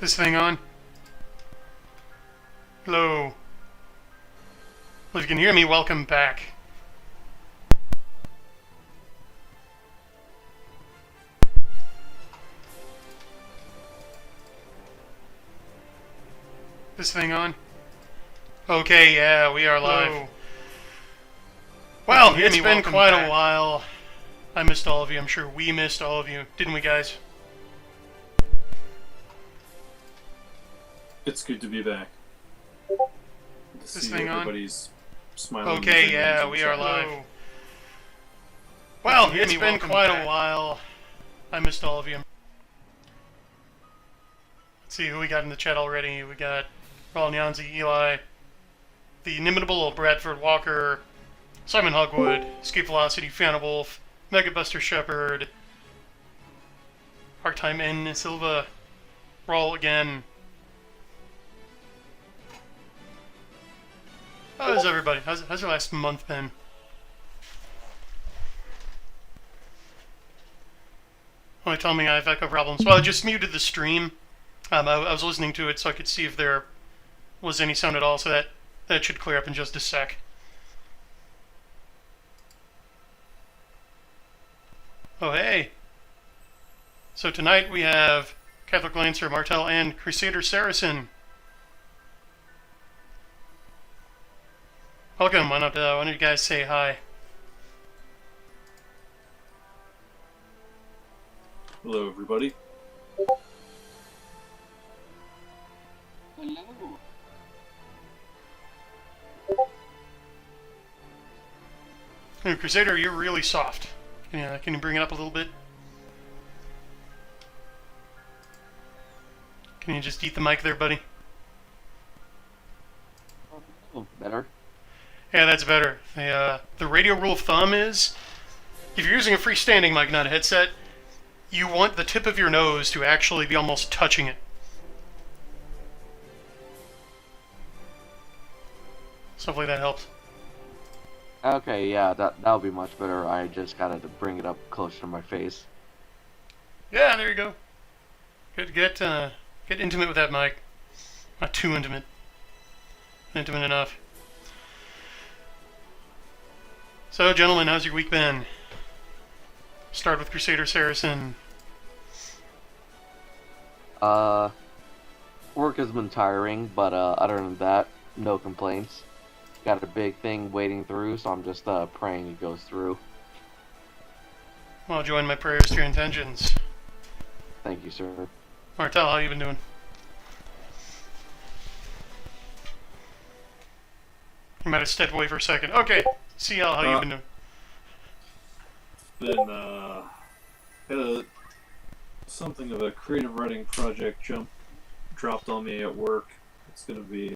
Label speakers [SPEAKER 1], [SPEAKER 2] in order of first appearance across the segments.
[SPEAKER 1] This thing on? Hello. Well, if you can hear me, welcome back. This thing on? Okay, yeah, we are live. Hello. Well, it's been quite a while. I missed all of you. I'm sure we missed all of you. Didn't we, guys?
[SPEAKER 2] It's good to be back.
[SPEAKER 1] This thing on?
[SPEAKER 2] Everybody's smiling.
[SPEAKER 1] Okay, yeah, we are live. Well, it's been quite a while. I missed all of you. Let's see who we got in the chat already. We got Ron Nyanzi, Eli, the inimitable Bradford Walker, Simon Hogwood, Escape Velocity, Fiona Wolf, Megabuster Shepherd, Arctime N. Silva, Rawl again. How's everybody? How's your last month been? Only tell me I have echo problems. Well, I just muted the stream. I was listening to it so I could see if there was any sound at all, so that should clear up in just a sec. Oh, hey. So tonight we have Catholic Lancer Martel and Crusader Saracen. Welcome. Why don't you guys say hi?
[SPEAKER 2] Hello, everybody.
[SPEAKER 3] Hello.
[SPEAKER 1] Hey, Crusader, you're really soft. Can you bring it up a little bit? Can you just eat the mic there, buddy?
[SPEAKER 3] Oh, better.
[SPEAKER 1] Yeah, that's better. The radio rule of thumb is, if you're using a freestanding mic, not a headset, you want the tip of your nose to actually be almost touching it. So hopefully that helps.
[SPEAKER 3] Okay, yeah, that'll be much better. I just gotta bring it up closer to my face.
[SPEAKER 1] Yeah, there you go. Get intimate with that mic. Not too intimate. Intimate enough. So, gentlemen, how's your week been? Start with Crusader Saracen.
[SPEAKER 3] Work has been tiring, but other than that, no complaints. Got a big thing waiting through, so I'm just praying it goes through.
[SPEAKER 1] Well, join my prayers to your intentions.
[SPEAKER 3] Thank you, sir.
[SPEAKER 1] Martel, how you been doing? You might have stepped away for a second. Okay, CL, how you been doing?
[SPEAKER 2] Had something of a creative writing project dropped on me at work. It's going to be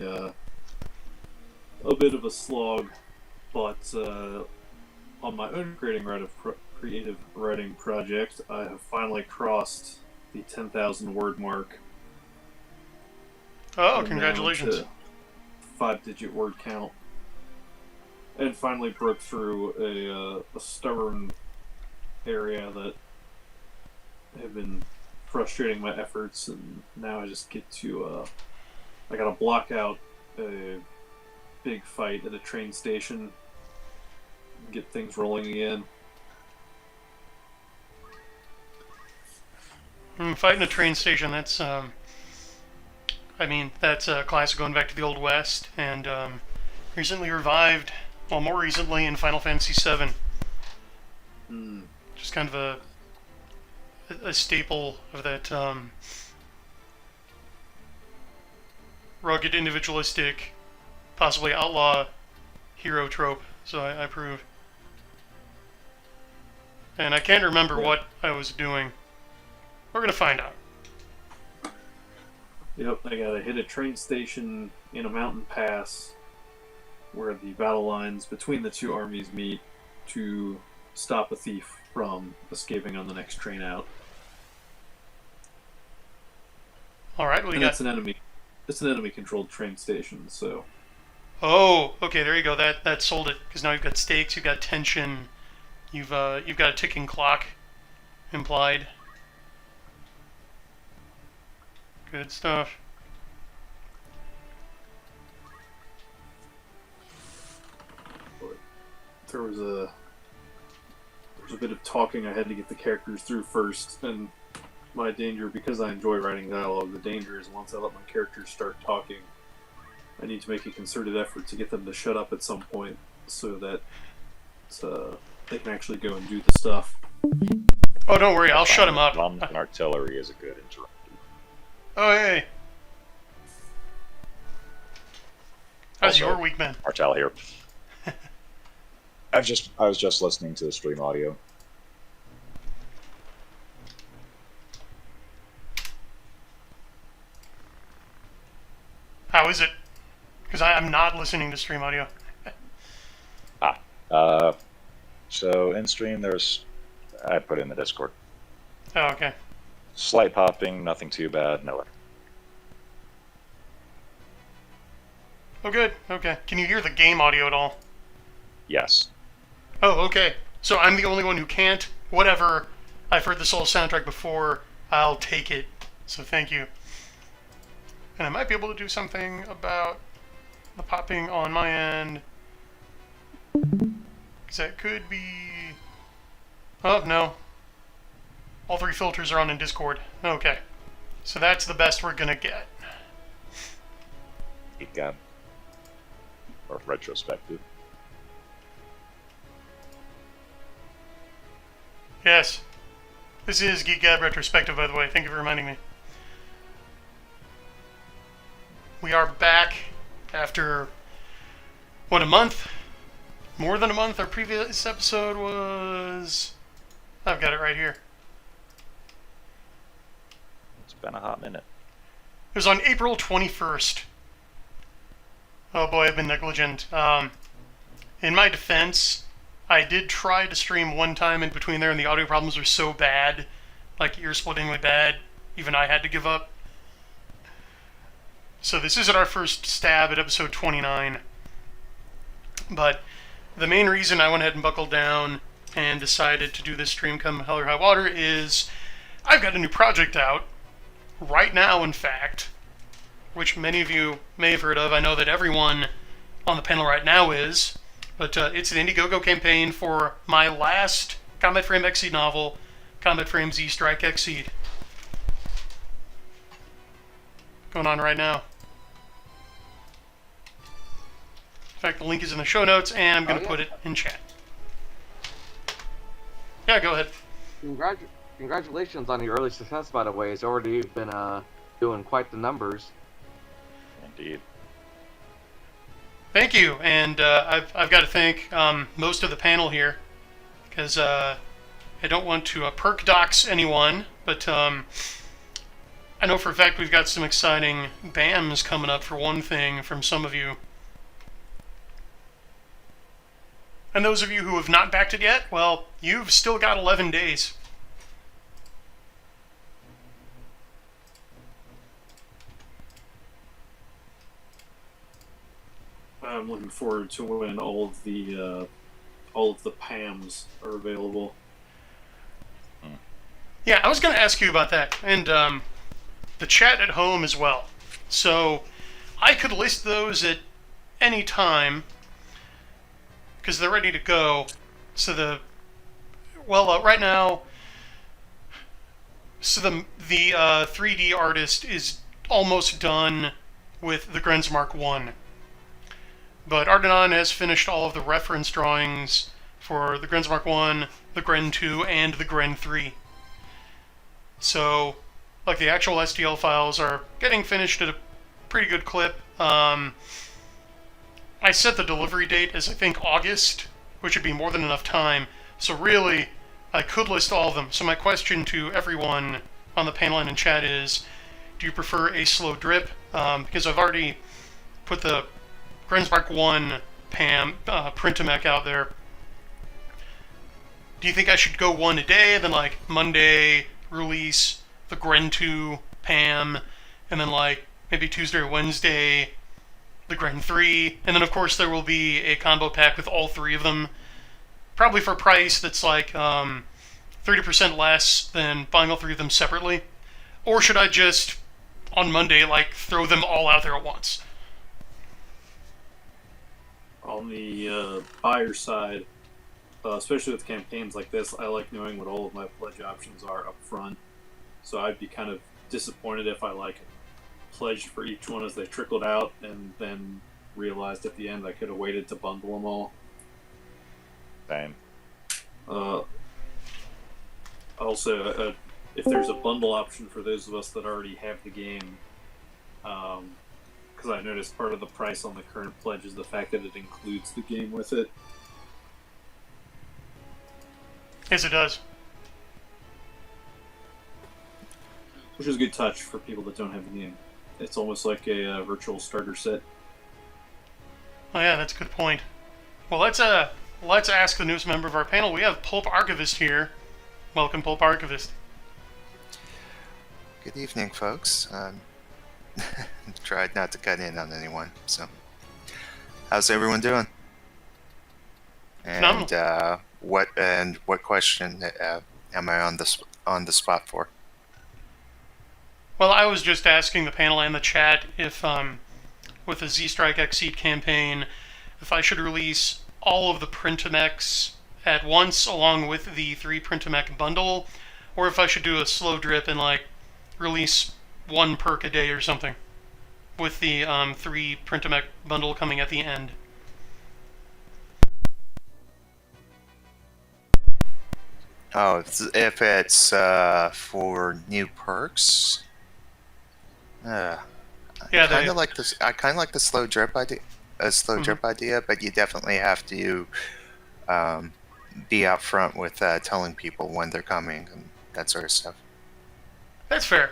[SPEAKER 2] a bit of a slog, but on my own creative writing project, I have finally crossed the 10,000 word mark.
[SPEAKER 1] Oh, congratulations.
[SPEAKER 2] 5-digit word count. And finally broke through a stubborn area that had been frustrating my efforts, and now I just get to, I gotta block out a big fight at a train station, get things rolling again.
[SPEAKER 1] Fighting a train station, that's, that's a classic going back to the Old West, and recently revived, well, more recently in Final Fantasy VII. Just kind of a staple of that rugged, individualistic, possibly outlaw hero trope, so I approve. And I can't remember what I was doing. We're gonna find out.
[SPEAKER 2] Yep, I gotta hit a train station in a mountain pass where the battle lines between the two armies meet to stop a thief from escaping on the next train out.
[SPEAKER 1] Alright, well you got...
[SPEAKER 2] It's an enemy-controlled train station, so...
[SPEAKER 1] Oh, okay, there you go. That sold it, because now you've got stakes, you've got tension, you've got a ticking clock implied. Good stuff.
[SPEAKER 2] But there was a bit of talking I had to get the characters through first, and my danger, because I enjoy writing dialogue, the danger is once I let my characters start talking, I need to make a concerted effort to get them to shut up at some point so that they can actually go and do the stuff.
[SPEAKER 1] Oh, don't worry, I'll shut him up.
[SPEAKER 4] Drums and artillery is a good interrupter.
[SPEAKER 1] Oh, hey. How's
[SPEAKER 4] Also,
[SPEAKER 1] your week been?
[SPEAKER 4] Martel here. I was just listening to the stream audio.
[SPEAKER 1] How is it? Because I'm not listening to stream audio.
[SPEAKER 4] So in stream I put it in the Discord.
[SPEAKER 1] Oh, okay.
[SPEAKER 4] Slight popping, nothing too bad, no.
[SPEAKER 1] Oh, good. Okay. Can you hear the game audio at all?
[SPEAKER 4] Yes.
[SPEAKER 1] Oh, okay. So I'm the only one who can't. Whatever. I've heard the Soul soundtrack before. I'll take it. So thank you. And I might be able to do something about the popping on my end. Because that could be... Oh, no. All three filters are on in Discord. Okay. So that's the best we're going to get.
[SPEAKER 4] Geek, or Retro-Spective.
[SPEAKER 1] Yes. This is Geek Gab Retrospective, by the way. Thank you for reminding me. We are back after, what, a month? More than a month? Our previous episode was... I've got it right here.
[SPEAKER 4] It's been a hot minute.
[SPEAKER 1] It was on April 21st. Oh boy, I've been negligent. In my defense, I did try to stream one time in between there, and the audio problems were so bad, like ear-splittingly bad, even I had to give up. So this isn't our first stab at episode 29. But the main reason I went ahead and buckled down and decided to do this stream come hell or high water is I've got a new project out, right now in fact, which many of you may have heard of. I know that everyone on the panel right now is, but it's an Indiegogo campaign for my last Combat Frame Exceed novel, Combat Frame Z Strike Exceed. Going on right now. In fact, the link is in the show notes, and I'm going to put it in chat. Yeah, go ahead.
[SPEAKER 3] Congratulations on your early success, by the way. It's already been doing quite the numbers.
[SPEAKER 4] Indeed.
[SPEAKER 1] Thank you, and I've got to thank most of the panel here, because I don't want to perk dox anyone, but I know for a fact we've got some exciting BAMs coming up, for one thing, from some of you. And those of you who have not backed it yet, well, you've still got 11 days.
[SPEAKER 2] I'm looking forward to when all of the PAMs are available.
[SPEAKER 1] Yeah, I was going to ask you about that, and the chat at home as well. So I could list those at any time, because they're ready to go. So right now, so the 3D artist is almost done with the Grenzmark 1. But Ardenon has finished all of the reference drawings for the Grenzmark 1, the Gren 2, and the Gren 3. So, like, the actual STL files are getting finished at a pretty good clip. I set the delivery date as, I think, August, which would be more than enough time. So really, I could list all of them. So my question to everyone on the panel and in chat is, do you prefer a slow drip? Because I've already put the Grenzmark 1 PAM Printamec out there. Do you think I should go one a day, then like Monday release the Gren 2 PAM, and then like maybe Tuesday or Wednesday the Gren 3, and then of course there will be a combo pack with all three of them, probably for a price that's like 30% less than buying all three of them separately? Or should I just on Monday, like, throw them all out there at once.
[SPEAKER 2] On the buyer side, especially with campaigns like this, I like knowing what all of my pledge options are up front. So I'd be kind of disappointed if I like pledged for each one as they trickled out and then realized at the end I could have waited to bundle them all.
[SPEAKER 4] Same.
[SPEAKER 2] Also, if there's a bundle option for those of us that already have the game, because I noticed part of the price on the current pledge is the fact that it includes the game with it.
[SPEAKER 1] Yes, it does.
[SPEAKER 2] Which is a good touch for people that don't have the game. It's almost like a virtual starter set.
[SPEAKER 1] Oh yeah, that's a good point. Well, let's ask the newest member of our panel. We have Pulp Archivist here. Welcome, Pulp Archivist.
[SPEAKER 5] Good evening, folks. Tried not to cut in on anyone, so how's everyone doing? And what question am I on the spot for?
[SPEAKER 1] Well, I was just asking the panel and the chat if, with the Z-Strike Exceed campaign, if I should release all of the Printamex at once along with the 3 Printamech bundle, or if I should do a slow drip and, like, release 1 perk a day or something, with the 3 Printamech bundle coming at the end.
[SPEAKER 5] Oh, if it's for new perks,
[SPEAKER 1] Yeah,
[SPEAKER 5] I kind of like this. I kind of like the slow drip idea. Drip idea, but you definitely have to be out front with telling people when they're coming and that sort of stuff.
[SPEAKER 1] That's fair.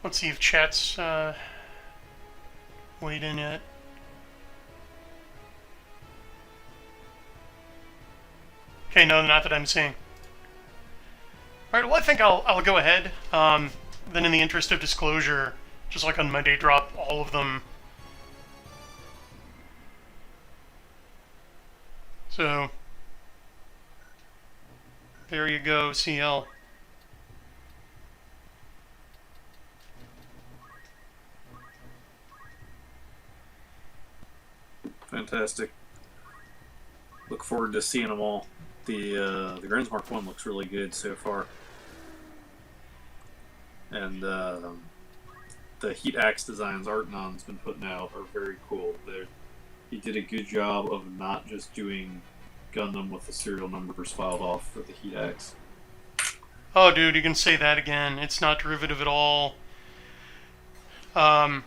[SPEAKER 1] Let's see if chat's weighed in yet. Okay, no, not that I'm seeing. Alright, well, I think I'll go ahead. Then in the interest of disclosure, just like on Monday, drop all of them. So, there you go, CL.
[SPEAKER 2] Fantastic. Look forward to seeing them all. The Grensmark one looks really good so far, and the Heat Axe designs Artnon's been putting out are very cool. He did a good job of not just doing Gundam with the serial numbers filed off for the Heat Axe.
[SPEAKER 1] Oh, dude, you can say that again. It's not derivative at all. And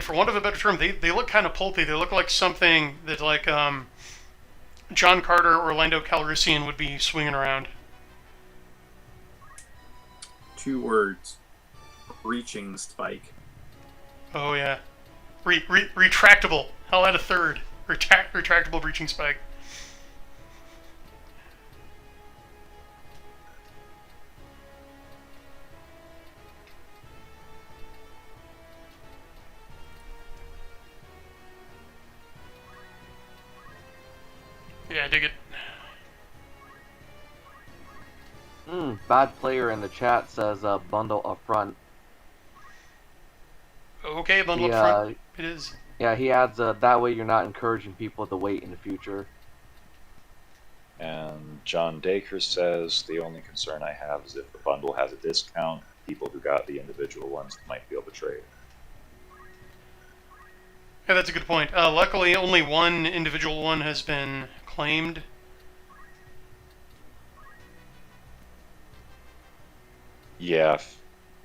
[SPEAKER 1] for want of a better term, they look kind of pulpy. They look like something that, like, John Carter or Orlando Calrissian would be swinging around.
[SPEAKER 2] 2 words. Reaching spike.
[SPEAKER 1] Oh, yeah. Retractable. I'll add a third. Retractable breaching spike. Yeah, I dig it.
[SPEAKER 3] Bad player in the chat says bundle up front.
[SPEAKER 1] Okay, bundle up front. It is.
[SPEAKER 3] Yeah, he adds that way you're not encouraging people to wait in the future.
[SPEAKER 4] And John Dacre says the only concern I have is if the bundle has a discount, people who got the individual ones might be able to trade.
[SPEAKER 1] Yeah, that's a good point. Luckily, only one individual one has been claimed.
[SPEAKER 4] Yeah,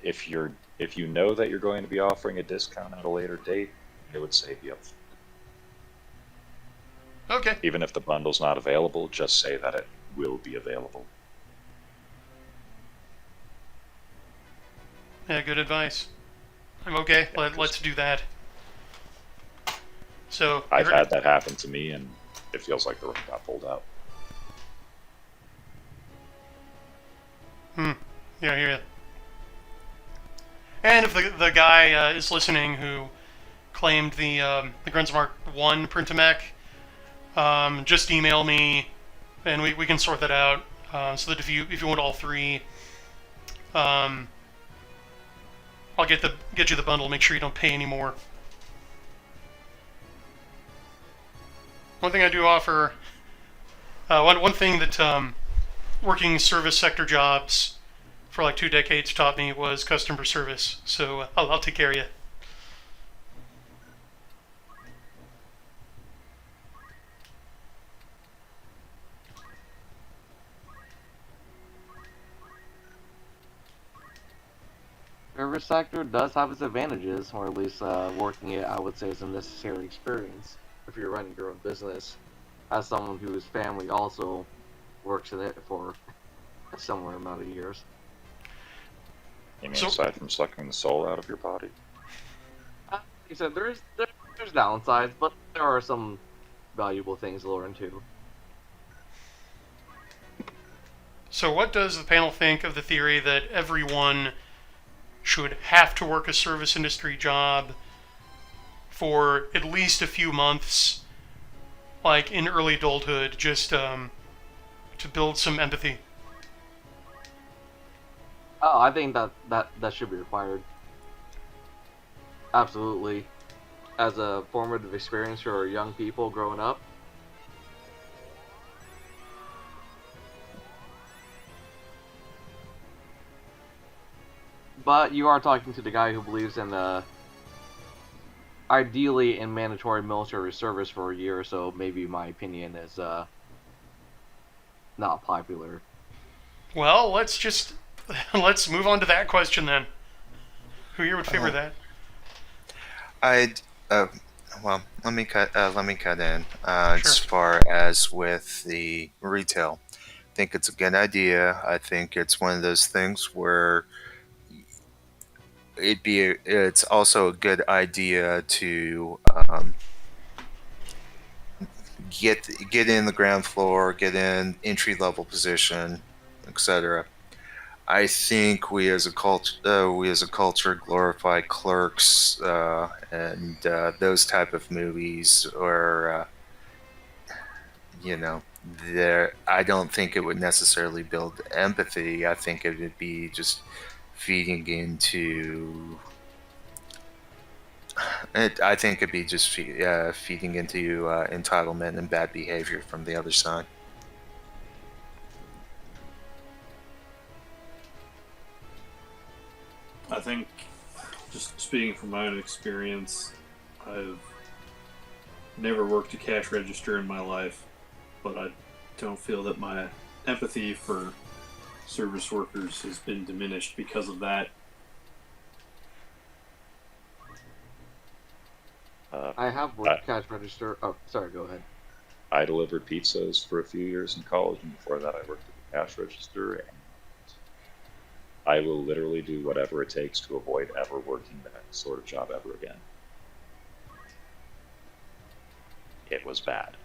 [SPEAKER 4] if you know that you're going to be offering a discount at a later date, it would save you up.
[SPEAKER 1] Okay.
[SPEAKER 4] Even if the bundle's not available, just say that it will be available.
[SPEAKER 1] Yeah, good advice. I'm okay. Let's do that. So
[SPEAKER 4] I've had that happen to me, and it feels like the rug got pulled out.
[SPEAKER 1] Yeah, I hear you. And if the guy is listening who claimed the Grenzmark 1 Printamec, just email me, and we can sort that out. So that if you want all three, I'll get you the bundle. Make sure you don't pay any more. One thing I do offer, one thing that working service sector jobs for like 2 decades taught me was customer service. So I'll take care of you.
[SPEAKER 3] Service sector does have its advantages, or at least working it, I would say, is a necessary experience if you're running your own business. As someone whose family also works in it for a similar amount of years.
[SPEAKER 4] You mean aside from sucking the soul out of your body?
[SPEAKER 3] Like I said, there's downsides, but there are some valuable things to learn too.
[SPEAKER 1] So what does the panel think of the theory that everyone should have to work a service industry job for at least a few months, like in early adulthood, just to build some empathy?
[SPEAKER 3] Oh, I think that should be required. Absolutely. As a formative experience for young people growing up. But you are talking to the guy who believes in ideally in mandatory military service for a year, so maybe my opinion is not popular.
[SPEAKER 1] Well, let's move on to that question then. Who here would favor that?
[SPEAKER 5] Well, let me cut in.
[SPEAKER 1] Sure.
[SPEAKER 5] As far as with the retail, I think it's a good idea. I think it's one of those things where it's also a good idea to get in the ground floor, get in entry level position, etc. I think we as a culture glorify Clerks and those type of movies, or there. I don't think it would necessarily build empathy. I think it would be just feeding into. I think it'd be just feeding into entitlement and bad behavior from the other side.
[SPEAKER 2] I think, just speaking from my own experience, I've never worked a cash register in my life, but I don't feel that my empathy for service workers has been diminished because of that.
[SPEAKER 3] I have worked cash register. Oh, sorry, go ahead.
[SPEAKER 4] I delivered pizzas for a few years in college, and before that I worked at the cash register, and I will literally do whatever it takes to avoid ever working that sort of job ever again. It was bad.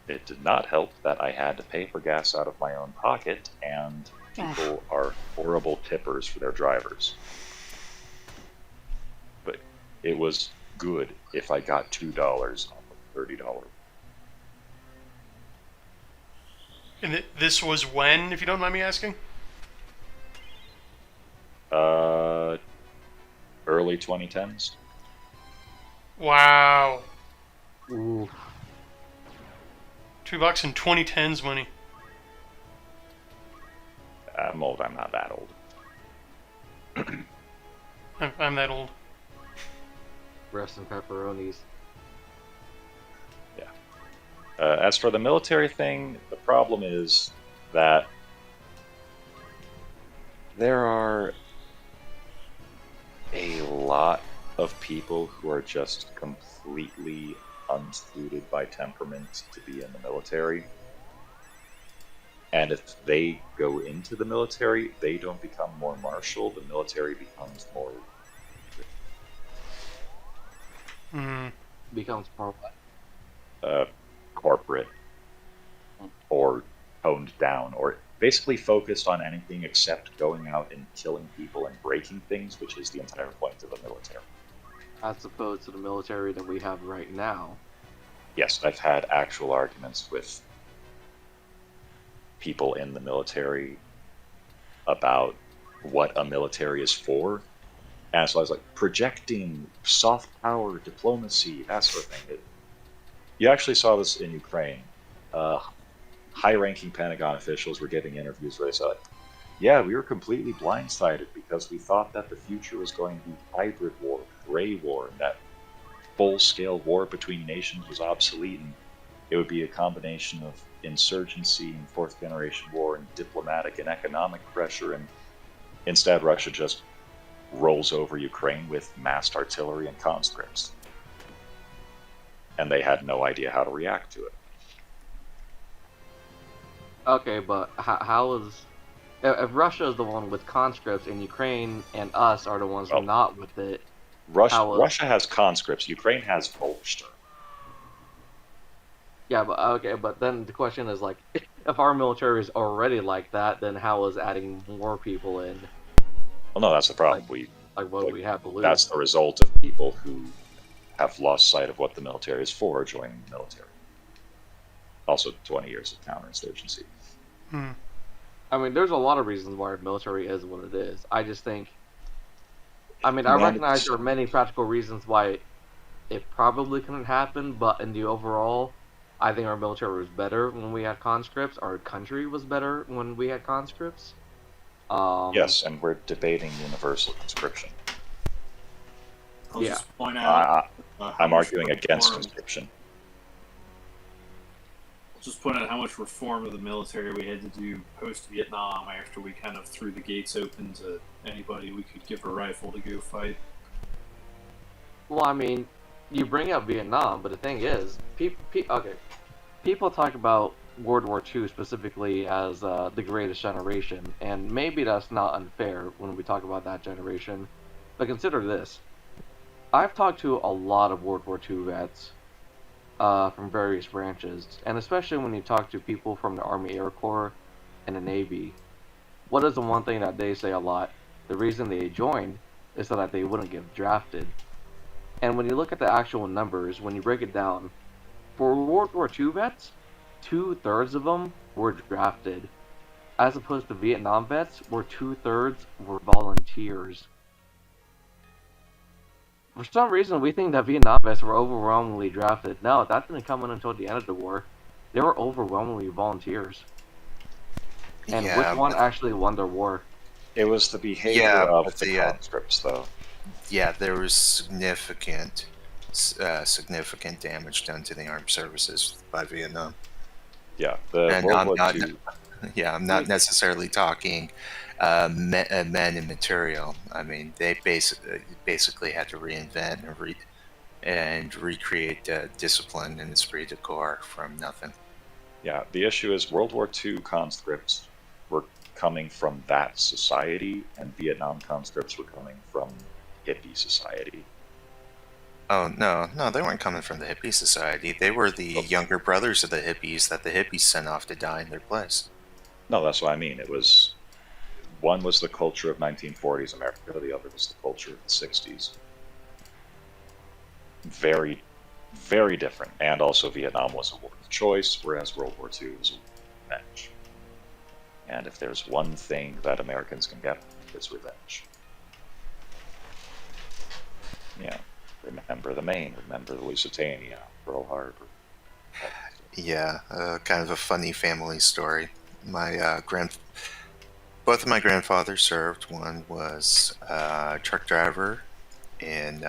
[SPEAKER 4] It did not help that I had to pay for gas out of my own pocket, and people are horrible tippers for their drivers. But it was good if I got $2 off of $30.
[SPEAKER 1] And this was when, if you don't mind me asking?
[SPEAKER 4] Early 2010s.
[SPEAKER 1] Wow.
[SPEAKER 3] Ooh.
[SPEAKER 1] $2 in 2010s money.
[SPEAKER 4] I'm old. I'm not that old.
[SPEAKER 1] I'm that old.
[SPEAKER 3] Breast and pepperonis.
[SPEAKER 4] Yeah. As for the military thing, the problem is that there are a lot of people who are just completely unsuited by temperament to be in the military. And if they go into the military, they don't become more martial. The military becomes more
[SPEAKER 3] Becomes more
[SPEAKER 4] corporate or toned down, or basically focused on anything except going out and killing people and breaking things, which is the entire point of the military.
[SPEAKER 3] As opposed to the military that we have right now.
[SPEAKER 4] Yes, I've had actual arguments with people in the military about what a military is for. And so I was like, projecting soft power, diplomacy, that sort of thing. You actually saw this in Ukraine. High-ranking Pentagon officials were giving interviews where they said, yeah, we were completely blindsided because we thought that the future was going to be hybrid war, gray war, and that full-scale war between nations was obsolete, and it would be a combination of insurgency and fourth-generation war and diplomatic and economic pressure, and instead Russia just rolls over Ukraine with massed artillery and conscripts. And they had no idea how to react to it.
[SPEAKER 3] Okay, but how is... If Russia is the one with conscripts and Ukraine and us are the ones who are not with it...
[SPEAKER 4] Russia has conscripts, Ukraine has Volksturm.
[SPEAKER 3] Yeah, but okay, but then the question is, like, if our military is already like that, then how is adding more people in?
[SPEAKER 4] Well, no, that's the problem.
[SPEAKER 3] What do we have to lose?
[SPEAKER 4] That's the result of people who have lost sight of what the military is for joining the military. Also, 20 years of counterinsurgency.
[SPEAKER 3] I mean, there's a lot of reasons why our military is what it is. I just think... I mean, I recognize there are many practical reasons why it probably couldn't happen, but in the overall, I think our military was better when we had conscripts. Our country was better when we had conscripts.
[SPEAKER 4] Yes, and we're debating universal conscription.
[SPEAKER 2] I'll just point out...
[SPEAKER 4] I'm arguing against conscription.
[SPEAKER 2] I'll just point out how much reform of the military we had to do post-Vietnam after we kind of threw the gates open to anybody we could give a rifle to go fight.
[SPEAKER 3] Well, I mean, you bring up Vietnam, but the thing is, people talk about World War II specifically as the greatest generation, and maybe that's not unfair when we talk about that generation, but consider this. I've talked to a lot of World War II vets from various branches, and especially when you talk to people from the Army Air Corps and the Navy, what is the one thing that they say a lot? The reason they joined is so that they wouldn't get drafted. And when you look at the actual numbers, when you break it down, for World War II vets, 2/3 of them were drafted, as opposed to Vietnam vets, where 2/3 were volunteers. For some reason, we think that Vietnam vets were overwhelmingly drafted. No, that didn't come in until the end of the war. They were overwhelmingly volunteers. And which one actually won the war?
[SPEAKER 4] It was the behavior of the conscripts, though.
[SPEAKER 5] Yeah, there was significant damage done to the armed services by Vietnam.
[SPEAKER 4] Yeah, I'm
[SPEAKER 5] not necessarily talking men and material. I mean, they basically had to reinvent and recreate discipline and esprit de corps from nothing.
[SPEAKER 4] Yeah, the issue is World War II conscripts were coming from that society, and Vietnam conscripts were coming from hippie society.
[SPEAKER 5] Oh, no, they weren't coming from the hippie society. They were the younger brothers of the hippies that the hippies sent off to die in their place.
[SPEAKER 4] No, that's what I mean. It was... One was the culture of 1940s America, the other was the culture of the 60s. Very, very different. And also Vietnam was a war of choice, whereas World War II was a war of revenge. And if there's one thing that Americans can get, it's revenge. Yeah. Remember the Maine, remember the Lusitania, Pearl Harbor.
[SPEAKER 5] Yeah, kind of a funny family story. Both of my grandfathers served. One was a truck driver in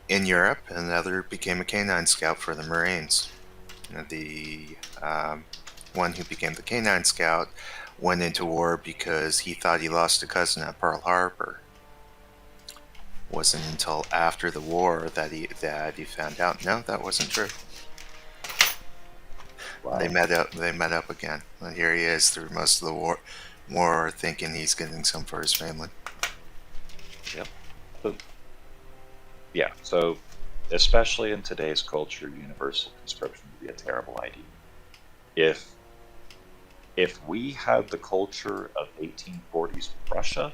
[SPEAKER 5] Europe, and the other became a canine scout for the Marines. The one who became the canine scout went into war because he thought he lost a cousin at Pearl Harbor. Wasn't until after the war that he found out no, that wasn't true. Wow. They met up again. And here he is through most of the war thinking he's getting some for his family.
[SPEAKER 4] Yep. Yeah, so especially in today's culture, universal conscription would be a terrible idea. If If we had the culture of 1840s Russia,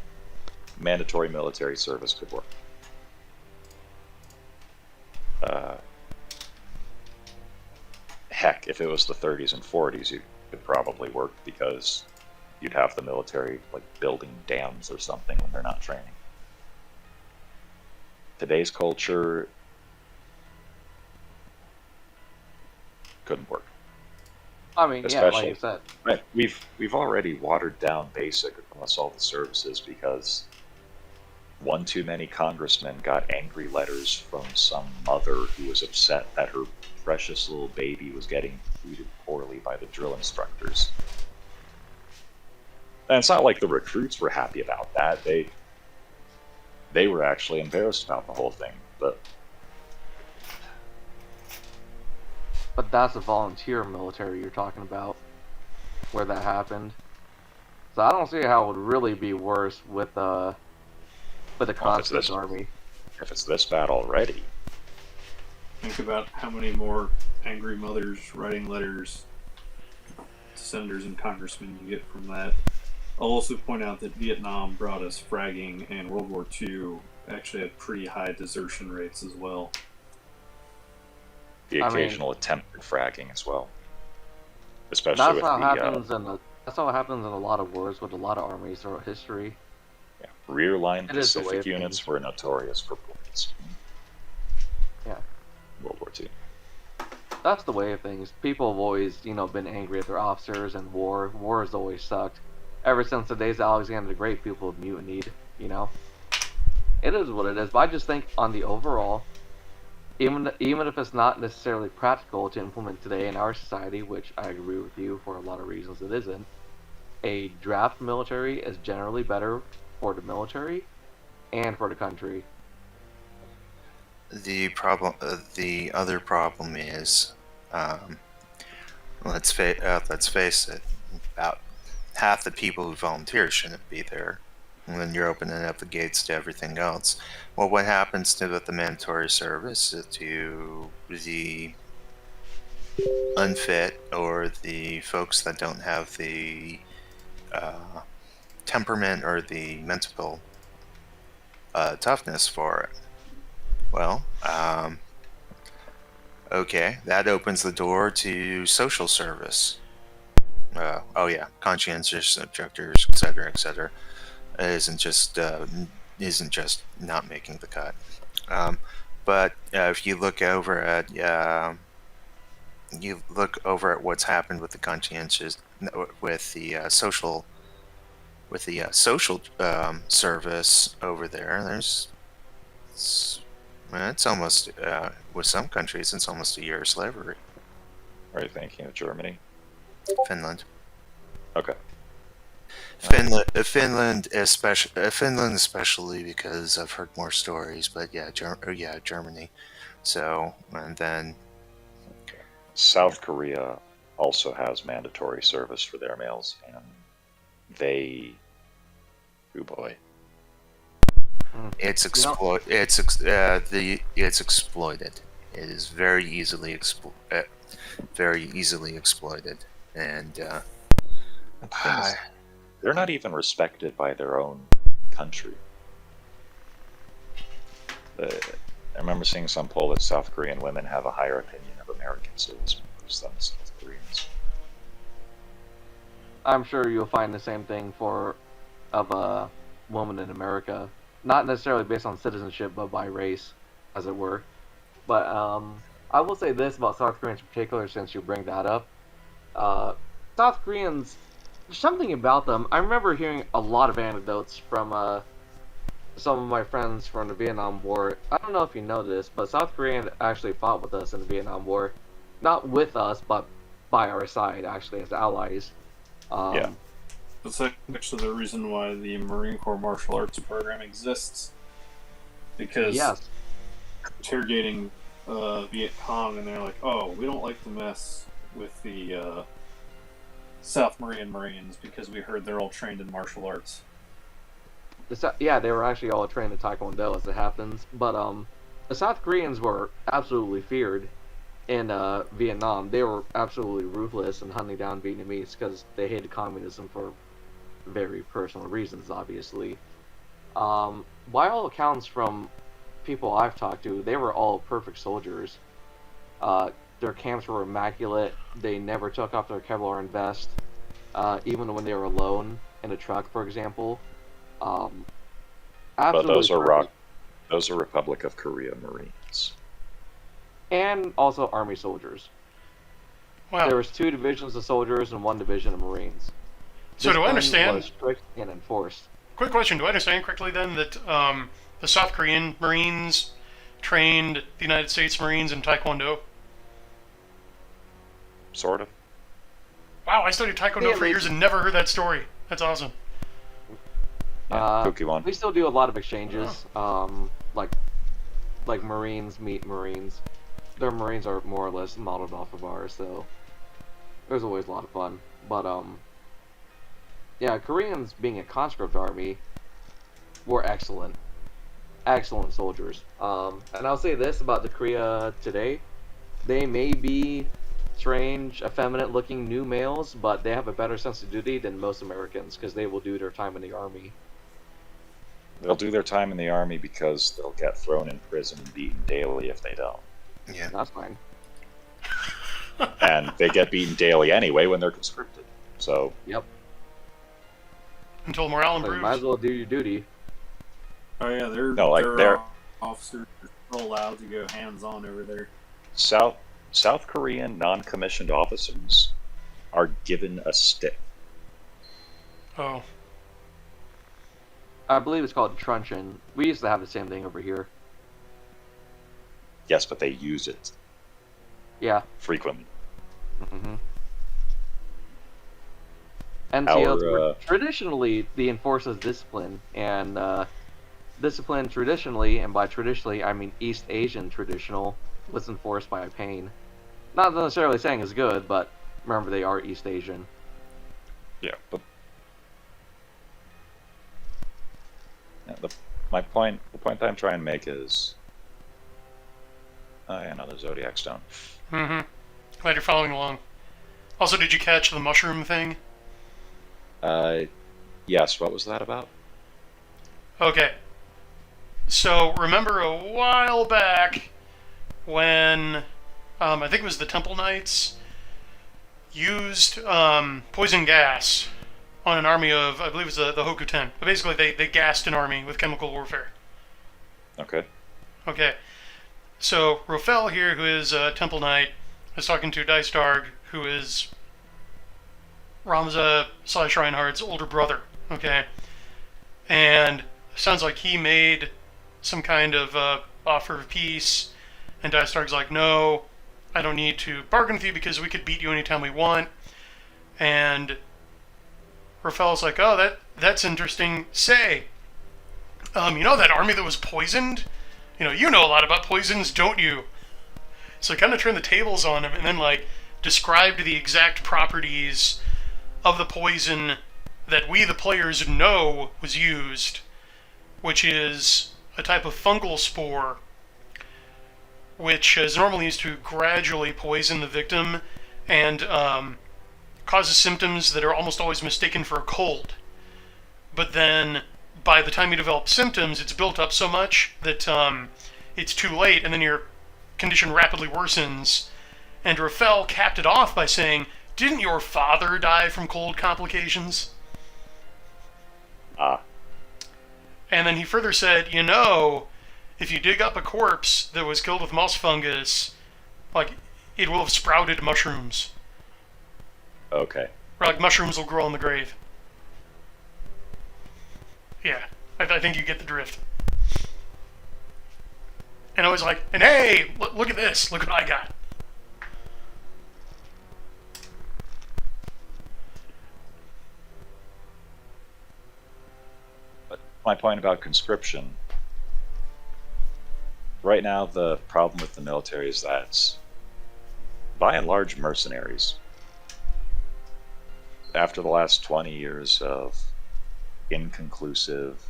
[SPEAKER 4] mandatory military service could work. Heck, if it was the 30s and 40s, it could probably work because you'd have the military like building dams or something when they're not training. Today's culture couldn't work.
[SPEAKER 3] I mean, yeah, like you said.
[SPEAKER 4] Right. We've already watered down basic across all the services because one too many congressmen got angry letters from some mother who was upset that her precious little baby was getting treated poorly by the drill instructors. And it's not like the recruits were happy about that. They were actually embarrassed about the whole thing. But
[SPEAKER 3] that's a volunteer military you're talking about, where that happened. So I don't see how it would really be worse with the conscript army.
[SPEAKER 4] If it's this bad already.
[SPEAKER 2] Think about how many more angry mothers writing letters to senators and congressmen you get from that. I'll also point out that Vietnam brought us fragging, and World War II actually had pretty high desertion rates as well.
[SPEAKER 4] The occasional attempt at fragging as well. Especially
[SPEAKER 3] that's
[SPEAKER 4] with
[SPEAKER 3] how that's how it happens in a lot of wars with a lot of armies throughout history.
[SPEAKER 4] Yeah, rear line Pacific units were notorious for bullets.
[SPEAKER 3] Yeah.
[SPEAKER 4] World War II.
[SPEAKER 3] That's the way of things. People have always, been angry at their officers, and war has always sucked. Ever since the days of Alexander the Great, people have mutinied, It is what it is, but I just think on the overall, even if it's not necessarily practical to implement today in our society, which I agree with you for a lot of reasons it isn't, a draft military is generally better for the military and for the country.
[SPEAKER 5] The other problem is, let's face it, about half the people who volunteer shouldn't be there. And then you're opening up the gates to everything else. Well, what happens to the mandatory service to the unfit or the folks that don't have the temperament or the mental toughness for it? Well, okay, that opens the door to social service. Conscientious objectors, etc., etc. Isn't just not making the cut. But if you look over at what's happened with the conscientious, with the social service over there, it's almost with some countries it's almost a year of slavery.
[SPEAKER 4] Are you thinking of Germany?
[SPEAKER 5] Finland.
[SPEAKER 4] Okay.
[SPEAKER 5] Finland especially because I've heard more stories, but Germany. So, and then
[SPEAKER 4] South Korea also has mandatory service for their males, and oh boy,
[SPEAKER 5] it's exploited. It is very easily exploited, and
[SPEAKER 4] they're not even respected by their own country. I remember seeing some poll that South Korean women have a higher opinion of American service members than South Koreans.
[SPEAKER 3] I'm sure you'll find the same thing of a woman in America. Not necessarily based on citizenship, but by race, as it were. But I will say this about South Koreans in particular, since you bring that up. South Koreans, there's something about them. I remember hearing a lot of anecdotes from some of my friends from the Vietnam War. I don't know if you know this, but South Korea actually fought with us in the Vietnam War. Not with us, but by our side, actually, as allies.
[SPEAKER 4] Yeah.
[SPEAKER 2] That's actually the reason why the Marine Corps martial arts program exists. Because interrogating Viet Cong, and they're like, oh, we don't like to mess with the South Korean Marines because we heard they're all trained in martial arts.
[SPEAKER 3] They were actually all trained in Taekwondo, as it happens. But the South Koreans were absolutely feared. in Vietnam, they were absolutely ruthless in hunting down Vietnamese because they hated communism for very personal reasons, obviously. By all accounts from people I've talked to, they were all perfect soldiers. Their camps were immaculate. They never took off their Kevlar vest, even when they were alone in a truck, for example.
[SPEAKER 4] But
[SPEAKER 3] Absolutely
[SPEAKER 4] those are
[SPEAKER 3] perfect.
[SPEAKER 4] those are Republic of Korea Marines.
[SPEAKER 3] And also Army soldiers.
[SPEAKER 1] Wow.
[SPEAKER 3] There was 2 divisions of soldiers and 1 division of Marines.
[SPEAKER 1] So do I
[SPEAKER 3] Discipline
[SPEAKER 1] understand?
[SPEAKER 3] was strict and enforced.
[SPEAKER 1] Quick question: do I understand correctly then that the South Korean Marines trained the United States Marines in Taekwondo?
[SPEAKER 4] Sort of.
[SPEAKER 1] Wow, I studied Taekwondo
[SPEAKER 3] Yeah,
[SPEAKER 1] for years and never heard that story. That's awesome.
[SPEAKER 4] Pokemon.
[SPEAKER 3] We still do a lot of exchanges. Like Marines meet Marines. Their Marines are more or less modeled off of ours, so there's always a lot of fun. But yeah, Koreans being a conscript army were excellent, excellent soldiers. And I'll say this about the Korea today: they may be strange, effeminate-looking new males, but they have a better sense of duty than most Americans because they will do their time in the army.
[SPEAKER 4] They'll do their time in the army because they'll get thrown in prison and beaten daily if they don't.
[SPEAKER 5] Yeah.
[SPEAKER 3] That's fine.
[SPEAKER 4] And they get beaten daily anyway when they're conscripted. So,
[SPEAKER 3] Yep.
[SPEAKER 1] Until morale
[SPEAKER 3] So you
[SPEAKER 1] improves.
[SPEAKER 3] might as well do your duty.
[SPEAKER 2] Oh yeah,
[SPEAKER 4] they're
[SPEAKER 2] officers are allowed to go hands-on over there.
[SPEAKER 4] South Korean non-commissioned officers are given a stick.
[SPEAKER 1] Oh,
[SPEAKER 3] I believe it's called truncheon. We used to have the same thing over here.
[SPEAKER 4] Yes, but they use it
[SPEAKER 3] Yeah.
[SPEAKER 4] frequently.
[SPEAKER 3] Mm-hmm. NCOs
[SPEAKER 4] Our,
[SPEAKER 3] were traditionally the enforcers discipline, and discipline traditionally, and by traditionally I mean East Asian traditional, was enforced by pain. Not necessarily saying it's good, but remember they are East Asian.
[SPEAKER 4] Yeah, but yeah, the point I'm trying to make is, oh yeah, another Zodiac stone.
[SPEAKER 1] mm-hmm. Glad you're following along. Also, did you catch the mushroom thing?
[SPEAKER 4] Yes. What was that about?
[SPEAKER 1] Okay. So, remember a while back when, I think it was the Temple Knights, used poison gas on an army of, I believe it was the Hoku-Ten. But basically, they gassed an army with chemical warfare.
[SPEAKER 4] Okay.
[SPEAKER 1] Okay. So, Rofel here, who is a Temple Knight, is talking to Dice Darg, who is Ramza/Reinhardt's older brother. Okay. And sounds like he made some kind of offer of peace, and Dice Darg's like, no, I don't need to bargain with you because we could beat you anytime we want. And Rafel's like, oh, that's interesting. Say, you know that army that was poisoned? You know a lot about poisons, don't you? So he kind of turned the tables on him and then, like, described the exact properties of the poison that we, the players, know was used, which is a type of fungal spore, which is normally used to gradually poison the victim and causes symptoms that are almost always mistaken for a cold. But then, by the time you develop symptoms, it's built up so much that it's too late, and then your condition rapidly worsens. And Rafel capped it off by saying, didn't your father die from cold complications?
[SPEAKER 4] Ah.
[SPEAKER 1] And then he further said, if you dig up a corpse that was killed with moss fungus, like, it will have sprouted mushrooms.
[SPEAKER 4] Okay.
[SPEAKER 1] Or, like, mushrooms will grow in the grave. Yeah, I think you get the drift. And I was like, and hey, look at this. Look what I got.
[SPEAKER 4] But my point about conscription, right now the problem with the military is that it's, by and large, mercenaries. After the last 20 years of inconclusive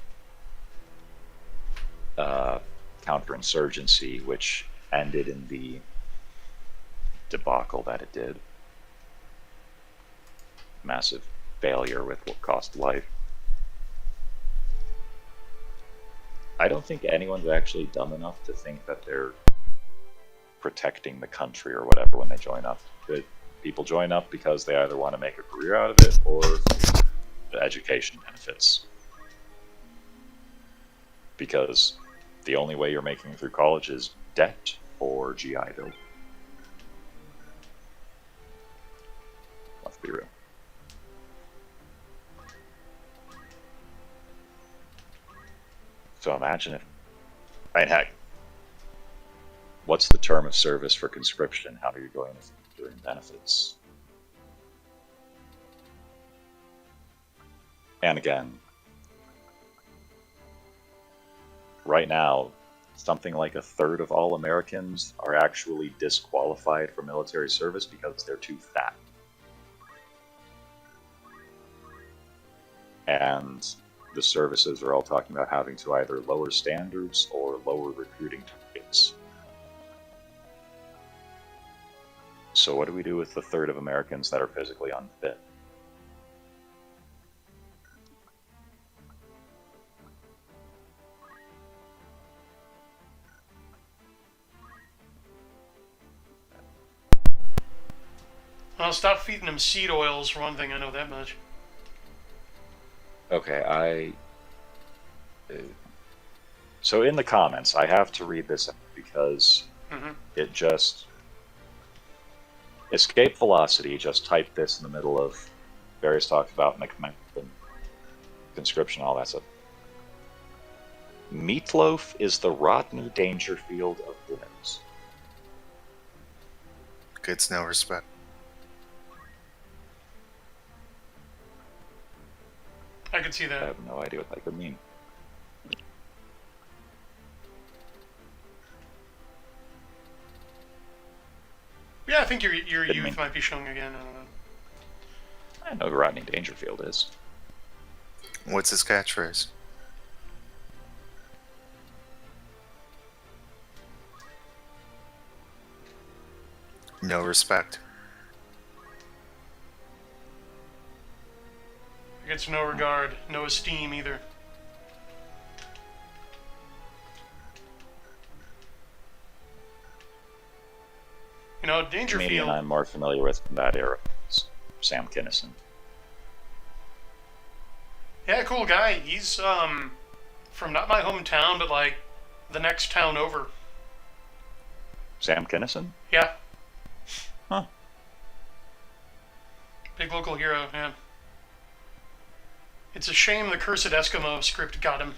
[SPEAKER 4] counterinsurgency, which ended in the debacle that it did. Massive failure with what cost life. I don't think anyone's actually dumb enough to think that they're protecting the country or whatever when they join up. Good people join up because they either want to make a career out of it or the education benefits. Because the only way you're making it through college is debt or GI Bill. Let's be real. So imagine if, I mean, heck, what's the term of service for conscription? How are you going to factor in benefits? And again, right now, something like a third of all Americans are actually disqualified for military service because they're too fat. And the services are all talking about having to either lower standards or lower recruiting targets. So what do we do with the third of Americans that are physically unfit?
[SPEAKER 1] I'll stop feeding them seed oils for one thing, I know that much.
[SPEAKER 4] Okay, so in the comments, I have to read this because it just... Escape Velocity just typed this in the middle of various talks about McMahon and conscription and all that stuff. Meatloaf is the Rodney Dangerfield of limbs.
[SPEAKER 5] Gets no respect.
[SPEAKER 1] I could see
[SPEAKER 4] I
[SPEAKER 1] that.
[SPEAKER 4] have no idea what that could mean.
[SPEAKER 1] Yeah, I think your
[SPEAKER 4] Didn't
[SPEAKER 1] youth
[SPEAKER 4] mean-
[SPEAKER 1] might be showing again. I don't know.
[SPEAKER 4] I know who Rodney Dangerfield is.
[SPEAKER 5] What's his catchphrase? No respect.
[SPEAKER 1] Gets no regard, no esteem either. You know,
[SPEAKER 4] The comedian
[SPEAKER 1] Dangerfield.
[SPEAKER 4] I'm more familiar with from that era is Sam Kinison.
[SPEAKER 1] Yeah, cool guy. He's from not my hometown, but like the next town over.
[SPEAKER 4] Sam Kinison?
[SPEAKER 1] Yeah,
[SPEAKER 4] Huh.
[SPEAKER 1] big local hero. Yeah. It's a shame the Cursed Eskimo script got him.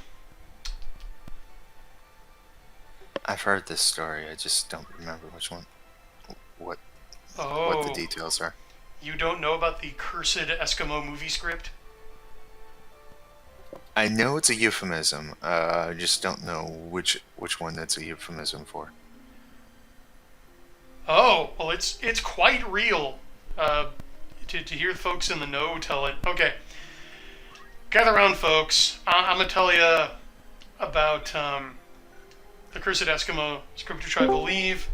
[SPEAKER 5] I've heard this story. I just don't remember which one. What
[SPEAKER 1] Oh,
[SPEAKER 5] the details are.
[SPEAKER 1] you don't know about the Cursed Eskimo movie script?
[SPEAKER 5] I know it's a euphemism. I just don't know which one that's a euphemism for.
[SPEAKER 1] Oh, well, it's quite real. To hear folks in the know tell it. Okay, gather around, folks. I'm gonna tell you about the Cursed Eskimo script, which I believe.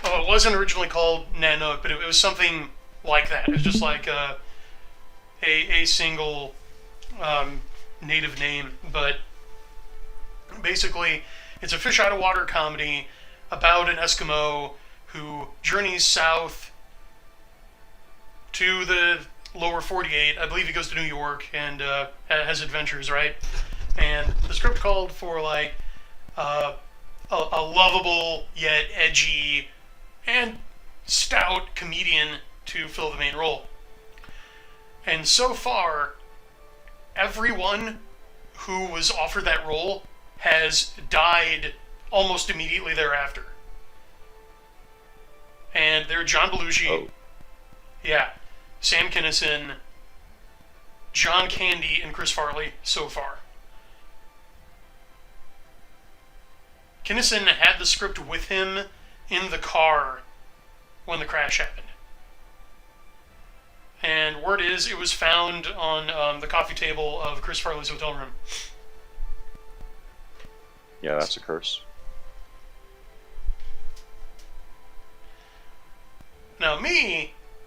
[SPEAKER 1] Oh, it wasn't originally called Nanook, but it was something like that. It was just like a single native name, but basically, it's a fish out of water comedy about an Eskimo who journeys south to the lower 48. I believe he goes to New York and has adventures, right? And the script called for like a lovable yet edgy and stout comedian to fill the main role. And so far, everyone who was offered that role has died almost immediately thereafter. And they're John Belushi,
[SPEAKER 4] Oh,
[SPEAKER 1] yeah, Sam Kinison, John Candy, and Chris Farley so far. Kinison had the script with him in the car when the crash happened. And word is it was found on the coffee table of Chris Farley's hotel room.
[SPEAKER 4] yeah, that's a curse.
[SPEAKER 1] Now,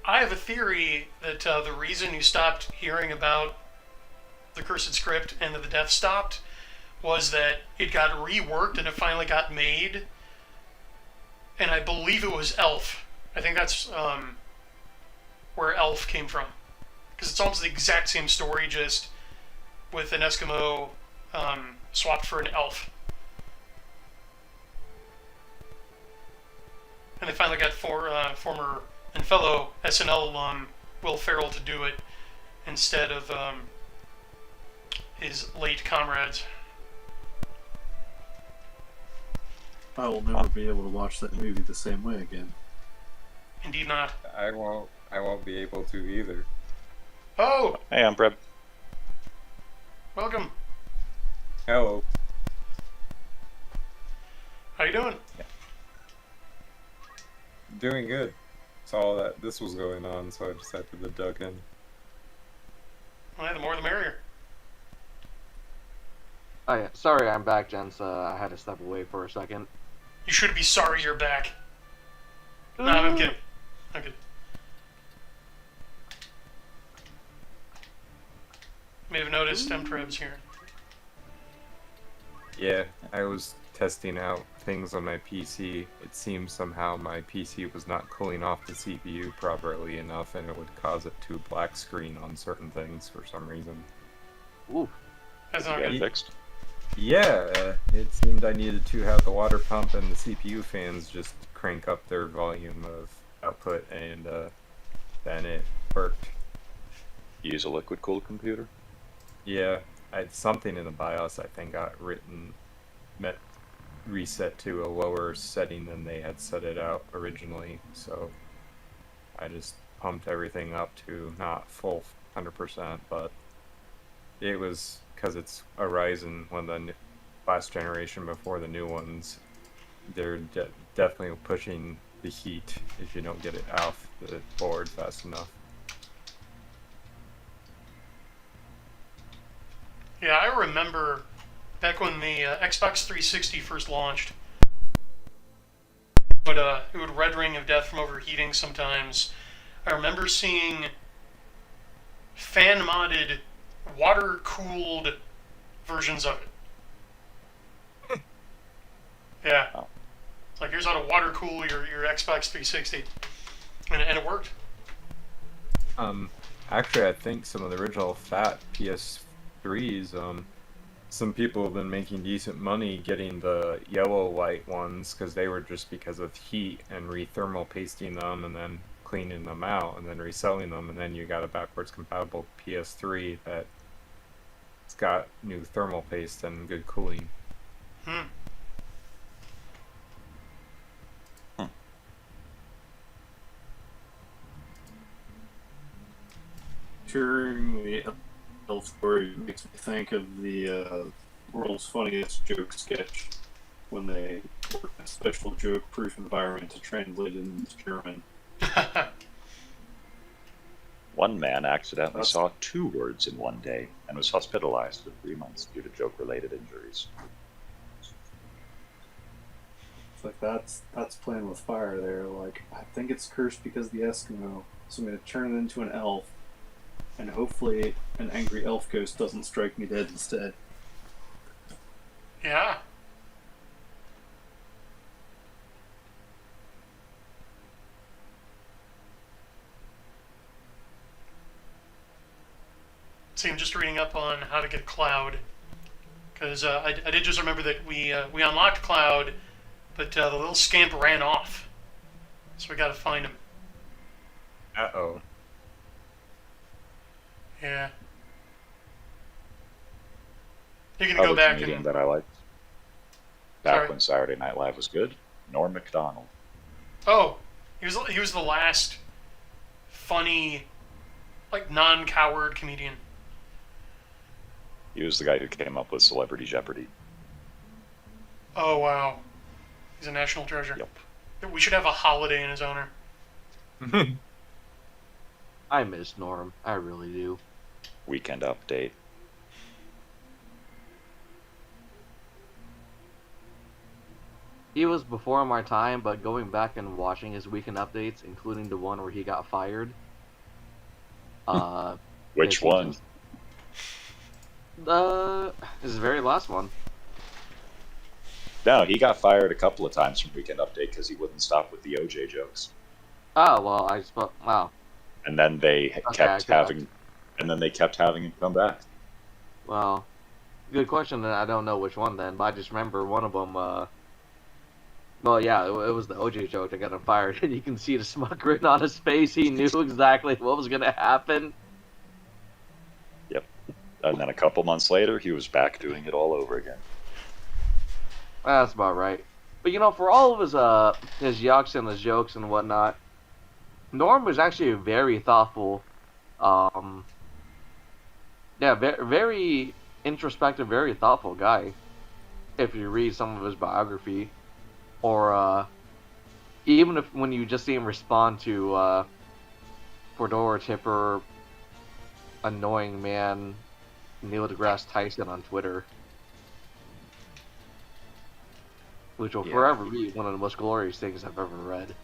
[SPEAKER 1] I have a theory that the reason you stopped hearing about the Cursed Script and that the death stopped was that it got reworked and it finally got made. And I believe it was Elf. I think that's where Elf came from. Because it's almost the exact same story, just with an Eskimo swapped for an elf. And they finally got former and fellow SNL alum Will Ferrell to do it instead of his late comrades.
[SPEAKER 2] I will never be able to watch that movie the same way again.
[SPEAKER 1] Indeed not.
[SPEAKER 6] I won't be able to either.
[SPEAKER 1] Oh,
[SPEAKER 4] Hey, I'm Breb.
[SPEAKER 1] welcome.
[SPEAKER 6] Hello.
[SPEAKER 1] How you doing?
[SPEAKER 6] Doing good. Saw that this was going on, so I decided to duck in.
[SPEAKER 1] Well, the more the merrier.
[SPEAKER 3] Oh yeah, sorry I'm back, gents. I had to step away for a second.
[SPEAKER 1] You should be sorry you're back. No, I'm kidding. I'm kidding. May have noticed Trebs here.
[SPEAKER 6] Yeah, I was testing out things on my PC. It seems somehow my PC was not cooling off the CPU properly enough, and it would cause it to black screen on certain things for some reason.
[SPEAKER 3] Ooh.
[SPEAKER 1] That's not
[SPEAKER 4] Get
[SPEAKER 1] good.
[SPEAKER 4] it fixed.
[SPEAKER 6] Yeah, it seemed I needed to have the water pump and the CPU fans just crank up their volume of output, and then it worked.
[SPEAKER 4] Use a liquid cooled computer.
[SPEAKER 6] Yeah, something in the BIOS I think got reset to a lower setting than they had set it out originally, so I just pumped everything up to not full 100%, but it was because it's a Ryzen, one of the last generation before the new ones. They're definitely pushing the heat if you don't get it off the board fast enough.
[SPEAKER 1] Yeah, I remember back when the Xbox 360 first launched, but it would red ring of death from overheating sometimes. I remember seeing fan-modded, water-cooled versions of it. Yeah.
[SPEAKER 4] Wow.
[SPEAKER 1] It's like, here's how to water cool your Xbox 360. And it worked.
[SPEAKER 6] Actually, I think some of the original fat PS3s, some people have been making decent money getting the yellow light ones because they were just because of heat and re-thermal pasting them and then cleaning them out and then reselling them, and then you got a backwards compatible PS3 that it's got new thermal paste and good cooling.
[SPEAKER 2] Hearing the elf story makes me think of the world's funniest joke sketch when they work in a special joke-proof environment to translate it into German.
[SPEAKER 4] One man accidentally saw 2 words in one day and was hospitalized for 3 months due to joke-related injuries.
[SPEAKER 2] It's like that's playing with fire there. Like, I think it's cursed because of the Eskimo, so I'm gonna turn it into an elf, and hopefully an angry elf ghost doesn't strike me dead instead.
[SPEAKER 1] Yeah. See, I'm just reading up on how to get Cloud, because I did just remember that we unlocked Cloud, but the little scamp ran off, so we got to find him.
[SPEAKER 6] Uh-oh.
[SPEAKER 1] Yeah. You can
[SPEAKER 4] Other
[SPEAKER 1] go back
[SPEAKER 4] comedian
[SPEAKER 1] and
[SPEAKER 4] that I liked back
[SPEAKER 1] Sorry.
[SPEAKER 4] when Saturday Night Live was good. Norm Macdonald.
[SPEAKER 1] oh, he was the last funny, like non-coward comedian.
[SPEAKER 4] He was the guy who came up with Celebrity Jeopardy.
[SPEAKER 1] Oh wow, he's a national treasure.
[SPEAKER 4] Yep.
[SPEAKER 1] We should have a holiday in his honor.
[SPEAKER 3] I miss Norm. I really do.
[SPEAKER 4] Weekend Update.
[SPEAKER 3] he was before my time, but going back and watching his weekend updates, including the one where he got fired.
[SPEAKER 4] Which one?
[SPEAKER 3] His very last one.
[SPEAKER 4] No, he got fired a couple of times from Weekend Update because he wouldn't stop with the OJ jokes.
[SPEAKER 3] Oh well, wow.
[SPEAKER 4] And then they kept having him come back.
[SPEAKER 3] Well, good question. Then I don't know which one then, but I just remember one of them. Well, yeah, it was the OJ joke that got him fired, and you can see the smug grin on his face. He knew exactly what was gonna happen.
[SPEAKER 4] Yep. And then a couple months later, he was back doing it all over again.
[SPEAKER 3] That's about right. But you know, for all of his yucks and his jokes and whatnot, Norm was actually a very thoughtful, very introspective, very thoughtful guy. If you read some of his biography, or even if when you just see him respond to Fedora Tipper, annoying man, Neil deGrasse Tyson on Twitter. Which will forever be one of the most glorious things I've ever read.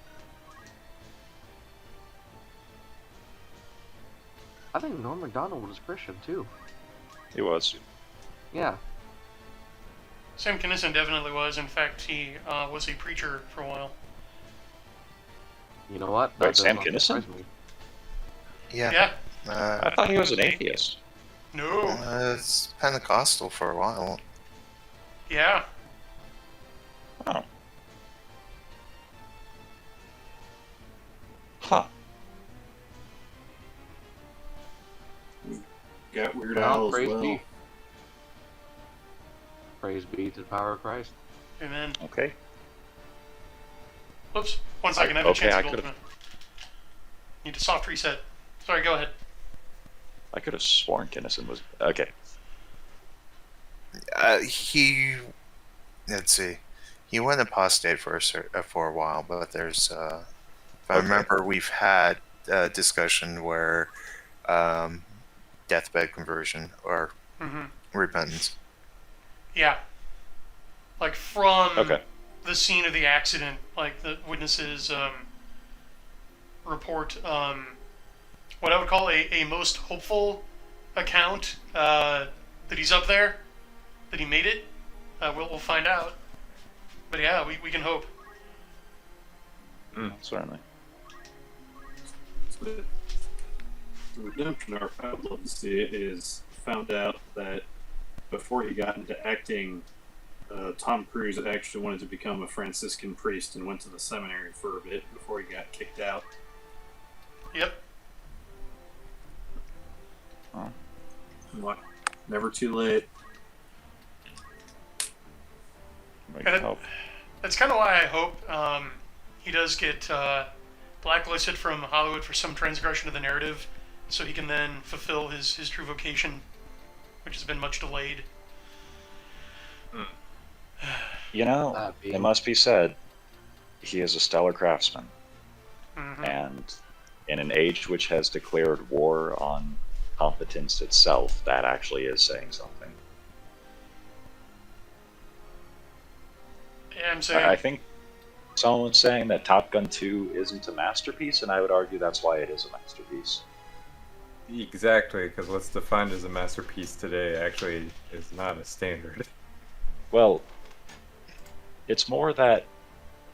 [SPEAKER 3] I think Norm Macdonald was Christian too.
[SPEAKER 4] He was.
[SPEAKER 3] Yeah.
[SPEAKER 1] Sam Kinison definitely was. In fact, he was a preacher for a while.
[SPEAKER 3] You know what?
[SPEAKER 4] Wait, Sam Kinison?
[SPEAKER 5] Yeah.
[SPEAKER 1] Yeah.
[SPEAKER 4] I thought he was an atheist.
[SPEAKER 1] No.
[SPEAKER 5] It's Pentecostal for a while.
[SPEAKER 1] Yeah.
[SPEAKER 4] Oh. Huh.
[SPEAKER 2] Got Weird
[SPEAKER 3] Well,
[SPEAKER 2] Al as
[SPEAKER 3] praise
[SPEAKER 2] well.
[SPEAKER 3] be. Praise be to the power of Christ.
[SPEAKER 1] Amen.
[SPEAKER 4] Okay.
[SPEAKER 1] Oops. 1 second. I have a
[SPEAKER 4] Okay,
[SPEAKER 1] chance
[SPEAKER 4] I
[SPEAKER 1] to
[SPEAKER 4] could've-
[SPEAKER 1] ultimate. Need a soft reset. Sorry, go ahead.
[SPEAKER 4] I could have sworn Kinnison was... Okay.
[SPEAKER 5] Let's see. He went apostate for a while, but there's if I remember, we've had a discussion where deathbed conversion or repentance.
[SPEAKER 1] Yeah. Like from
[SPEAKER 4] Okay.
[SPEAKER 1] the scene of the accident, like the witnesses report what I would call a most hopeful account that he's up there, that he made it. We'll find out. But yeah, we can hope.
[SPEAKER 4] Certainly.
[SPEAKER 2] The redemption arc I would love to see is found out that before he got into acting, Tom Cruise actually wanted to become a Franciscan priest and went to the seminary for a bit before he got kicked out.
[SPEAKER 1] Yep.
[SPEAKER 4] Oh.
[SPEAKER 2] Like, never too late.
[SPEAKER 1] That's kind of why I hope he does get blacklisted from Hollywood for some transgression of the narrative, so he can then fulfill his true vocation, which has been much delayed.
[SPEAKER 4] You know, it must be said, he is a stellar craftsman. And in an age which has declared war on competence itself, that actually is saying something.
[SPEAKER 1] Yeah, I'm saying.
[SPEAKER 4] I think someone was saying that Top Gun 2 isn't a masterpiece, and I would argue that's why it is a masterpiece.
[SPEAKER 6] Exactly, because what's defined as a masterpiece today actually is not a standard.
[SPEAKER 4] Well, it's more that,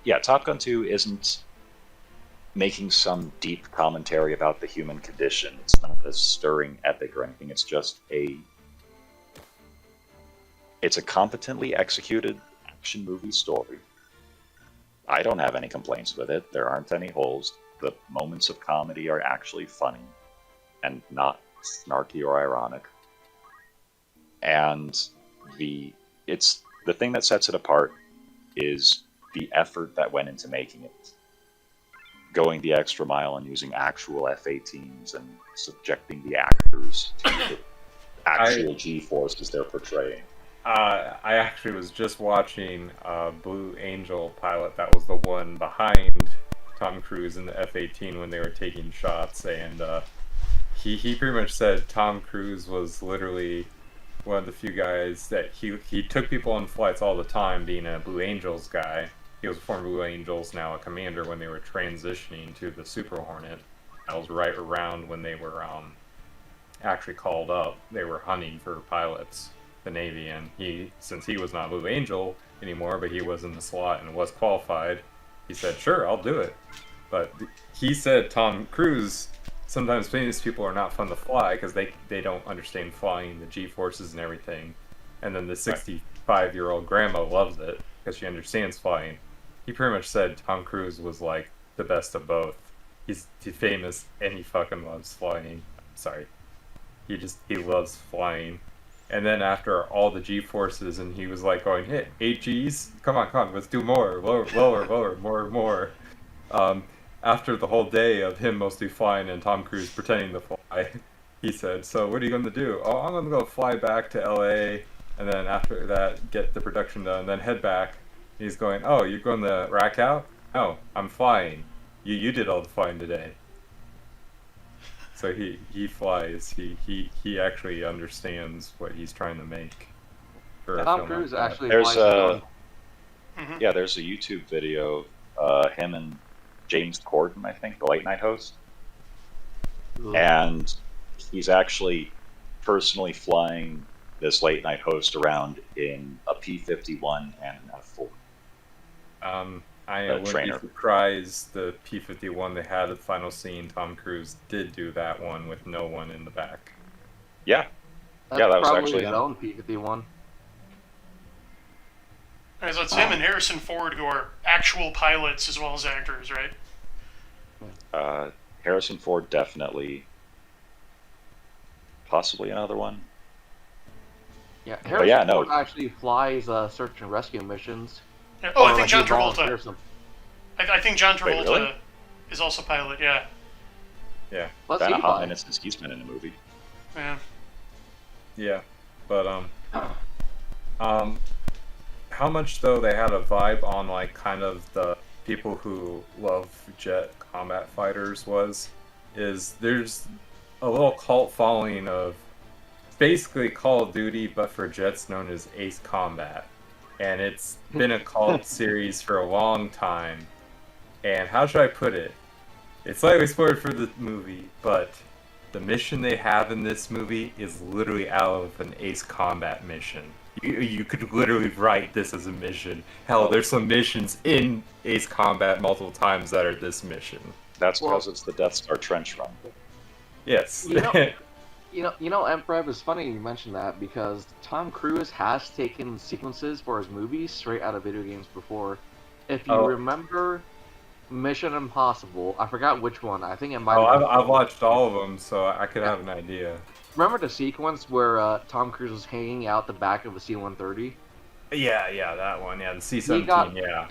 [SPEAKER 4] yeah, Top Gun 2 isn't making some deep commentary about the human condition. It's not a stirring epic or anything. It's just it's a competently executed action movie story. I don't have any complaints with it. There aren't any holes. The moments of comedy are actually funny and not snarky or ironic. And the thing that sets it apart is the effort that went into making it. Going the extra mile and using actual F-18s and subjecting the actors to the actual G-forces they're portraying.
[SPEAKER 6] I actually was just watching Blue Angel pilot. That was the one behind Tom Cruise in the F-18 when they were taking shots, and he pretty much said Tom Cruise was literally one of the few guys that he took people on flights all the time, being a Blue Angels guy, he was a former Blue Angels, now a commander, when they were transitioning to the Super Hornet. That was right around when they were actually called up. They were hunting for pilots, the Navy, and since he was not a Blue Angel anymore, but he was in the slot and was qualified, he said, sure, I'll do it. But he said Tom Cruise, sometimes famous people are not fun to fly because they don't understand flying, the G-forces and everything. And then the 65-year-old grandma loves it because she understands flying. He pretty much said Tom Cruise was like the best of both. He's famous and he fucking loves flying. Sorry. He loves flying. And then after all the G-forces, and he was like going, hey, 8 Gs? Come on, let's do more. Lower, more. After the whole day of him mostly flying and Tom Cruise pretending to fly, he said, so what are you going to do? Oh, I'm going to go fly back to LA, and then after that, get the production done, then head back. He's going, oh, you're going to rack out? No, I'm flying. You did all the flying today. So he flies. He actually understands what he's trying to make. For
[SPEAKER 3] Tom Cruise actually
[SPEAKER 4] there's
[SPEAKER 3] flies
[SPEAKER 1] Mhm.
[SPEAKER 4] there's a YouTube video him and James Corden, I think, the late night host, and he's actually personally flying this late night host around in a P-51 and an F-4.
[SPEAKER 6] I wouldn't be surprised the P-51 they had at the final scene, Tom Cruise did do that one with no one in the back.
[SPEAKER 4] Yeah.
[SPEAKER 3] That's
[SPEAKER 4] Yeah, that was
[SPEAKER 3] probably
[SPEAKER 4] actually
[SPEAKER 3] his
[SPEAKER 4] him.
[SPEAKER 3] own P-51.
[SPEAKER 1] Alright, so it's him and Harrison Ford who are actual pilots as well as actors, right?
[SPEAKER 4] Harrison Ford definitely. Possibly another one.
[SPEAKER 3] Yeah, Harrison
[SPEAKER 4] yeah, no.
[SPEAKER 3] Ford actually flies search and rescue missions.
[SPEAKER 1] Yeah. Oh, I
[SPEAKER 3] Or,
[SPEAKER 1] think
[SPEAKER 3] like,
[SPEAKER 1] John
[SPEAKER 3] he volunteers
[SPEAKER 1] Travolta.
[SPEAKER 3] them.
[SPEAKER 1] I think John
[SPEAKER 4] Wait,
[SPEAKER 1] Travolta
[SPEAKER 4] really?
[SPEAKER 1] is also pilot, yeah.
[SPEAKER 6] Yeah.
[SPEAKER 3] What's
[SPEAKER 4] Been
[SPEAKER 3] he
[SPEAKER 4] a hot
[SPEAKER 3] fly?
[SPEAKER 4] minute since he's been in a movie.
[SPEAKER 1] Yeah.
[SPEAKER 6] Yeah. But how much though they had a vibe on like kind of the people who love jet combat fighters is there's a little cult following of basically Call of Duty but for jets known as Ace Combat. And it's been a cult series for a long time. And how should I put it? It's slightly spoiled for the movie, but the mission they have in this movie is literally out of an Ace Combat mission. You could literally write this as a mission. Hell, there's some missions in Ace Combat multiple times that are this mission.
[SPEAKER 4] That's
[SPEAKER 3] Well-
[SPEAKER 4] because it's the Death Star trench run.
[SPEAKER 6] Yes.
[SPEAKER 3] You know, Emperor, it's funny you mentioned that because Tom Cruise has taken sequences for his movies straight out of video games before. If you
[SPEAKER 6] Oh.
[SPEAKER 3] remember Mission Impossible, I forgot which one. I think it might.
[SPEAKER 6] Oh,
[SPEAKER 3] have been
[SPEAKER 6] I've watched all of them, so I could have an idea.
[SPEAKER 3] Remember the sequence where Tom Cruise was hanging out the back of a C-130?
[SPEAKER 6] Yeah, that one. Yeah, the C-17.
[SPEAKER 3] He got-
[SPEAKER 6] yeah.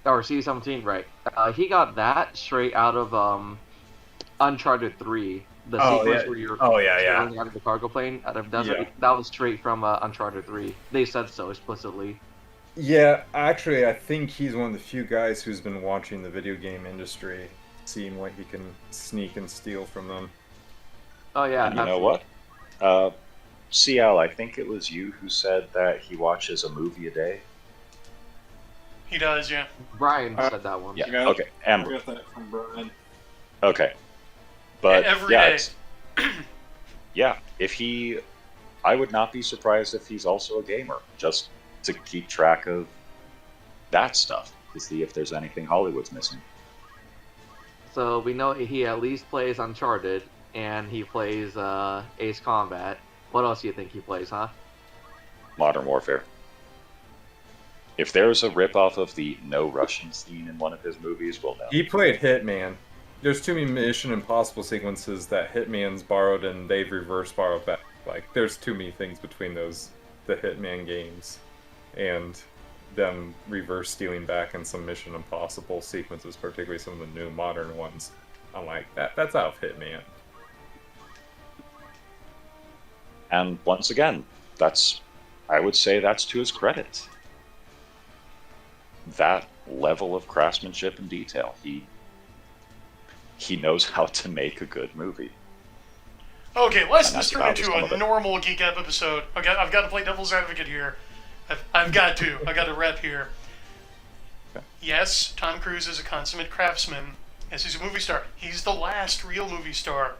[SPEAKER 3] Or C-17, right? He got that straight out of Uncharted 3. The
[SPEAKER 6] Oh,
[SPEAKER 3] sequence
[SPEAKER 6] yeah.
[SPEAKER 3] where you're
[SPEAKER 6] Oh, yeah.
[SPEAKER 3] sailing out of the cargo plane out of desert.
[SPEAKER 6] Yeah.
[SPEAKER 3] That was straight from Uncharted 3. They said so explicitly.
[SPEAKER 6] Yeah, actually, I think he's one of the few guys who's been watching the video game industry, seeing what he can sneak and steal from them.
[SPEAKER 3] Oh yeah.
[SPEAKER 4] And you know
[SPEAKER 3] absolutely.
[SPEAKER 4] what? CL, I think it was you who said that he watches a movie a day.
[SPEAKER 1] He does, yeah.
[SPEAKER 3] Brian said that one.
[SPEAKER 4] Yeah.
[SPEAKER 2] Yeah.
[SPEAKER 4] Okay.
[SPEAKER 2] I
[SPEAKER 4] Amber.
[SPEAKER 2] got that from Brian.
[SPEAKER 4] Okay. But
[SPEAKER 1] Every
[SPEAKER 4] yeah,
[SPEAKER 1] day.
[SPEAKER 4] it's- yeah. I would not be surprised if he's also a gamer, just to keep track of that stuff to see if there's anything Hollywood's missing.
[SPEAKER 3] So we know he at least plays Uncharted, and he plays Ace Combat. What else do you think he plays, huh?
[SPEAKER 4] Modern Warfare. If there's a ripoff of the no Russian scene in one of his movies, we'll know.
[SPEAKER 6] He played Hitman. There's too many Mission Impossible sequences that Hitman's borrowed and they've reverse borrowed back. Like, there's too many things between the Hitman games and them reverse stealing back in some Mission Impossible sequences, particularly some of the new modern ones. I'm like, that's out of Hitman.
[SPEAKER 4] And once again, I would say that's to his credit. That level of craftsmanship and detail, he knows how to make a good movie.
[SPEAKER 1] Okay, let's
[SPEAKER 4] And that's
[SPEAKER 1] turn
[SPEAKER 4] about
[SPEAKER 1] into
[SPEAKER 4] some of
[SPEAKER 1] a
[SPEAKER 4] it.
[SPEAKER 1] normal Geek Up episode. Okay, I've got to play devil's advocate here. I've got to rep here. Yes, Tom Cruise is a consummate craftsman. Yes, he's a movie star. He's the last real movie star.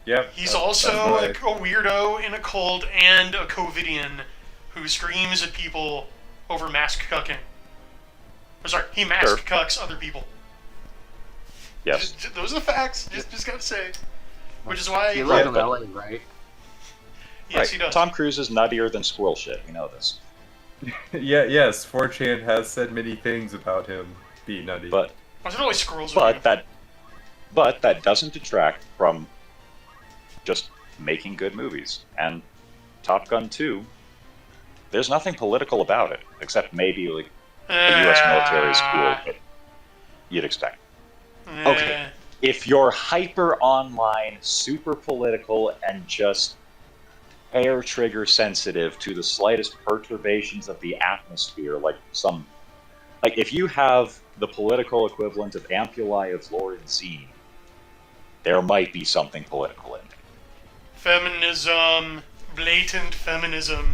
[SPEAKER 6] Yep.
[SPEAKER 1] He's also a weirdo in a cult and a COVIDian who screams at people over mask cucking. Or sorry, he mask cucks other people.
[SPEAKER 4] Yes.
[SPEAKER 1] Those are the facts. Just gotta say. Which is why
[SPEAKER 3] He lives in LA, right?
[SPEAKER 1] Yes,
[SPEAKER 4] right.
[SPEAKER 1] he does.
[SPEAKER 4] Tom Cruise is nuttier than squirrel shit. We know this.
[SPEAKER 6] Yes, 4chan has said many things about him being nutty.
[SPEAKER 4] But
[SPEAKER 1] Wasn't always squirrels with
[SPEAKER 4] that doesn't detract from just making good movies. And Top Gun 2, there's nothing political about it, except maybe like the U.S. military school, but you'd expect. Okay, if you're hyper online, super political, and just hair trigger sensitive to the slightest perturbations of the atmosphere, like if you have the political equivalent of Ampullae of Lorenzini, there might be something political in it.
[SPEAKER 1] Feminism, blatant feminism.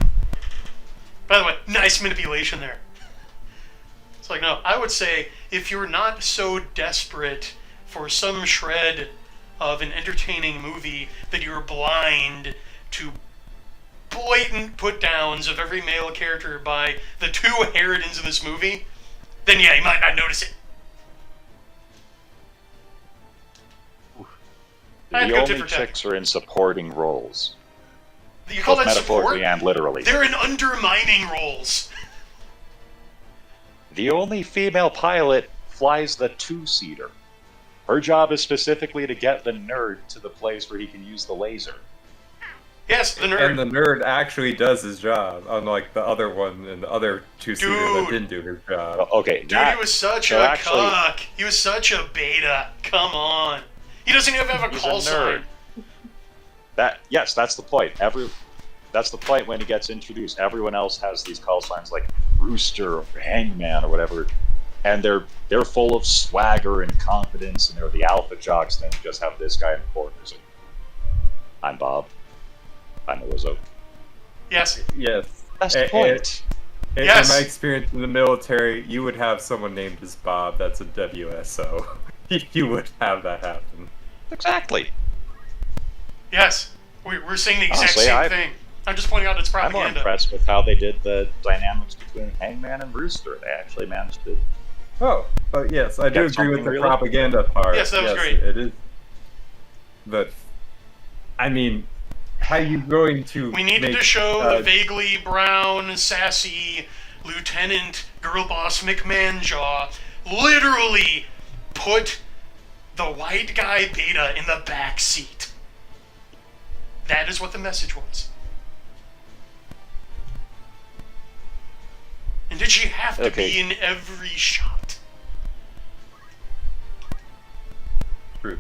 [SPEAKER 1] By the way, nice manipulation there. It's like, no, I would say if you're not so desperate for some shred of an entertaining movie that you're blind to blatant put-downs of every male character by the two Harridans in this movie, then yeah, you might not notice it.
[SPEAKER 4] The only chicks are in supporting roles.
[SPEAKER 1] You call
[SPEAKER 4] both
[SPEAKER 1] that support?
[SPEAKER 4] metaphorically and literally.
[SPEAKER 1] They're in undermining roles.
[SPEAKER 4] The only female pilot flies the two-seater. Her job is specifically to get the nerd to the place where he can use the laser.
[SPEAKER 1] Yes, the nerd.
[SPEAKER 6] And the nerd actually does his job, unlike the other one and the other two-seater that didn't do his job.
[SPEAKER 4] Okay,
[SPEAKER 1] Dude, he was such a cuck. He was such a beta. Come on. He doesn't even have a call sign.
[SPEAKER 4] Yes, that's the point. That's the point when he gets introduced. Everyone else has these call signs like Rooster or Hangman or whatever, and they're full of swagger and confidence, and they're the alpha jocks. Then you just have this guy in the corner saying, "I'm Bob. I'm Elizzo."
[SPEAKER 1] Yes.
[SPEAKER 6] Yes.
[SPEAKER 4] That's the point.
[SPEAKER 6] In my experience in the military, you would have someone named as Bob. That's a WSO. You would have that happen.
[SPEAKER 4] Exactly.
[SPEAKER 1] Yes. We're saying the exact
[SPEAKER 4] Honestly,
[SPEAKER 1] same thing. I'm just pointing out it's
[SPEAKER 4] I'm
[SPEAKER 1] propaganda.
[SPEAKER 4] more impressed with how they did the dynamics between Hangman and Rooster. They actually managed to.
[SPEAKER 6] Oh, yes, I do agree with the propaganda part.
[SPEAKER 1] Yes, that was great.
[SPEAKER 6] It is. But, I mean, how are you going to
[SPEAKER 1] We needed to show the vaguely brown, sassy Lieutenant Girl Boss McMahon Jaw literally put the white guy beta in the back seat. That is what the message was. And did she have to be in every shot?
[SPEAKER 6] True.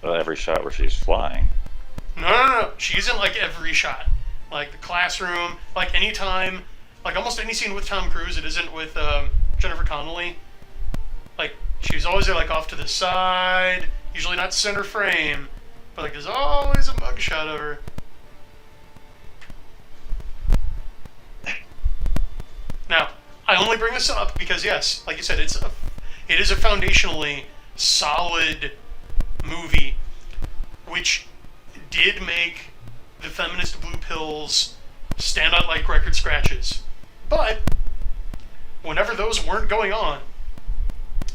[SPEAKER 4] Every shot where she's flying.
[SPEAKER 1] No. She's in like every shot. Like the classroom, like anytime, like almost any scene with Tom Cruise, it isn't with Jennifer Connelly. Like she's always like off to the side, usually not center frame, but like there's always a mugshot of her. Now, I only bring this up because yes, like you said, it is a foundationally solid movie, which did make the feminist blue pills stand out like record scratches. But whenever those weren't going on,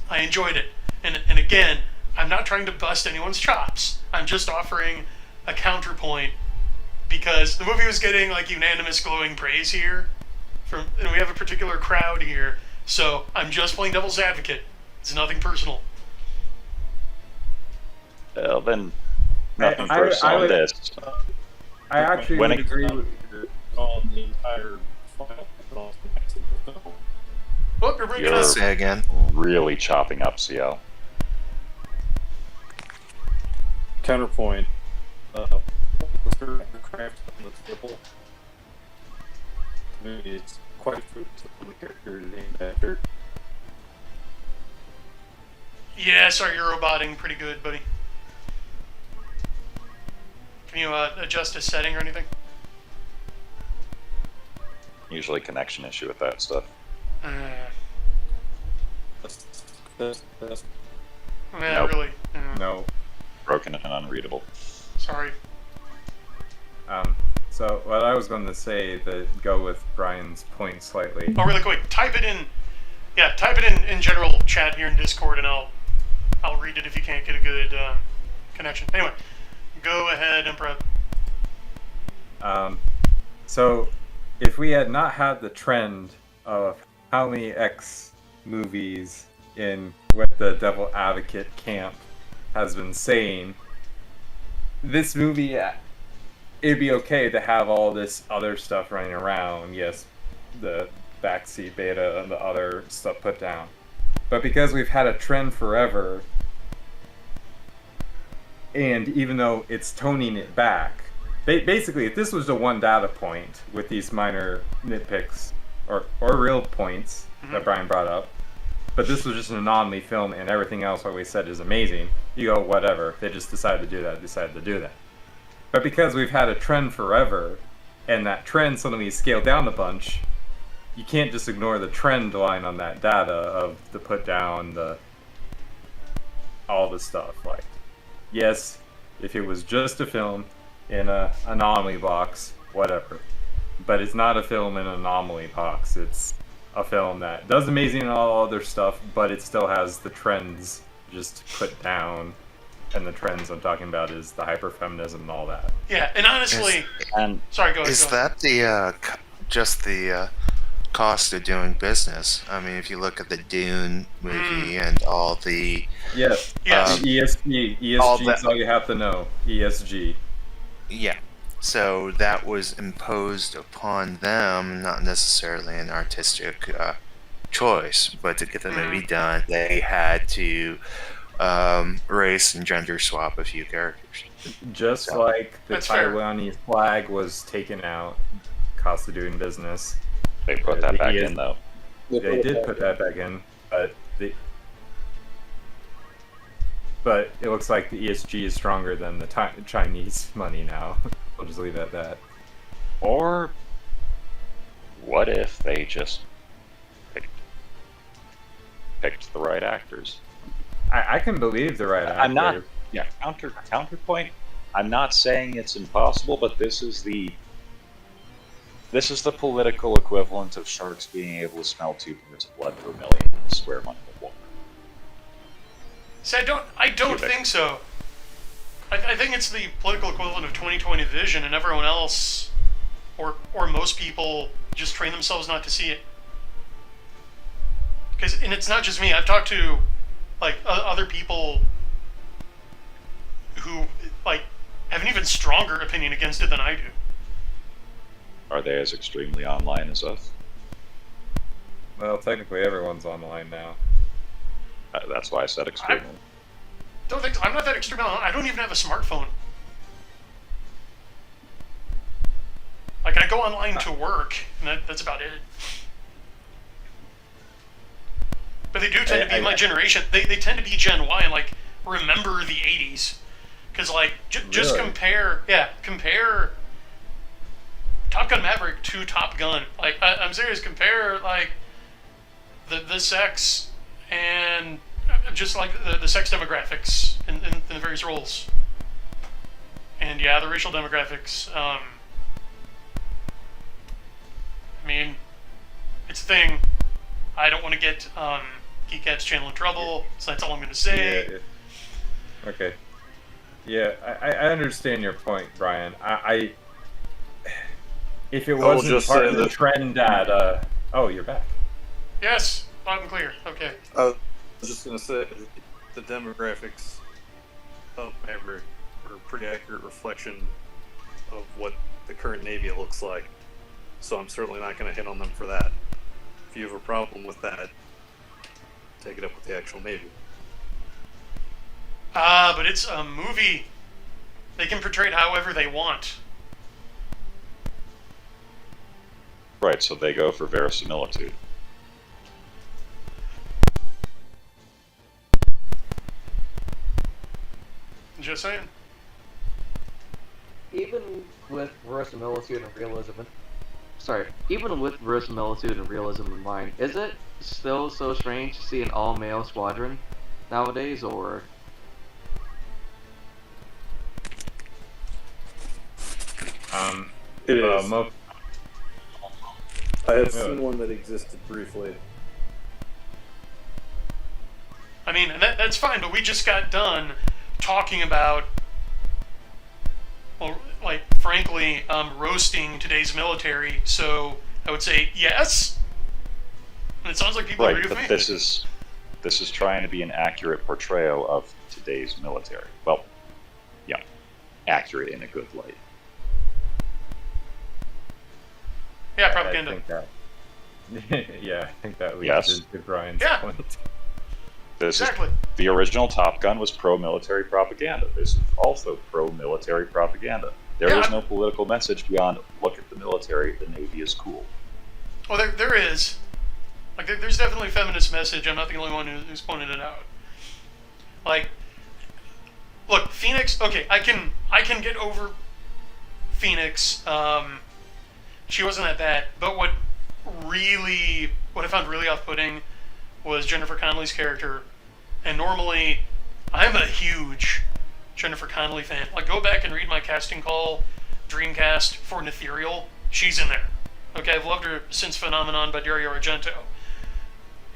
[SPEAKER 1] I enjoyed it. And again, I'm not trying to bust anyone's chops. I'm just offering a counterpoint because the movie was getting like unanimous glowing praise here, and we have a particular crowd here. So I'm just playing devil's advocate. It's nothing personal.
[SPEAKER 4] Well, then nothing personal on this.
[SPEAKER 6] I actually would agree with
[SPEAKER 2] on the entire file.
[SPEAKER 1] Whoop, you're bringing
[SPEAKER 4] You're
[SPEAKER 1] us.
[SPEAKER 5] Say again.
[SPEAKER 4] really chopping up, CL.
[SPEAKER 2] Counterpoint. Craft on the table. To me, it's quite fruitful. The character named after.
[SPEAKER 1] Yeah, sorry, you're roboting pretty good, buddy. Can you adjust a setting or anything?
[SPEAKER 4] Usually connection issue with that stuff.
[SPEAKER 1] Yeah,
[SPEAKER 4] Nope.
[SPEAKER 1] really.
[SPEAKER 6] No.
[SPEAKER 4] Broken and unreadable.
[SPEAKER 1] Sorry.
[SPEAKER 6] So what I was going to say to go with Brian's point slightly.
[SPEAKER 1] Oh, really quick. Type it in. Yeah, type it in general chat here in Discord, and I'll read it if you can't get a good connection. Anyway, go ahead, Emperor.
[SPEAKER 6] So if we had not had the trend of how many X movies in what the Devil Advocate camp has been saying, this movie, it'd be okay to have all this other stuff running around. Yes, the backseat beta and the other stuff put down. But because we've had a trend forever, and even though it's toning it back, basically, if this was the one data point with these minor nitpicks or real points that Brian brought up, but this was just an anomaly film and everything else what we said is amazing, you go, whatever, they just decided to do that. But because we've had a trend forever, and that trend suddenly scaled down a bunch, you can't just ignore the trend line on that data of the put down, all the stuff. Like, yes, if it was just a film in an anomaly box, whatever. But it's not a film in an anomaly box. It's a film that does amazing and all other stuff, but it still has the trends just put down. And the trends I'm talking about is the hyperfeminism and all that.
[SPEAKER 1] Yeah, and honestly,
[SPEAKER 4] And
[SPEAKER 1] sorry, go ahead.
[SPEAKER 5] Is that the just the cost of doing business? I mean, if you look at the Dune movie and all the
[SPEAKER 6] Yes.
[SPEAKER 1] Yes.
[SPEAKER 6] ESG
[SPEAKER 5] all
[SPEAKER 6] is
[SPEAKER 5] that-
[SPEAKER 6] all you have to know. ESG.
[SPEAKER 5] yeah, so that was imposed upon them, not necessarily an artistic choice, but to get the movie done, they had to race and gender swap a few characters.
[SPEAKER 6] Just
[SPEAKER 5] So-
[SPEAKER 6] like the
[SPEAKER 1] That's fair.
[SPEAKER 6] Taiwanese flag was taken out, cost of doing business.
[SPEAKER 4] they put that
[SPEAKER 6] The
[SPEAKER 4] back
[SPEAKER 6] ES
[SPEAKER 4] in, though.
[SPEAKER 6] They did put that back in, but it looks like the ESG is stronger than the Chinese money now. We'll just leave it at that.
[SPEAKER 4] Or what if they just picked the right actors?
[SPEAKER 6] I can believe the right actor.
[SPEAKER 4] I'm not. Yeah, counterpoint. I'm not saying it's impossible, but this is the political equivalent of sharks being able to smell 2 minutes of blood per million square miles of water.
[SPEAKER 1] See, I don't think so. I think it's the political equivalent of 20/20 vision, and everyone else, or most people, just train themselves not to see it. And it's not just me. I've talked to like other people who like have an even stronger opinion against it than I do.
[SPEAKER 4] Are they as extremely online as us?
[SPEAKER 6] Well, technically everyone's online now.
[SPEAKER 4] That's why I said extremely.
[SPEAKER 1] Don't think I'm not that extreme. I don't even have a smartphone. Like I go online to work, and that's about it. But they do tend to be my generation. They tend to be Gen Y and like remember the '80s, because like just
[SPEAKER 6] Really?
[SPEAKER 1] compare Top Gun Maverick to Top Gun. Like I'm serious. Compare like the sex and just like the sex demographics in the various roles, and yeah, the racial demographics. I mean, it's a thing. I don't want to get Geek Cat's channel in trouble, so that's all I'm going to say.
[SPEAKER 6] Yeah. Okay. Yeah, I understand your point, Brian. I if it
[SPEAKER 2] will
[SPEAKER 6] wasn't
[SPEAKER 2] just
[SPEAKER 6] part
[SPEAKER 2] say
[SPEAKER 6] of the
[SPEAKER 2] that-
[SPEAKER 6] trend that oh, you're back.
[SPEAKER 1] Yes, loud and clear. Okay.
[SPEAKER 2] I was just gonna say the demographics of Maverick are a pretty accurate reflection of what the current Navy looks like. So I'm certainly not going to hit on them for that. If you have a problem with that, take it up with the actual Navy.
[SPEAKER 1] But it's a movie. They can portray it however they want.
[SPEAKER 4] Right, so they go for verisimilitude.
[SPEAKER 1] Just saying.
[SPEAKER 3] Even with verisimilitude and realism, even with verisimilitude and realism in mind, is it still so strange to see an all-male squadron nowadays, or?
[SPEAKER 2] It is. I have
[SPEAKER 6] Yeah.
[SPEAKER 2] seen one that existed briefly.
[SPEAKER 1] I mean, and that's fine, but we just got done talking about, well, like, frankly, roasting today's military, so I would say yes. And it sounds like people agree
[SPEAKER 4] Right,
[SPEAKER 1] with
[SPEAKER 4] but
[SPEAKER 1] me.
[SPEAKER 4] this is trying to be an accurate portrayal of today's military. Well, yeah, accurate in a good light.
[SPEAKER 1] Yeah, propaganda.
[SPEAKER 6] I think that, yeah, I think that leads
[SPEAKER 4] Yes.
[SPEAKER 6] into Brian's
[SPEAKER 1] Yeah.
[SPEAKER 6] point.
[SPEAKER 4] This
[SPEAKER 1] Exactly.
[SPEAKER 4] is, the original Top Gun was pro-military propaganda. This is also pro-military propaganda. There
[SPEAKER 1] Yeah,
[SPEAKER 4] is no political message beyond look at the military. The Navy is cool.
[SPEAKER 1] Well, there is. Like, there's definitely a feminist message. I'm not the only one who's pointed it out. Like, look, Phoenix. Okay, I can get over Phoenix. She wasn't that bad. But what I found really off-putting was Jennifer Connelly's character. And normally, I'm a huge Jennifer Connelly fan. Like, go back and read my casting call, Dreamcast for Nethereal. She's in there. Okay, I've loved her since Phenomenon by Dario Argento.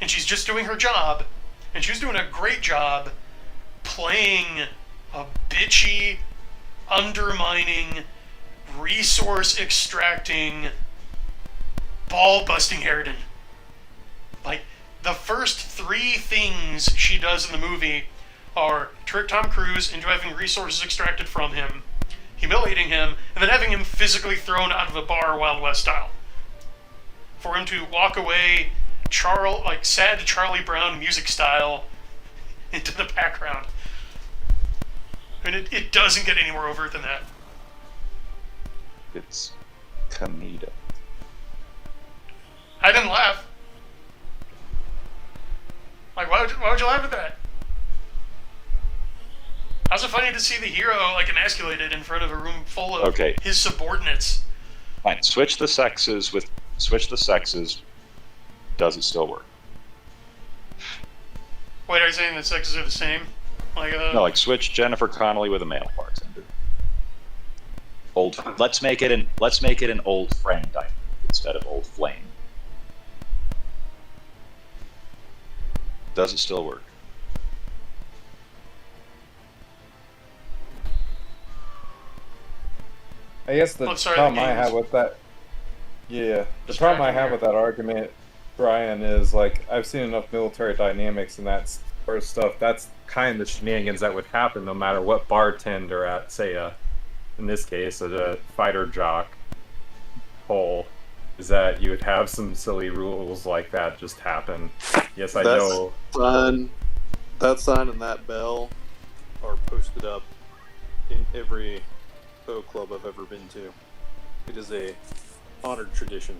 [SPEAKER 1] And she's just doing her job. And she was doing a great job playing a bitchy, undermining, resource extracting, ball busting Harridan. Like, the first 3 things she does in the movie are trick Tom Cruise into having resources extracted from him, humiliating him, and then having him physically thrown out of a bar Wild West style. For him to walk away, sad Charlie Brown music style, into the background. And it doesn't get any more overt than that.
[SPEAKER 4] It's comedic.
[SPEAKER 1] I didn't laugh. Like, why would you laugh at that? How's it funny to see the hero, like, emasculated in front of a room full of
[SPEAKER 4] Okay.
[SPEAKER 1] his subordinates?
[SPEAKER 4] Fine. Switch the sexes. Does it still work?
[SPEAKER 1] Wait, are you saying that sexes are the same? Like,
[SPEAKER 4] No, like switch Jennifer Connelly with a male bartender. Let's make it an old friend dynamic instead of old flame. Does it still work?
[SPEAKER 6] I guess the
[SPEAKER 1] Oh, sorry,
[SPEAKER 6] problem
[SPEAKER 1] the
[SPEAKER 6] I
[SPEAKER 1] games.
[SPEAKER 6] have with that, the
[SPEAKER 1] Just
[SPEAKER 6] problem I
[SPEAKER 1] cracking
[SPEAKER 6] have
[SPEAKER 1] here.
[SPEAKER 6] with that argument, Brian, is like I've seen enough military dynamics and that sort of stuff. That's kind of the shenanigans that would happen no matter what bartender at, say, in this case, a fighter jock hole, is that you would have some silly rules like that just happen. Yes, I
[SPEAKER 2] That's-
[SPEAKER 6] know.
[SPEAKER 2] That sign and that bell are posted up in every boat club I've ever been to. It is a honored tradition.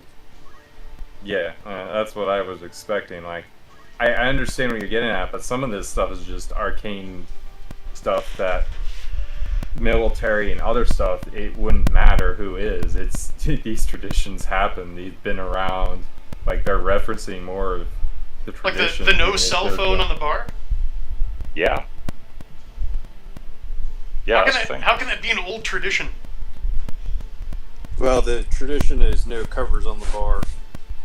[SPEAKER 6] Yeah, that's what I was expecting. Like, I understand what you're getting at, but some of this stuff is just arcane stuff that military and other stuff, it wouldn't matter who is. It's these traditions happen. They've been around. Like, they're referencing more of the
[SPEAKER 1] Like
[SPEAKER 6] tradition.
[SPEAKER 1] the no cell phone on the bar?
[SPEAKER 4] Yeah. Yeah, that's the thing.
[SPEAKER 1] How can that be an old tradition?
[SPEAKER 2] Well, the tradition is no covers on the bar,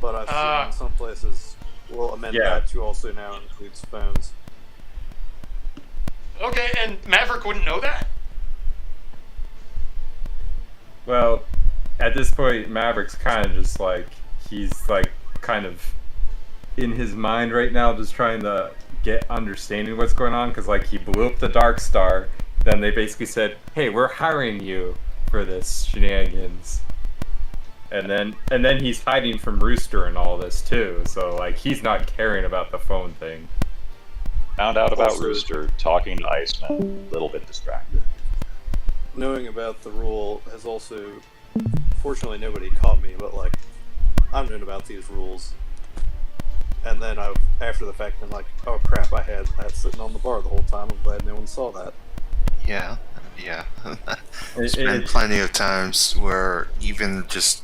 [SPEAKER 2] but I've
[SPEAKER 1] Ah.
[SPEAKER 2] seen some places will amend
[SPEAKER 6] Yeah.
[SPEAKER 2] that to also now include phones.
[SPEAKER 1] Okay, and Maverick wouldn't know that?
[SPEAKER 6] Well, at this point, Maverick's kind of just like, he's like kind of in his mind right now, just trying to get understanding what's going on, because like he blew up the Dark Star, then they basically said, hey, we're hiring you for this shenanigans. And then he's hiding from Rooster and all this too, so like he's not caring about the phone thing.
[SPEAKER 4] Found out about
[SPEAKER 2] Also-
[SPEAKER 4] Rooster, talking to Iceman, a little bit distracted.
[SPEAKER 2] Knowing about the rule has also, fortunately nobody caught me, but like, I've known about these rules. And then I've, after the fact, been like, oh crap, I had that sitting on the bar the whole time, I'm glad no one saw that.
[SPEAKER 5] Yeah. There's been
[SPEAKER 6] It-
[SPEAKER 5] plenty of times where even just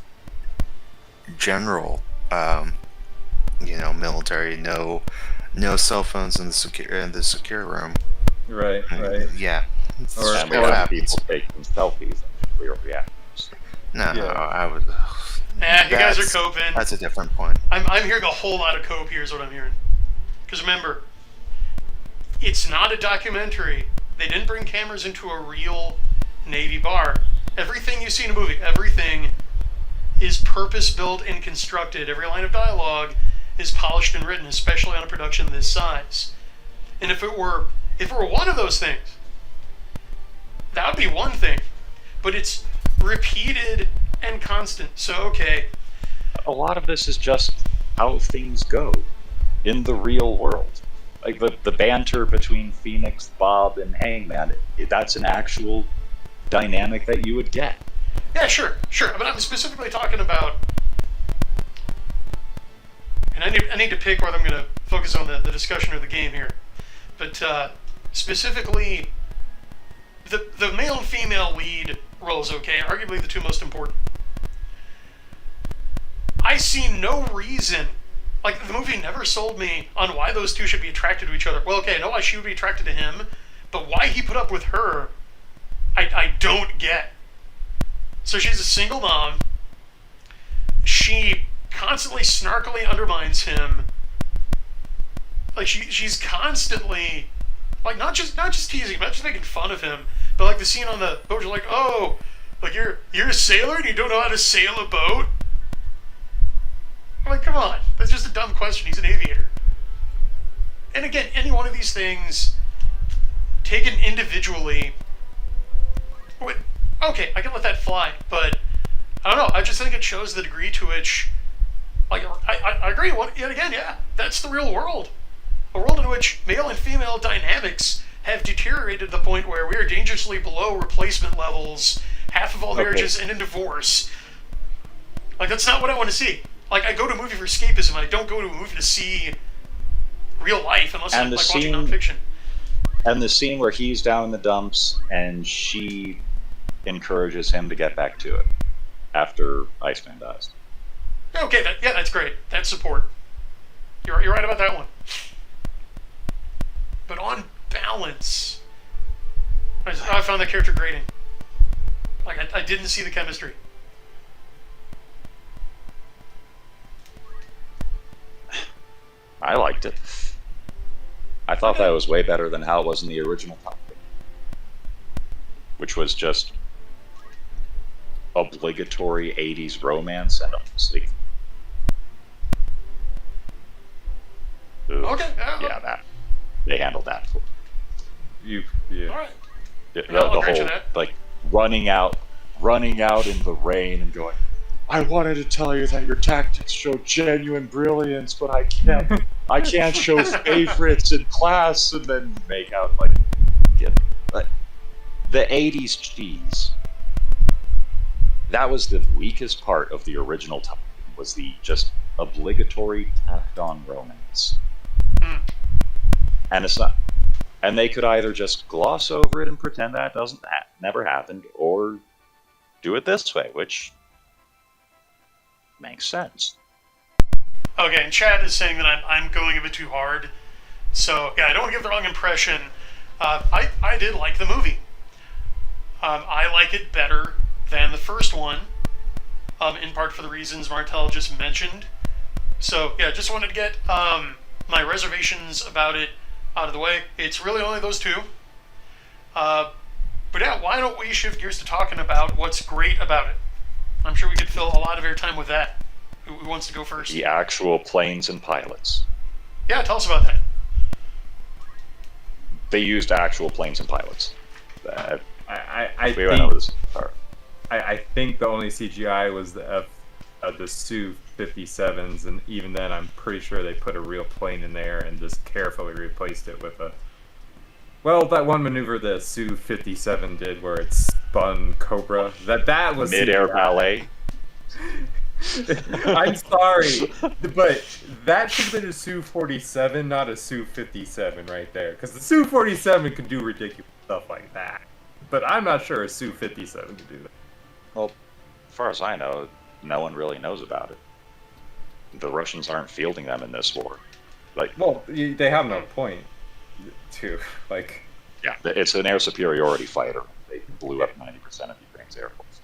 [SPEAKER 5] general, military, no cell phones in the secure room.
[SPEAKER 6] Right.
[SPEAKER 5] Yeah.
[SPEAKER 6] Or-
[SPEAKER 4] And we
[SPEAKER 5] Still
[SPEAKER 4] have
[SPEAKER 5] happens.
[SPEAKER 4] people taking selfies and nuclear reactors.
[SPEAKER 5] No,
[SPEAKER 6] Yeah.
[SPEAKER 5] I would.
[SPEAKER 1] You guys are
[SPEAKER 5] That's-
[SPEAKER 1] coping.
[SPEAKER 5] That's a different point.
[SPEAKER 1] I'm hearing a whole lot of cope here is what I'm hearing. Because remember, it's not a documentary. They didn't bring cameras into a real Navy bar. Everything you see in a movie, everything is purpose-built and constructed. Every line of dialogue is polished and written, especially on a production this size. And if it were one of those things, that would be one thing. But it's repeated and constant. So, okay,
[SPEAKER 4] A lot of this is just how things go in the real world. Like the banter between Phoenix, Bob, and Hangman, that's an actual dynamic that you would get.
[SPEAKER 1] yeah, sure. But I'm specifically talking about, and I need to pick whether I'm going to focus on the discussion or the game here. But specifically, the male and female lead roles, okay, arguably the two most important. I see no reason, like the movie never sold me on why those two should be attracted to each other. Well, okay, I know why she would be attracted to him, but why he put up with her, I don't get. So she's a single mom. She constantly snarkily undermines him. Like she's constantly, like not just teasing, not just making fun of him, but like the scene on the boat, you're like, oh, like you're a sailor and you don't know how to sail a boat. I'm like, come on, that's just a dumb question. He's an aviator. And again, any one of these things, taken individually, okay, I can let that fly, but I don't know. I just think it shows the degree to which, like, I agree. Yet again, yeah, that's the real world. A world in which male and female dynamics have deteriorated to the point where we are dangerously below replacement levels. Half of all marriages end in divorce. Like, that's not what I want to see. Like, I go to a movie for escapism. I don't go to a movie to see real life unless I'm like watching nonfiction.
[SPEAKER 4] And the scene where he's down in the dumps and she encourages him to get back to it after Iceman dies.
[SPEAKER 1] Okay, that's great. That's support. You're right about that one. But on balance, I found the character grating. Like, I didn't see the chemistry.
[SPEAKER 4] I liked it. I thought that was way better than how it was in the original Top Gun, which was just obligatory 80s romance and a sleep.
[SPEAKER 1] Okay.
[SPEAKER 4] Yeah, that they handled that for
[SPEAKER 6] Yeah.
[SPEAKER 1] All right.
[SPEAKER 4] the
[SPEAKER 1] I'll grant you
[SPEAKER 4] whole
[SPEAKER 1] that.
[SPEAKER 4] like running out in the rain and going, I wanted to tell you that your tactics show genuine brilliance, but I can't show favorites in class, and then make out like the 80s cheese. That was the weakest part of the original Top Gun, was the just obligatory tacked on romance. And it's not, and they could either just gloss over it and pretend that never happened, or do it this way, which makes sense.
[SPEAKER 1] Okay, and Chad is saying that I'm going a bit too hard. So, yeah, I don't want to give the wrong impression. I did like the movie. I like it better than the first one, in part for the reasons Martel just mentioned. So, yeah, just wanted to get my reservations about it out of the way. It's really only those two. But yeah, why don't we shift gears to talking about what's great about it? I'm sure we could fill a lot of airtime with that. Who wants to go first?
[SPEAKER 4] The actual planes and pilots.
[SPEAKER 1] Yeah, tell us about that.
[SPEAKER 4] They used actual planes and pilots.
[SPEAKER 6] I
[SPEAKER 4] We went over this.
[SPEAKER 6] I think the only CGI was the Su-57s, and even then, I'm pretty sure they put a real plane in there and just carefully replaced it with a. Well, that one maneuver the Su-57 did, where it spun Cobra, that was
[SPEAKER 4] Mid-air
[SPEAKER 6] CGI.
[SPEAKER 4] ballet.
[SPEAKER 6] I'm sorry, but that should have been a Su-47, not a Su-57 right there. Because the Su-47 could do ridiculous stuff like that. But I'm not sure a Su-57 could do that.
[SPEAKER 4] Well, as far as I know, no one really knows about it. the Russians aren't fielding them in this war. Like,
[SPEAKER 6] Well, they have no point to, like...
[SPEAKER 4] yeah, it's an air superiority fighter. They blew up 90% of Ukraine's air force.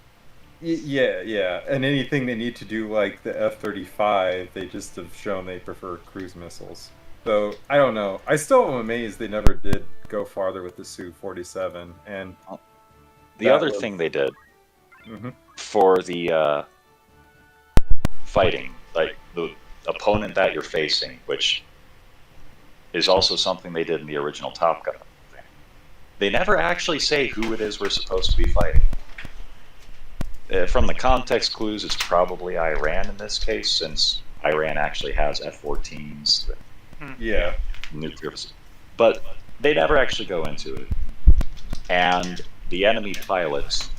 [SPEAKER 6] Yeah. And anything they need to do, like the F-35, they just have shown they prefer cruise missiles. So, I don't know. I still am amazed they never did go farther with the Su-47. And
[SPEAKER 4] the other thing they did
[SPEAKER 6] Mhm.
[SPEAKER 4] for the fighting, like the opponent that you're facing, which is also something they did in the original Top Gun. They never actually say who it is we're supposed to be fighting. From the context clues, it's probably Iran in this case, since Iran actually has F-14s,
[SPEAKER 6] Yeah.
[SPEAKER 4] nuclear. But they never actually go into it. And the enemy pilots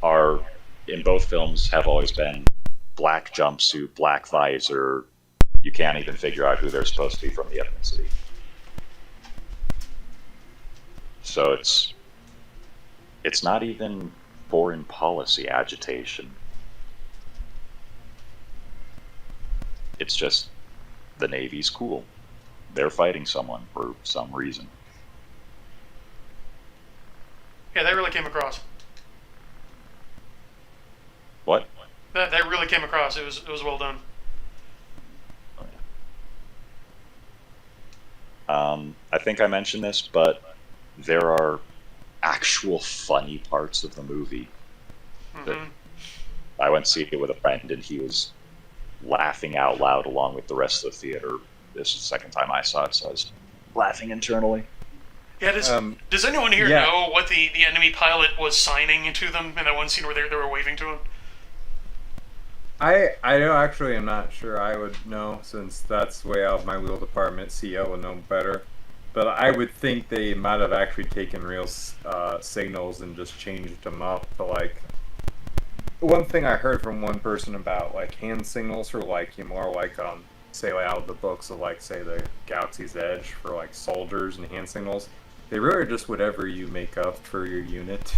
[SPEAKER 4] are, in both films, have always been black jumpsuit, black visor. You can't even figure out who they're supposed to be from the ethnicity. So it's not even foreign policy agitation. It's just the Navy's cool. They're fighting someone for some reason.
[SPEAKER 1] Yeah, that really came across.
[SPEAKER 4] What?
[SPEAKER 1] That really came across. It was well done.
[SPEAKER 4] I think I mentioned this, but there are actual funny parts of the movie. That I went to see it with a friend, and he was laughing out loud along with the rest of the theater. This is the second time I saw it, so I was laughing internally.
[SPEAKER 1] Yeah, does anyone here
[SPEAKER 6] yeah.
[SPEAKER 1] know what the enemy pilot was signing to them in that one scene where they were waving to him?
[SPEAKER 6] I know, actually, I'm not sure I would know, since that's way out of my wheel department. CEO would know better. But I would think they might have actually taken real signals and just changed them up. But, like, one thing I heard from one person about, like, hand signals for, like, more like, say, like, out of the books of, like, say, the Galaxy's Edge for, like, soldiers and hand signals, they really are just whatever you make up for your unit.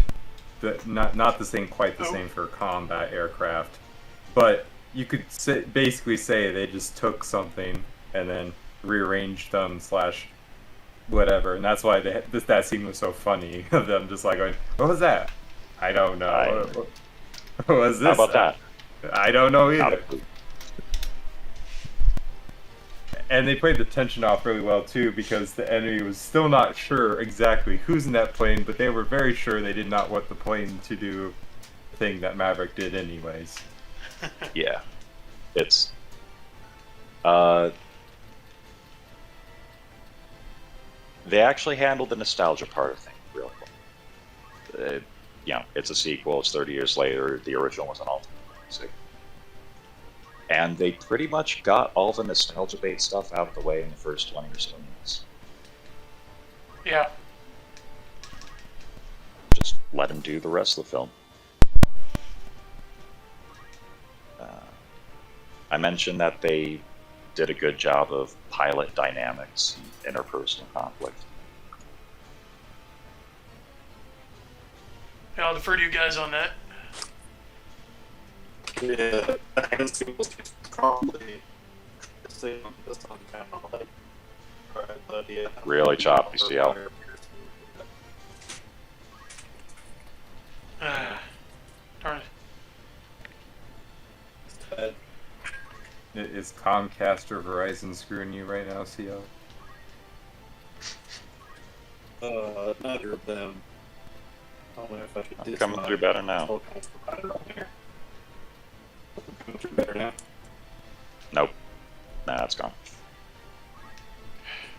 [SPEAKER 6] Not the same, quite the same for combat aircraft. But you could basically say they just took something and then rearranged them / whatever, and that's why that scene was so funny. Of them just like going, "What was that? I don't know. What was this?
[SPEAKER 4] How about that?
[SPEAKER 6] I don't know either." And they played the tension off really well too, because the enemy was still not sure exactly who's in that plane, but they were very sure they did not want the plane to do the thing that Maverick did anyways.
[SPEAKER 4] Yeah. It's they actually handled the nostalgia part of things real well. It's a sequel, it's 30 years later, the original was an alternate music. And they pretty much got all the nostalgia bait stuff out of the way in the first 20 or so minutes.
[SPEAKER 1] Yeah.
[SPEAKER 4] Just let them do the rest of the film. I mentioned that they did a good job of pilot dynamics and interpersonal conflict.
[SPEAKER 1] Yeah, I'll defer to you guys on that.
[SPEAKER 2] Yeah, hand signals probably say on this on channel, like, but yeah.
[SPEAKER 4] Really choppy, CL.
[SPEAKER 1] Darn it.
[SPEAKER 6] Is Comcast or Verizon screwing you right now, CO?
[SPEAKER 2] Neither of them. I don't know if I should
[SPEAKER 4] I'm coming through better now.
[SPEAKER 2] Coming through better now.
[SPEAKER 4] Nope. Nah, it's gone.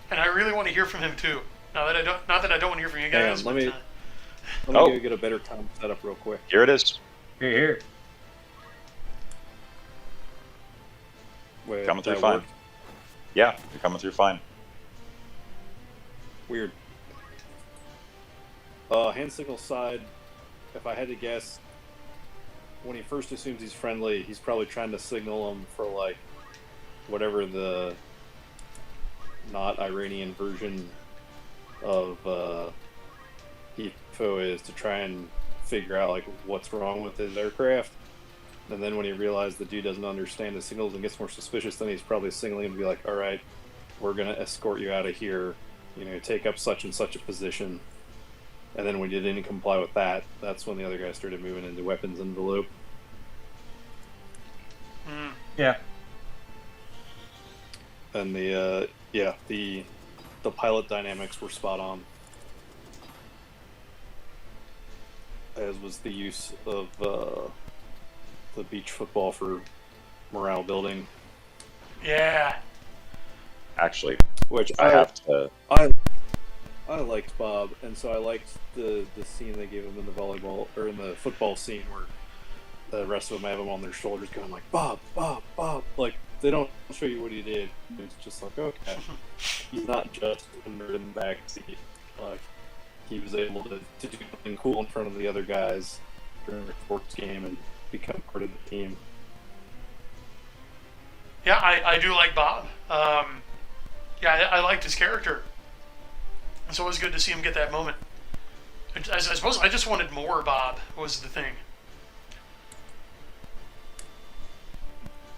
[SPEAKER 1] And I really want to hear from him too. Not that I don't want to hear from you guys.
[SPEAKER 2] Let me
[SPEAKER 4] Oh.
[SPEAKER 2] go get a better time set up real quick.
[SPEAKER 4] Here it is.
[SPEAKER 6] Here.
[SPEAKER 2] Wait,
[SPEAKER 4] Coming through
[SPEAKER 2] that
[SPEAKER 4] fine.
[SPEAKER 2] worked?
[SPEAKER 4] Yeah, you're coming through fine.
[SPEAKER 2] Weird. Hand signal side, if I had to guess, when he first assumes he's friendly, he's probably trying to signal him for, like, whatever the not Iranian version of HEFO is, to try and figure out, like, what's wrong with his aircraft. And then when he realized the dude doesn't understand the signals and gets more suspicious, then he's probably signaling him to be like, all right, we're going to escort you out of here, take up such and such a position. And then when you didn't comply with that, that's when the other guy started moving into weapons envelope.
[SPEAKER 6] Yeah.
[SPEAKER 2] And the pilot dynamics were spot on. As was the use of the beach football for morale building.
[SPEAKER 1] Yeah.
[SPEAKER 4] Actually,
[SPEAKER 2] Which
[SPEAKER 4] I have to.
[SPEAKER 2] I liked Bob, and so I liked the scene they gave him in the volleyball or in the football scene where the rest of them have him on their shoulders, going like Bob, Bob, Bob. Like they don't show you what he did. It's just like okay, he's not just a nerd in the backseat. Like he was able to do something cool in front of the other guys during the sports game and become part of the team.
[SPEAKER 1] Yeah, I do like Bob. Yeah, I liked his character. It's always good to see him get that moment. I suppose I just wanted more Bob, was the thing.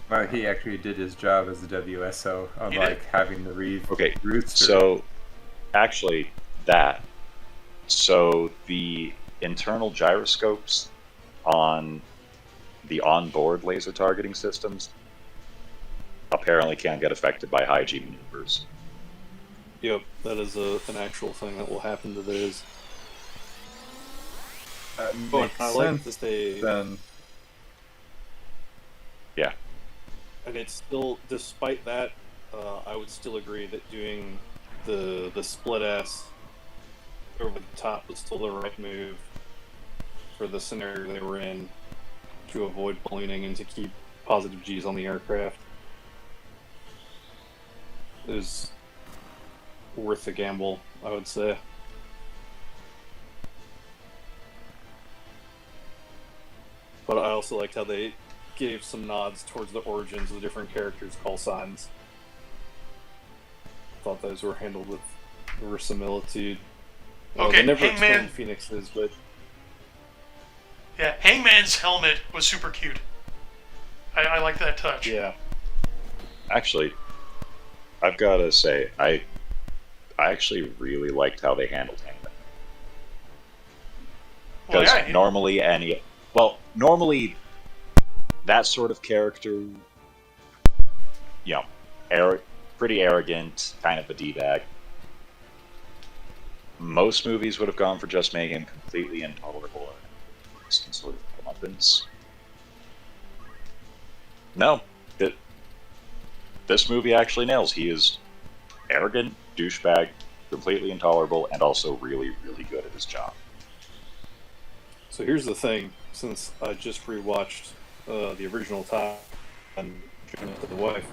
[SPEAKER 6] Well, he actually did his job as a WSO, unlike having to read
[SPEAKER 4] Okay,
[SPEAKER 6] Rooster.
[SPEAKER 4] so actually, so the internal gyroscopes on the onboard laser targeting systems apparently can get affected by high G maneuvers.
[SPEAKER 2] Yep, that is an actual thing that will happen to those. But
[SPEAKER 6] Makes
[SPEAKER 2] I like
[SPEAKER 6] sense
[SPEAKER 2] that they.
[SPEAKER 6] then.
[SPEAKER 4] Yeah.
[SPEAKER 2] And it's still, despite that, I would still agree that doing the split S over the top was still the right move for the scenario they were in to avoid ballooning and to keep positive G's on the aircraft. It was worth the gamble, I would say. But I also liked how they gave some nods towards the origins of the different characters' call signs. Thought those were handled with verisimilitude.
[SPEAKER 1] Okay,
[SPEAKER 2] they never
[SPEAKER 1] Hangman.
[SPEAKER 2] explained Phoenix's, but
[SPEAKER 1] Yeah, Hangman's helmet was super cute. I like that touch.
[SPEAKER 2] yeah.
[SPEAKER 4] Actually, I've got to say, I actually really liked how they handled Hangman.
[SPEAKER 1] Well,
[SPEAKER 4] Because
[SPEAKER 1] yeah,
[SPEAKER 4] normally that sort of character, pretty arrogant, kind of a D-bag. Most movies would have gone for just making him completely intolerable and some sort of comeuppance. No, this movie actually nails. He is arrogant, douchebag, completely intolerable, and also really, really good at his job.
[SPEAKER 2] So here's the thing, since I just rewatched the original time and showing it to the wife.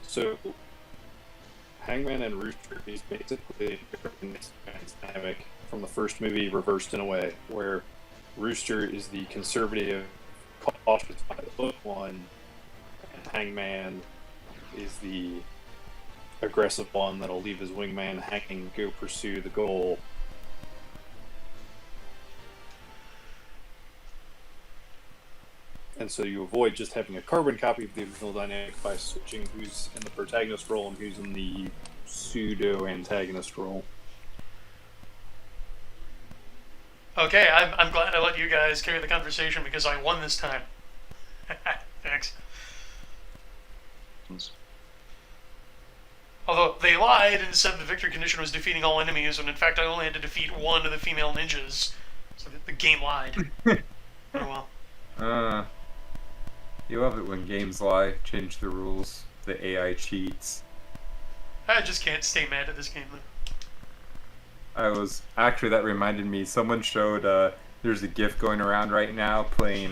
[SPEAKER 2] So Hangman and Rooster is basically a dynamic from the first movie reversed in a way, where Rooster is the conservative, cautious by the book one, and Hangman is the aggressive one that'll leave his wingman hanging, go pursue the goal. And so you avoid just having a carbon copy of the original dynamic by switching who's in the protagonist role and who's in the pseudo-antagonist role.
[SPEAKER 1] Okay, I'm glad I let you guys carry the conversation because I won this time. Thanks. Although they lied and said the victory condition was defeating all enemies, when in fact I only had to defeat one of the female ninjas. So the game lied. Oh well.
[SPEAKER 6] You love it when games lie, change the rules, the AI cheats.
[SPEAKER 1] I just can't stay mad at this game though.
[SPEAKER 6] That reminded me, someone showed, there's a GIF going around right now playing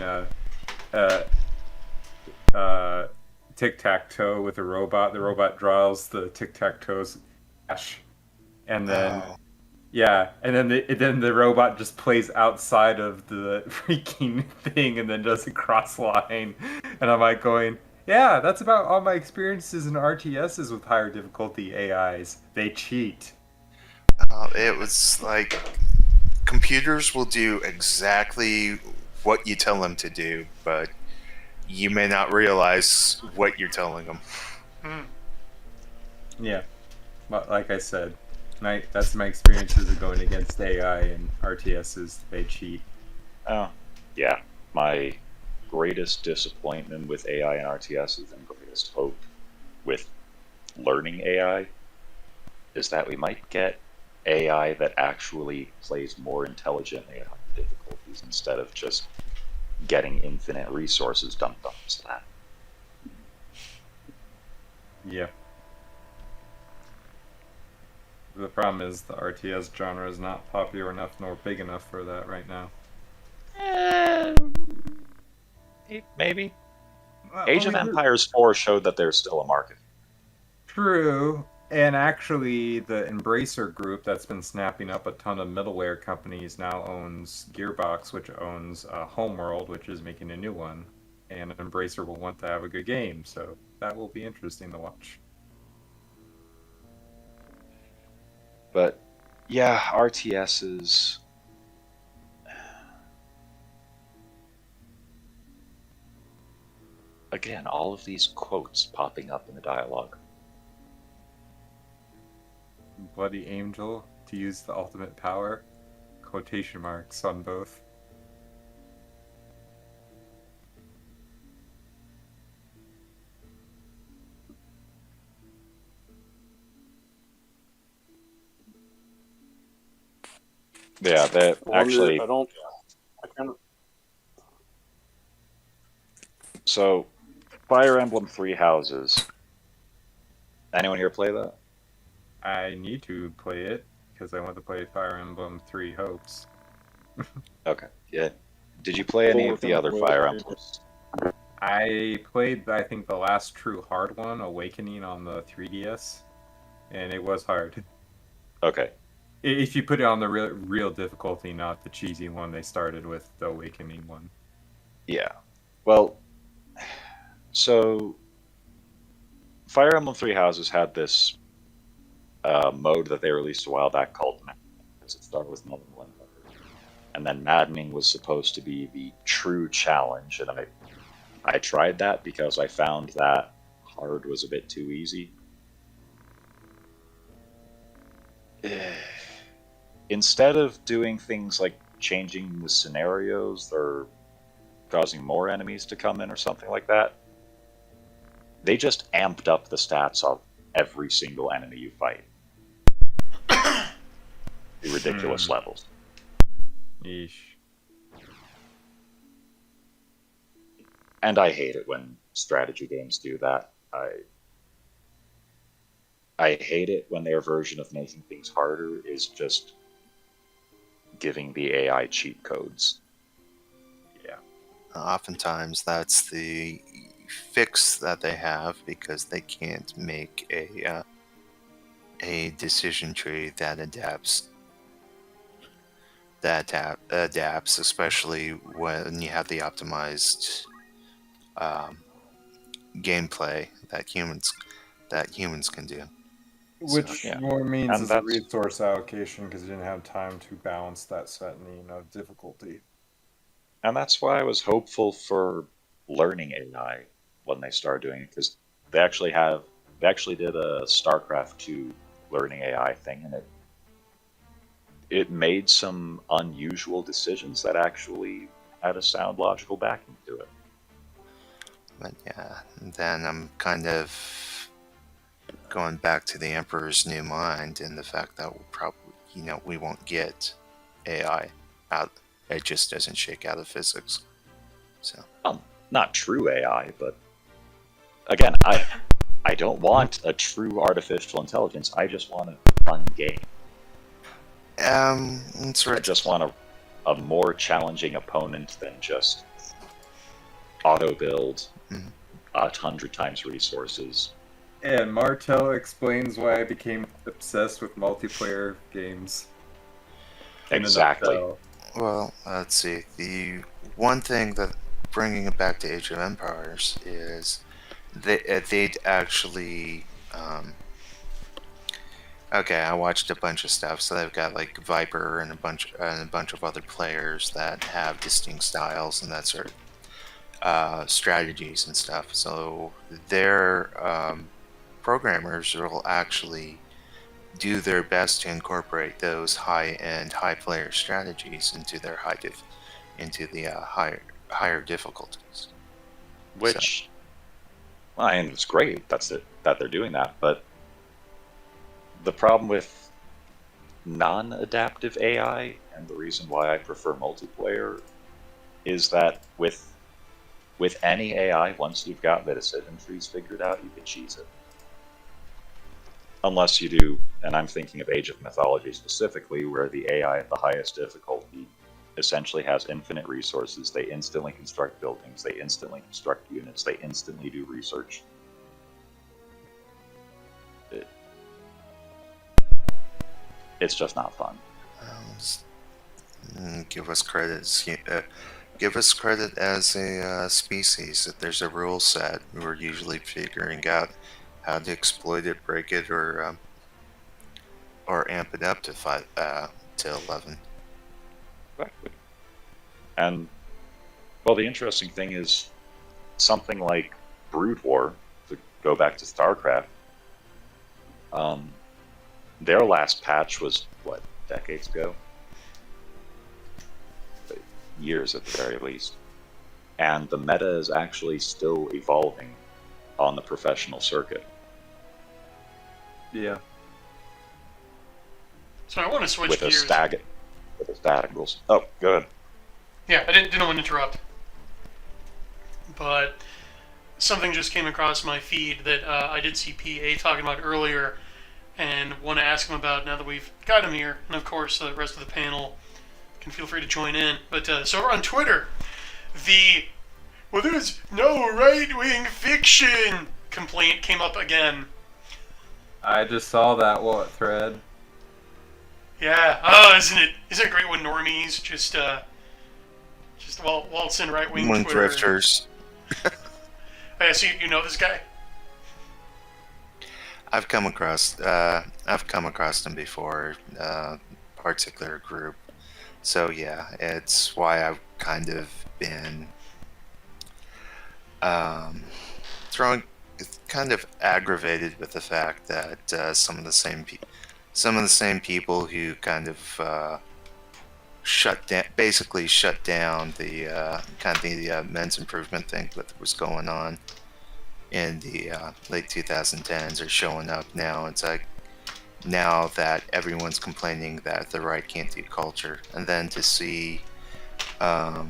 [SPEAKER 6] tic-tac-toe with a robot. The robot draws the tic-tac-toes dash, and then then the robot just plays outside of the freaking thing and then does a cross line. And I'm like going, yeah, that's about all my experiences in RTSs with higher difficulty AIs. They cheat.
[SPEAKER 5] It was like computers will do exactly what you tell them to do, but you may not realize what you're telling them.
[SPEAKER 6] Yeah, but like I said, that's my experiences of going against AI and RTSs. They cheat.
[SPEAKER 4] Oh, yeah. My greatest disappointment with AI and RTSs and greatest hope with learning AI is that we might get AI that actually plays more intelligently on difficulties instead of just getting infinite resources dumped on its lap.
[SPEAKER 6] Yeah. The problem is the RTS genre is not popular enough nor big enough for that right now.
[SPEAKER 4] Maybe.
[SPEAKER 6] I
[SPEAKER 4] Age of
[SPEAKER 6] mean,
[SPEAKER 4] Empires 4 showed that there's still a market.
[SPEAKER 6] True. And actually, the Embracer group that's been snapping up a ton of middleware companies now owns Gearbox, which owns Homeworld, which is making a new one. And Embracer will want to have a good game, so that will be interesting to watch.
[SPEAKER 4] But yeah, RTSs. Again, all of these quotes popping up in the dialogue.
[SPEAKER 6] Bloody Angel, to use the ultimate power. Quotation marks on both.
[SPEAKER 4] Yeah, that actually.
[SPEAKER 2] I kind of.
[SPEAKER 4] So, Fire Emblem Three Houses. Anyone here play that?
[SPEAKER 6] I need to play it because I want to play Fire Emblem 3 Hopes.
[SPEAKER 4] Okay. Yeah. Did you play any of the other Fire Emblems?
[SPEAKER 6] I played, I think, the last true hard one, Awakening, on the 3DS, and it was hard.
[SPEAKER 4] Okay.
[SPEAKER 6] If you put it on the real difficulty, not the cheesy one they started with, the Awakening one.
[SPEAKER 4] Yeah. Well, so Fire Emblem Three Houses had this mode that they released a while back called Maddening. It started with normal and then Maddening was supposed to be the true challenge, and I tried that because I found that hard was a bit too easy. Instead of doing things like changing the scenarios or causing more enemies to come in or something like that, they just amped up the stats of every single enemy you fight. The ridiculous levels.
[SPEAKER 6] Yeesh.
[SPEAKER 4] And I hate it when strategy games do that. I hate it when their version of making things harder is just giving the AI cheat codes.
[SPEAKER 6] Yeah.
[SPEAKER 5] Oftentimes, that's the fix that they have because they can't make a decision tree that adapts, especially when you have the optimized gameplay that humans can do.
[SPEAKER 6] Which
[SPEAKER 4] yeah.
[SPEAKER 6] more means
[SPEAKER 4] And
[SPEAKER 6] is a
[SPEAKER 4] that's-
[SPEAKER 6] resource allocation because you didn't have time to balance that setting of difficulty.
[SPEAKER 4] And that's why I was hopeful for learning AI when they started doing it, because they actually did a StarCraft 2 learning AI thing, and it made some unusual decisions that actually had a sound logical backing to it.
[SPEAKER 5] But yeah, and then I'm kind of going back to the Emperor's New Mind and the fact that we'll probably, we won't get AI out. It just doesn't shake out of physics. So,
[SPEAKER 4] Not true AI, but again, I don't want a true artificial intelligence. I just want a fun game. I just want a more challenging opponent than just auto build 100 times resources.
[SPEAKER 6] And Martel explains why I became obsessed with multiplayer games.
[SPEAKER 4] Exactly.
[SPEAKER 5] Well, let's see. The one thing that bringing it back to Age of Empires is they'd actually Okay, I watched a bunch of stuff. So they've got like Viper and a bunch of other players that have distinct styles and that sort of strategies and stuff. So their programmers will actually do their best to incorporate those high-end, high-player strategies into their higher difficulties.
[SPEAKER 4] Which, well, and it's great that they're doing that, but the problem with non-adaptive AI, and the reason why I prefer multiplayer, is that with any AI, once you've got the decision trees figured out, you can cheese it. Unless you do, and I'm thinking of Age of Mythology specifically, where the AI at the highest difficulty essentially has infinite resources. They instantly construct buildings, they instantly construct units, they instantly do research. It's just not fun.
[SPEAKER 5] Give us credit. Give us credit as a species. If there's a rule set, we're usually figuring out how to exploit it, break it, or amp it up to 11.
[SPEAKER 4] Exactly. And, well, the interesting thing is something like Brood War, to go back to StarCraft, their last patch was, what, decades ago? Years at the very least. And the meta is actually still evolving on the professional circuit.
[SPEAKER 6] Yeah.
[SPEAKER 1] So I want to switch
[SPEAKER 4] With
[SPEAKER 1] gears.
[SPEAKER 4] With a static rules. Oh, good.
[SPEAKER 1] Yeah, I didn't want to interrupt. But something just came across my feed that I did see PA talking about earlier, and want to ask him about now that we've got him here. And of course, the rest of the panel can feel free to join in. But so over on Twitter, there's no right-wing fiction complaint came up again.
[SPEAKER 6] I just saw that thread.
[SPEAKER 1] Yeah. Oh, isn't it great when normies just waltz in right-wing
[SPEAKER 5] When
[SPEAKER 1] Twitter.
[SPEAKER 5] grifters.
[SPEAKER 1] Hey, so you know this guy?
[SPEAKER 5] I've come across them before, particular group. So yeah, it's why I've kind of been kind of aggravated with the fact that some of the same people who kind of basically shut down the men's improvement thing that was going on in the late 2010s are showing up now. It's like, now that everyone's complaining that the right can't do culture, and then to see a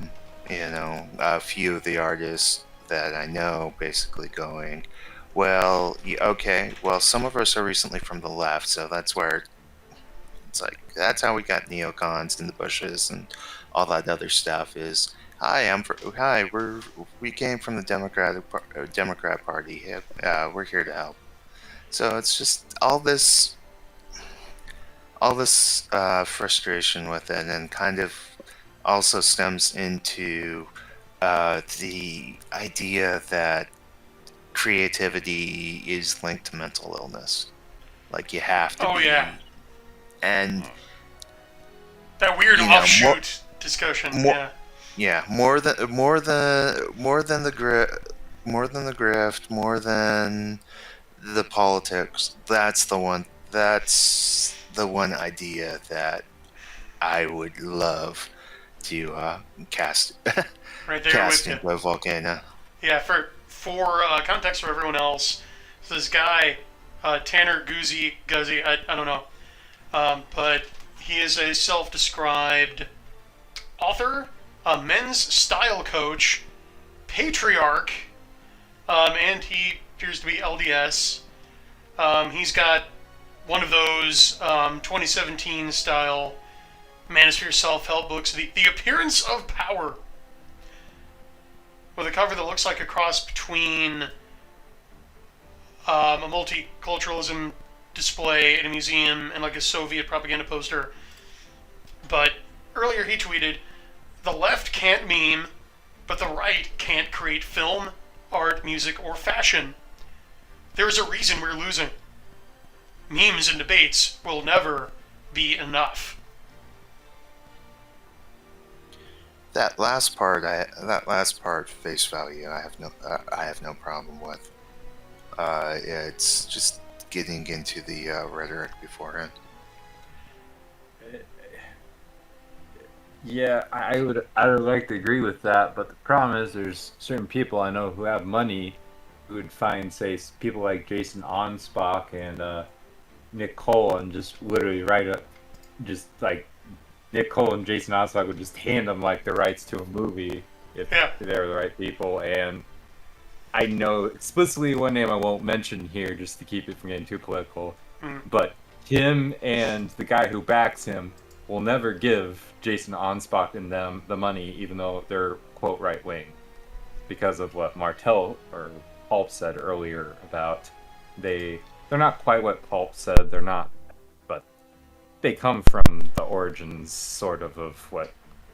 [SPEAKER 5] few of the artists that I know basically going, well, okay, well, some of us are recently from the left, so that's where it's like, that's how we got neocons in the bushes and all that other stuff is, we came from the Democrat Party. We're here to help. So it's just all this frustration with it, and kind of also stems into the idea that creativity is linked to mental illness. Like, you have to be.
[SPEAKER 1] Yeah.
[SPEAKER 5] And
[SPEAKER 1] that weird offshoot discussion.
[SPEAKER 5] Yeah, more than the grift, more than the politics. That's the one idea that I would love to cast
[SPEAKER 1] right there
[SPEAKER 5] cast
[SPEAKER 1] with
[SPEAKER 5] into a volcano.
[SPEAKER 1] Yeah, for context for everyone else, so this guy Tanner Guzzi, I don't know, but he is a self-described author, a men's style coach, patriarch, and he appears to be LDS. He's got one of those 2017 style Manosphere self-help books, The Appearance of Power, with a cover that looks like a cross between a multiculturalism display in a museum and like a Soviet propaganda poster. But earlier he tweeted, "The left can't meme, but the right can't create film, art, music, or fashion. There's a reason we're losing. memes and debates will never be enough.
[SPEAKER 5] That last part, face value, I have no problem with. It's just getting into the rhetoric beforehand.
[SPEAKER 6] Yeah, I would like to agree with that, but the problem is there's certain people I know who have money who would find, say, people like Jason Onspach and Nick Cole and just literally write up, just like Nick Cole and Jason Onspach would just hand them like the rights to a movie if they were the right people. And I know explicitly one name I won't mention here just to keep it from getting too political, but him and the guy who backs him will never give Jason Onspach and them the money, even though they're quote right wing, because of what Martel or Pulp said earlier about they're not quite what Pulp said. They're not, but they come from the origins sort of what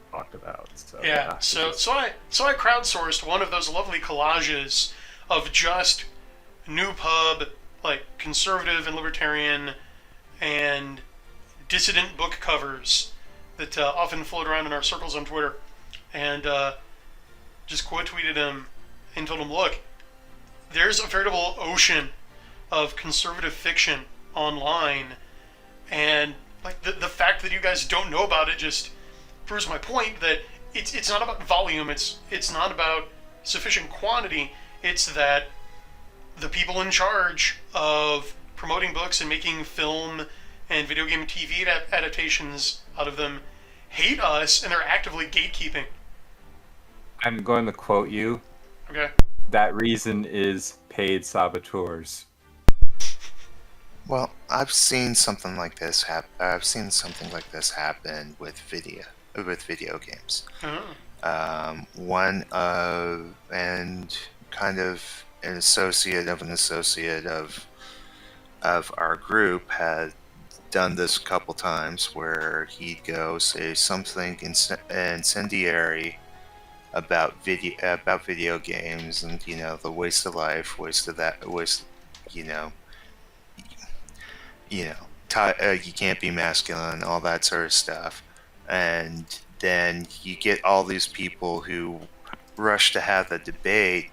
[SPEAKER 6] talked about. So
[SPEAKER 1] yeah. So I crowdsourced one of those lovely collages of just new pub, like conservative and libertarian and dissident book covers that often float around in our circles on Twitter, and just quote tweeted him and told him, look, there's a veritable ocean of conservative fiction online, and like the fact that you guys don't know about it just proves my point that it's not about volume, it's not about sufficient quantity, it's that the people in charge of promoting books and making film and video game and TV adaptations out of them hate us, and they're actively gatekeeping.
[SPEAKER 6] I'm going to quote you.
[SPEAKER 1] Okay.
[SPEAKER 6] That reason is paid saboteurs.
[SPEAKER 5] Well, I've seen something like this happen. I've seen something like this happen with video games. One of and kind of an associate of our group had done this a couple times, where he'd go say something incendiary about video games, and the waste of life, you can't be masculine, all that sort of stuff, and then you get all these people who rush to have the debate,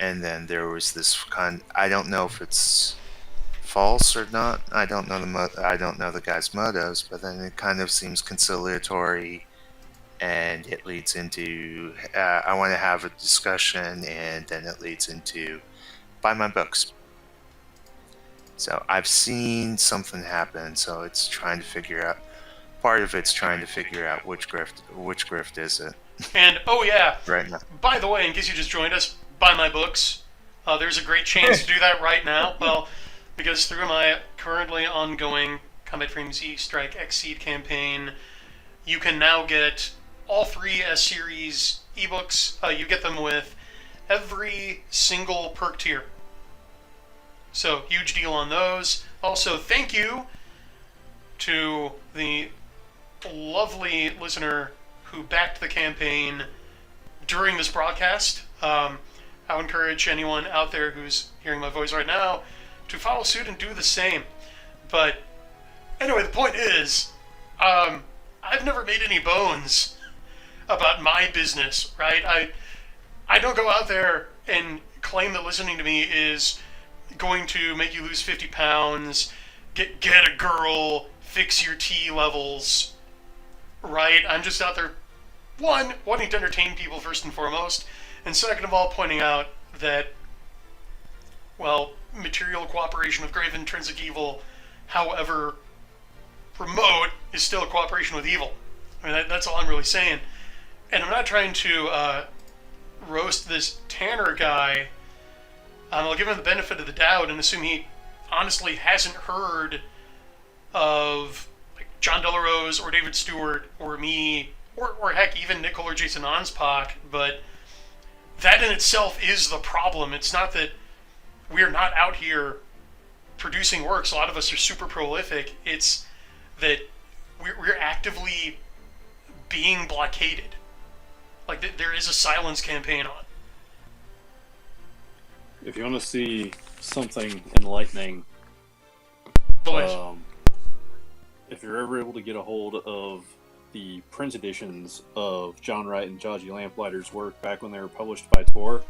[SPEAKER 5] and then there was this I don't know if it's false or not. I don't know the guy's motives, but then it kind of seems conciliatory, and it leads into I want to have a discussion, and then it leads into buy my books. So I've seen something happen. So it's trying to figure out. Part of it's trying to figure out which grift is it.
[SPEAKER 1] And oh yeah,
[SPEAKER 5] right now.
[SPEAKER 1] By the way, in case you just joined us, buy my books. There's a great chance to do that right now. Well, because through my currently ongoing Combat Frame Z Strike Exceed campaign, you can now get all 3 S-Series ebooks. You get them with every single perk tier. So, huge deal on those. Also, thank you to the lovely listener who backed the campaign during this broadcast. I would encourage anyone out there who's hearing my voice right now to follow suit and do the same. But anyway, the point is, I've never made any bones about my business, right? I don't go out there and claim that listening to me is going to make you lose 50 pounds, get a girl, fix your T levels, right? I'm just out there, one, wanting to entertain people first and foremost, and second of all, pointing out that, well, material cooperation with grave intrinsic evil, however remote, is still a cooperation with evil. I mean, that's all I'm really saying. And I'm not trying to roast this Tanner guy. I'll give him the benefit of the doubt and assume he honestly hasn't heard of like John Delarose or David Stewart or me or heck, even Nicole or Jason Onspach, but that in itself is the problem. It's not that we're not out here producing works. A lot of us are super prolific. It's that we're actively being blockaded. Like, there is a silence campaign on.
[SPEAKER 2] If you want to see something enlightening,
[SPEAKER 1] Boys.
[SPEAKER 2] If you're ever able to get a hold of the print editions of John Wright and Georgie Lamplighter's work back when they were published by Tor,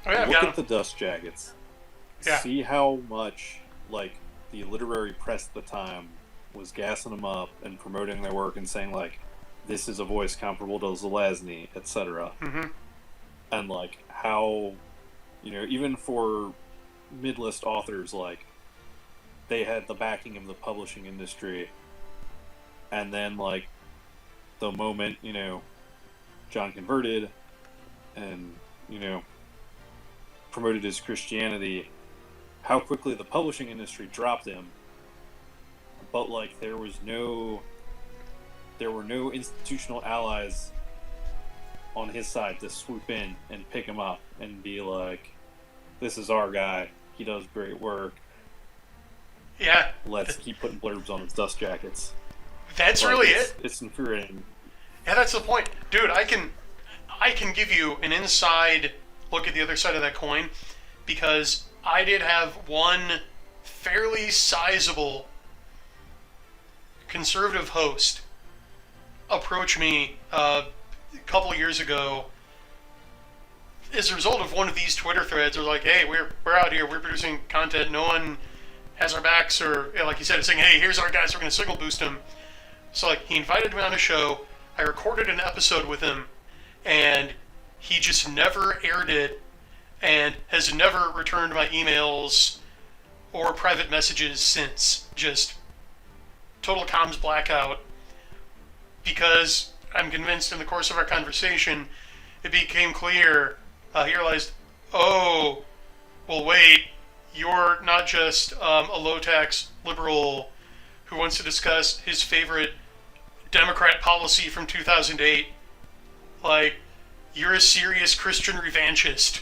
[SPEAKER 1] Oh yeah, I've
[SPEAKER 2] look
[SPEAKER 1] got
[SPEAKER 2] at the
[SPEAKER 1] 'em.
[SPEAKER 2] dust jackets.
[SPEAKER 1] Yeah.
[SPEAKER 2] See how much, like, the literary press at the time was gassing them up and promoting their work and saying, like, this is a voice comparable to Zelazny, etc.
[SPEAKER 1] Mm-hmm.
[SPEAKER 2] And, like, how, you know, even for mid-list authors, like, they had the backing of the publishing industry. And then, like, the moment, you know, John converted and, you know, promoted his Christianity, how quickly the publishing industry dropped him. But, like, there were no institutional allies on his side to swoop in and pick him up and be like, this is our guy, he does great work,
[SPEAKER 1] Yeah.
[SPEAKER 2] let's keep putting blurbs on his dust jackets.
[SPEAKER 1] That's
[SPEAKER 2] Like,
[SPEAKER 1] really
[SPEAKER 2] it's,
[SPEAKER 1] it.
[SPEAKER 2] It's infuriating.
[SPEAKER 1] Yeah, that's the point, dude. I can give you an inside look at the other side of that coin, because I did have one fairly sizable conservative host approach me a couple years ago as a result of one of these Twitter threads. They're like, "Hey, we're out here, we're producing content. No one has our backs," or like you said, saying, "Hey, here's our guys. We're going to signal boost him." So like, he invited me on a show. I recorded an episode with him, and he just never aired it, and has never returned my emails or private messages since. Just total comms blackout. Because I'm convinced in the course of our conversation, it became clear, he realized, oh, well, wait, you're not just a low-tax liberal who wants to discuss his favorite Democrat policy from 2008. Like, you're a serious Christian revanchist.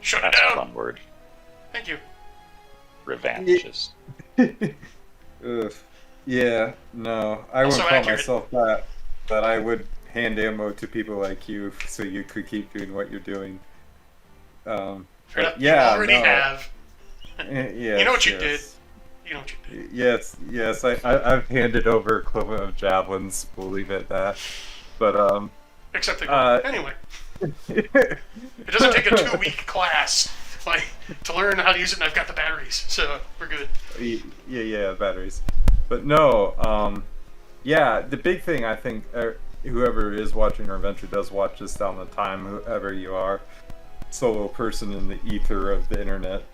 [SPEAKER 1] Shut it
[SPEAKER 4] That's a
[SPEAKER 1] down.
[SPEAKER 4] fun word.
[SPEAKER 1] Thank you.
[SPEAKER 4] Revanchist.
[SPEAKER 6] Ugh. Yeah, no, I
[SPEAKER 1] Also
[SPEAKER 6] wouldn't call
[SPEAKER 1] accurate.
[SPEAKER 6] myself that, but I would hand ammo to people like you so you could keep doing what you're doing.
[SPEAKER 1] Fair
[SPEAKER 6] But
[SPEAKER 1] enough.
[SPEAKER 6] yeah,
[SPEAKER 1] You already
[SPEAKER 6] no.
[SPEAKER 1] have.
[SPEAKER 6] Yes,
[SPEAKER 1] You know what you
[SPEAKER 6] yes.
[SPEAKER 1] did. You know what you did.
[SPEAKER 6] Yes, I've handed over equivalent of javelins, we'll leave it at that. But,
[SPEAKER 1] Except they
[SPEAKER 6] Uh,
[SPEAKER 1] work. Anyway, it doesn't take a 2-week class like to learn how to use it, and I've got the batteries, so we're good.
[SPEAKER 6] yeah, batteries. But no, yeah, the big thing I think, whoever is watching or eventually does watch this down the time, whoever you are, solo person in the ether of the internet,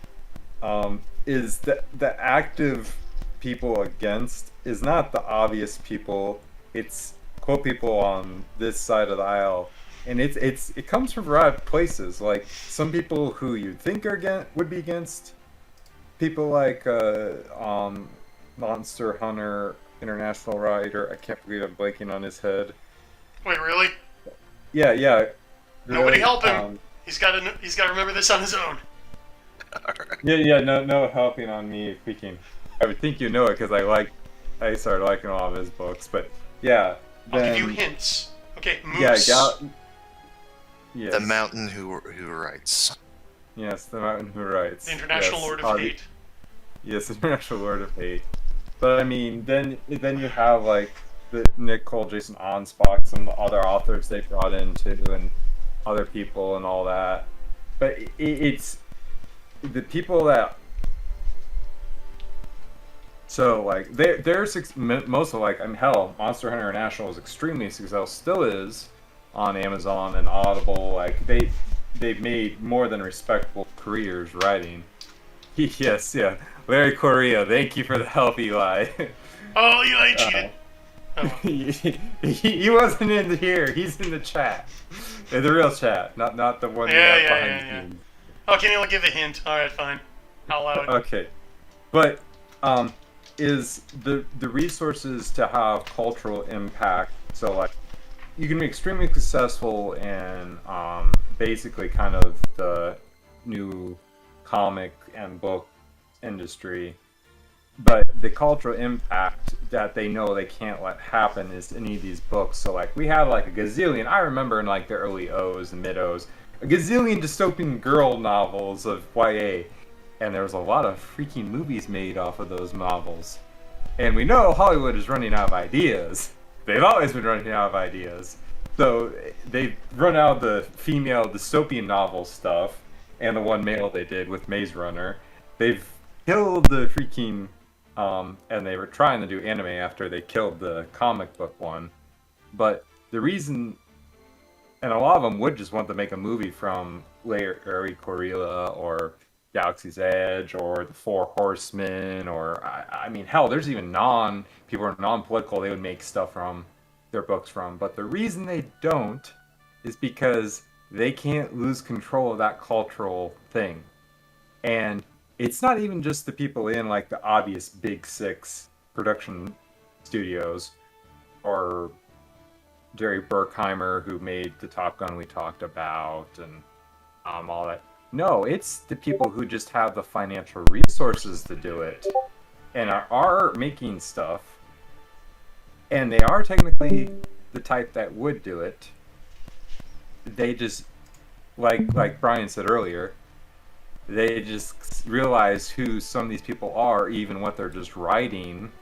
[SPEAKER 6] is that the active people against is not the obvious people. It's quote people on this side of the aisle, and it comes from a variety of places. Like some people who you'd think are would be against people like Monster Hunter international writer. I can't believe I'm blanking on his head.
[SPEAKER 1] Wait, really?
[SPEAKER 6] Yeah.
[SPEAKER 1] Nobody
[SPEAKER 6] really,
[SPEAKER 1] help him. He's got to remember this on his own.
[SPEAKER 6] Yeah, no helping on me speaking. I would think you know it because I started liking all of his books, but yeah.
[SPEAKER 1] I'll
[SPEAKER 6] Then,
[SPEAKER 1] give you hints. Okay, Moose.
[SPEAKER 6] Yes.
[SPEAKER 5] The mountain who writes.
[SPEAKER 6] Yes, the mountain who writes.
[SPEAKER 1] The International
[SPEAKER 6] Yes,
[SPEAKER 1] Lord of Hate.
[SPEAKER 6] Yes, the International Lord of Hate. But I mean, then you have like the Nick Cole, Jason Onspach, some of the other authors they brought in too, and other people and all that. But it's the people that. So like they're most of like, I mean, hell, Monster Hunter International is extremely successful, still is, on Amazon and Audible. Like they've made more than respectable careers writing. Yes, yeah. Larry Correa, thank you for the help, Eli.
[SPEAKER 1] Oh, Eli cheated.
[SPEAKER 6] he wasn't in here. He's in the chat, in the real chat, not the one
[SPEAKER 1] Yeah,
[SPEAKER 6] we have
[SPEAKER 1] yeah,
[SPEAKER 6] behind
[SPEAKER 1] yeah,
[SPEAKER 6] the
[SPEAKER 1] yeah.
[SPEAKER 6] scenes.
[SPEAKER 1] Oh, can you only give a hint? All right, fine. I'll allow it.
[SPEAKER 6] Okay, but is the resources to have cultural impact? So like, you can be extremely successful in basically kind of the new comic and book industry, but the cultural impact that they know they can't let happen is any of these books. So like, we have like a gazillion. I remember in like the early O's and mid O's a gazillion dystopian girl novels of YA, and there was a lot of freaking movies made off of those novels. And we know Hollywood is running out of ideas. They've always been running out of ideas. So they've run out of the female dystopian novel stuff, and the one male they did with Maze Runner. They've killed the freaking, and they were trying to do anime after they killed the comic book one. But the reason, and a lot of them would just want to make a movie from Larry Corilla or Galaxy's Edge or the Four Horsemen, or I mean, hell, there's even people who are non-political they would make stuff from their books from. But the reason they don't is because they can't lose control of that cultural thing. And it's not even just the people in like the obvious big six production studios or Jerry Bruckheimer, who made the Top Gun we talked about, and all that. No, it's the people who just have the financial resources to do it and are making stuff, and they are technically the type that would do it. They just, like Brian said earlier, they just realize who some of these people are, even what they're just writing,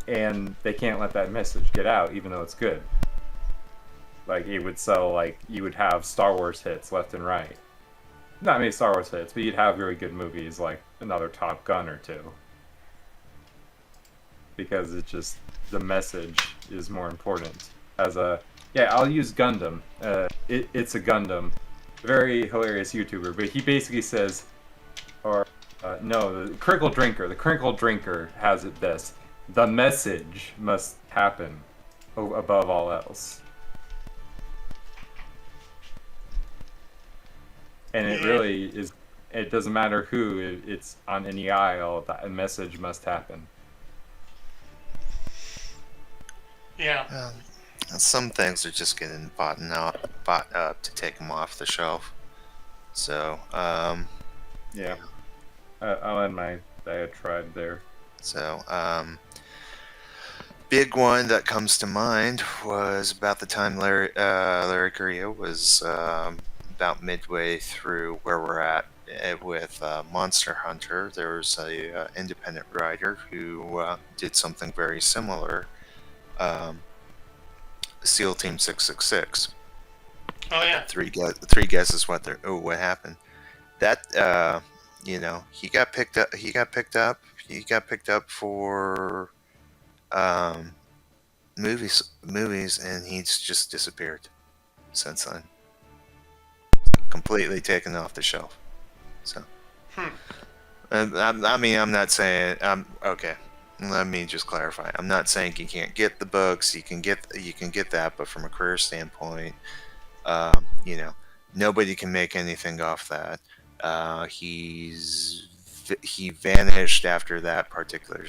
[SPEAKER 6] and they can't let that message get out, even though it's good. Like, it would sell, like, you would have Star Wars hits left and right. Not many Star Wars hits, but you'd have really good movies, like another Top Gun or two. Because it's just, the message is more important. I'll use Gundam. It's a Gundam. Very hilarious YouTuber, but he basically says, the Crinkle Drinker has it this: the message must happen above all else. And it really is, it doesn't matter who, it's on any aisle, that message must happen.
[SPEAKER 1] Yeah.
[SPEAKER 5] Some things are just getting bought up to take them off the shelf. So,
[SPEAKER 6] yeah. I'll end my diatribe there.
[SPEAKER 5] So, big one that comes to mind was about the time Larry Correa was about midway through where we're at with Monster Hunter. There was a independent writer who did something very similar. SEAL Team 666.
[SPEAKER 1] Oh yeah.
[SPEAKER 5] Three guesses what happened. That he got picked up. He got picked up for movies, and he's just disappeared since then. Completely taken off the shelf. So, I'm not saying. Okay. Let me just clarify. I'm not saying you can't get the books. You can get that, but from a career standpoint, nobody can make anything off that. He vanished after that particular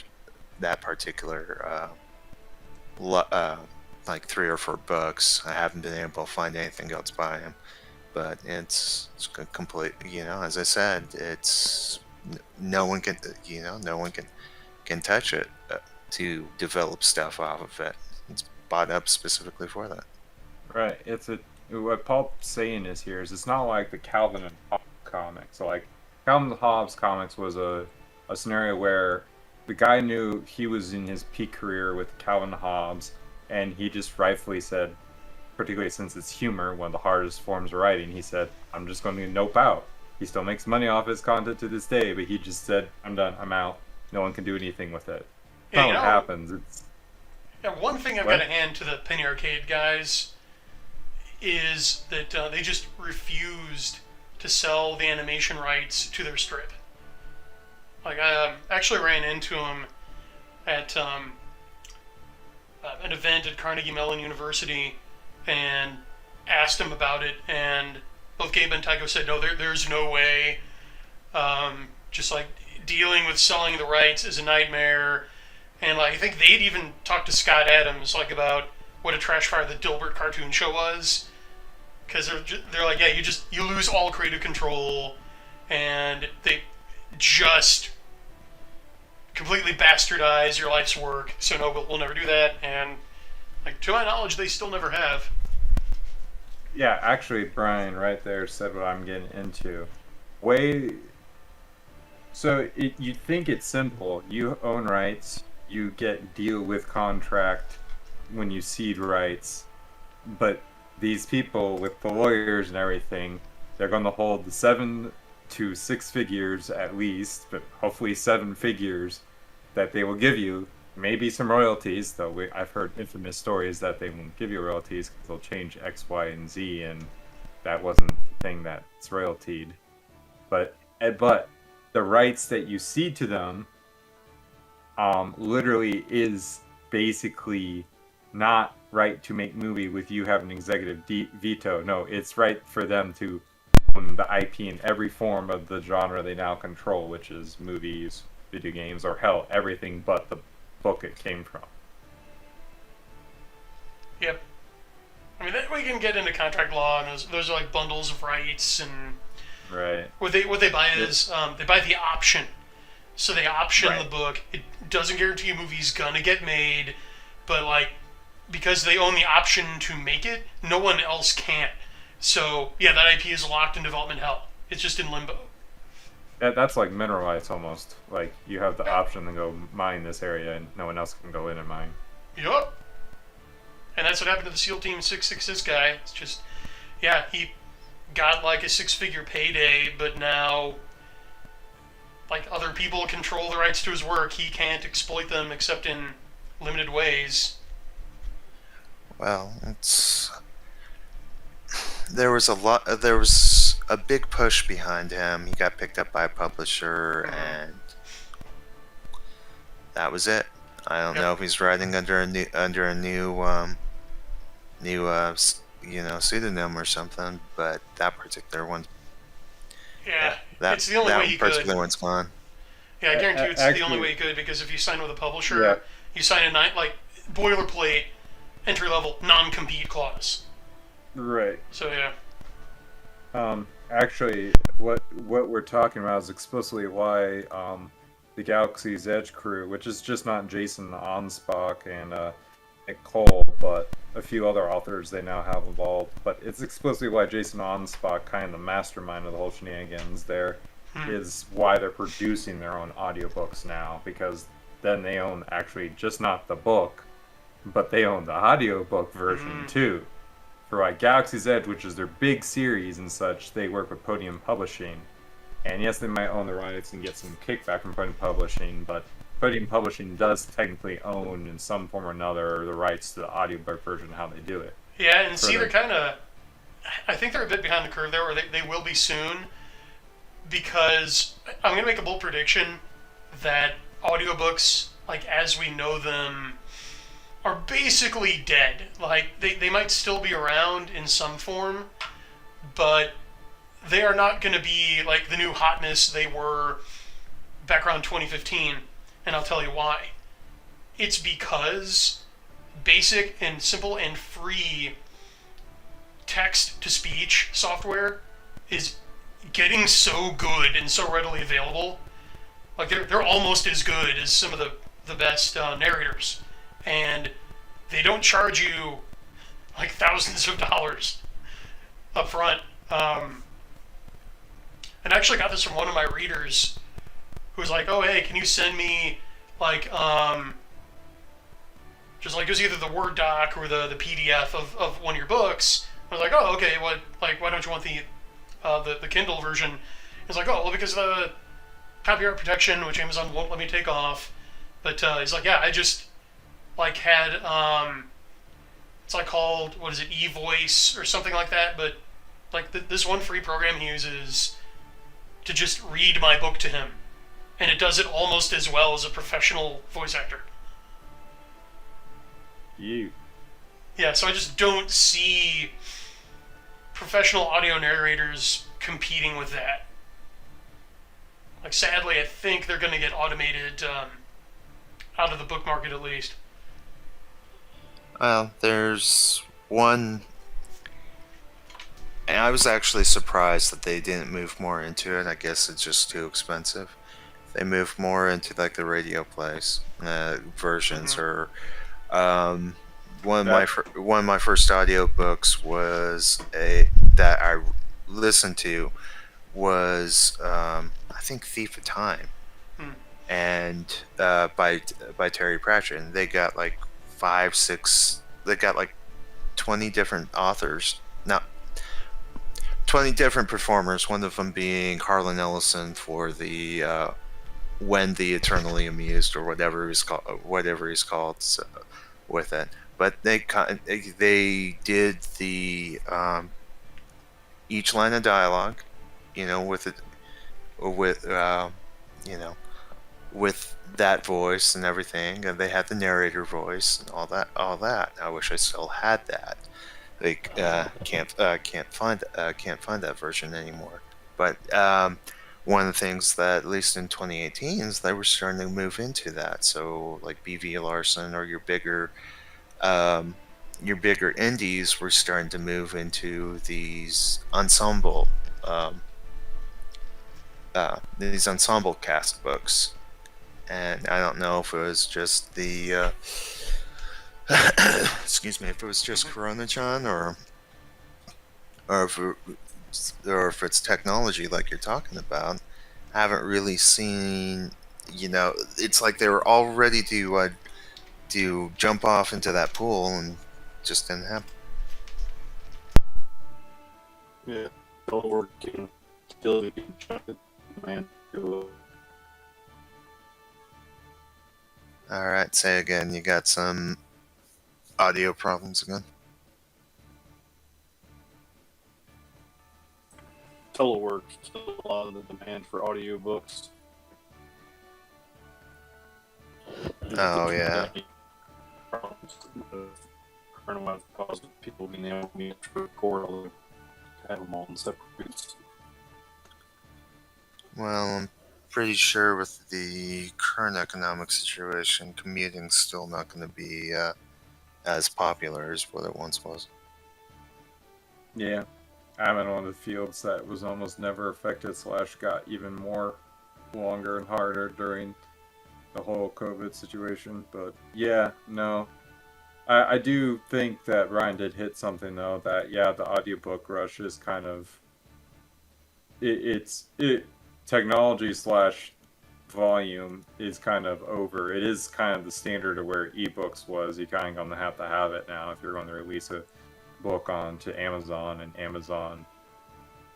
[SPEAKER 5] like 3 or 4 books. I haven't been able to find anything else by him, but it's complete. As I said, it's no one can touch it to develop stuff off of it. It's bought up specifically for that.
[SPEAKER 6] Right. What Paul's saying is it's not like the Calvin and Hobbes comics. So like Calvin and Hobbes comics was a scenario where the guy knew he was in his peak career with Calvin and Hobbes, and he just rightfully said, particularly since it's humor, one of the hardest forms of writing, he said, I'm just going to nope out. He still makes money off his content to this day, but he just said, I'm done, I'm out. No one can do anything with it. That's not what happens.
[SPEAKER 1] One thing I've got to hand to the Penny Arcade guys is that they just refused to sell the animation rights to their strip. Like, I actually ran into them at an event at Carnegie Mellon University and asked them about it, and both Gabe and Tycho said, no, there's no way. Just like dealing with selling the rights is a nightmare. And like, I think they'd even talked to Scott Adams like about what a trash fire the Dilbert cartoon show was, because they're like, yeah, you lose all creative control, and they just completely bastardize your life's work. So no, we'll never do that. And like, to my knowledge, they still never have.
[SPEAKER 6] Yeah, actually, Brian right there said what I'm getting into. Way. So you think it's simple. You own rights. You get deal with contract when you cede rights. But these people with the lawyers and everything, they're going to hold the 7 to 6 figures at least, but hopefully 7 figures that they will give you. Maybe some royalties, though I've heard infamous stories that they won't give you royalties because they'll change X, Y, and Z, and that wasn't the thing that's royaltied. But the rights that you cede to them, literally is basically not right to make movie with you having executive veto. No, it's right for them to own the IP in every form of the genre they now control, which is movies, video games, or hell, everything but the book it came from.
[SPEAKER 1] Yep. I mean, we can get into contract law, and those are like bundles of rights, and
[SPEAKER 6] Right.
[SPEAKER 1] what they buy is they buy the option. So they option
[SPEAKER 6] Right.
[SPEAKER 1] the book. It doesn't guarantee a movie's gonna get made, but like because they own the option to make it, no one else can. So yeah, that IP is locked in development hell. It's just in limbo.
[SPEAKER 6] That's like mineral rights almost. Like you have the option to go mine this area, and no one else can go in and mine.
[SPEAKER 1] Yup. And that's what happened to the SEAL Team 666 guy. It's just, yeah, he got like a 6-figure payday, but now, like, other people control the rights to his work. He can't exploit them except in limited ways.
[SPEAKER 5] Well, there was a big push behind him. He got picked up by a publisher, and that was it. I don't know if he's writing under a new pseudonym or something, but that particular one,
[SPEAKER 1] Yeah,
[SPEAKER 5] that
[SPEAKER 1] it's the only way
[SPEAKER 5] that
[SPEAKER 1] he
[SPEAKER 5] particular
[SPEAKER 1] could.
[SPEAKER 5] one's gone.
[SPEAKER 1] Yeah, I guarantee you it's the only
[SPEAKER 6] Actually-
[SPEAKER 1] way he could, because if you sign with a publisher,
[SPEAKER 6] Yeah.
[SPEAKER 1] you sign a like boilerplate entry-level non-compete clause.
[SPEAKER 6] Right.
[SPEAKER 1] So yeah.
[SPEAKER 6] Actually, what we're talking about is explicitly why the Galaxy's Edge crew, which is just not Jason Onspach and Nick Cole, but a few other authors they now have involved. But it's explicitly why Jason Onspach, kind of the mastermind of the whole shenanigans there, is why they're producing their own audiobooks now, because then they own actually just not the book, but they own the audiobook version too. For like Galaxy's Edge, which is their big series and such, they work with Podium Publishing. And yes, they might own the rights and get some kickback from Podium Publishing, but Podium Publishing does technically own, in some form or another, the rights to the audiobook version and how they do it.
[SPEAKER 1] Yeah, and see,
[SPEAKER 6] Further.
[SPEAKER 1] they're kind of... I think they're a bit behind the curve there, or they will be soon, because I'm going to make a bold prediction that audiobooks, like as we know them, are basically dead. Like, they might still be around in some form, but they are not going to be like the new hotness they were back around 2015, and I'll tell you why. It's because basic and simple and free text-to-speech software is getting so good and so readily available. Like, they're almost as good as some of the best narrators. And they don't charge you like thousands of dollars up front. And I actually got this from one of my readers who was like, oh, hey, can you send me like just like it was either the Word doc or the PDF of one of your books. I was like, oh, okay, why don't you want the Kindle version? He's like, oh, well, because of the copyright protection, which Amazon won't let me take off. But he's like, yeah, I just like had it's like called, what is it, eVoice or something like that. But like this one free program he uses to just read my book to him, and it does it almost as well as a professional voice actor. Yeah, so I just don't see professional audio narrators competing with that. Like, sadly, I think they're going to get automated out of the book market at least.
[SPEAKER 5] Well, there's one, and I was actually surprised that they didn't move more into it. I guess it's just too expensive. They moved more into like the radio plays versions, or one of my first audiobooks was that I listened to was I think Thief of Time,
[SPEAKER 1] Hmm.
[SPEAKER 5] and by Terry Pratchett. And they got like 5, 6. They got like 20 different authors, not 20 different performers. One of them being Harlan Ellison for the When the Eternally Amused, or whatever he's called with it. But they did the each line of dialogue, with it, with you know with that voice and everything, and they had the narrator voice and all that. I wish I still had that. Like can't find that version anymore. But one of the things that, at least in 2018, is they were starting to move into that. So like B.V. Larson, or your bigger indies, were starting to move into these ensemble cast books. And I don't know if it was just the excuse me, if it was just Corona-chan, or if it's technology like you're talking about. I haven't really seen. It's like they were all ready to jump off into that pool, and just didn't happen.
[SPEAKER 2] Yeah, still working, still getting chucked, man.
[SPEAKER 5] All right, say again. You got some audio problems again.
[SPEAKER 2] Telework, still a lot of the demand for audiobooks.
[SPEAKER 5] Oh yeah.
[SPEAKER 2] Coronavirus caused people being able to record all the have them all in separate groups.
[SPEAKER 5] Well, I'm pretty sure with the current economic situation, commuting's still not going to be as popular as what it once was.
[SPEAKER 6] Yeah, I'm in one of the fields that was almost never affected / got even more longer and harder during the whole COVID situation. But yeah, no. I do think that Ryan did hit something though, that yeah, the audiobook rush is kind of technology / volume is kind of over. It is kind of the standard of where ebooks was. You kind of gonna have to have it now if you're going to release a book onto Amazon, and Amazon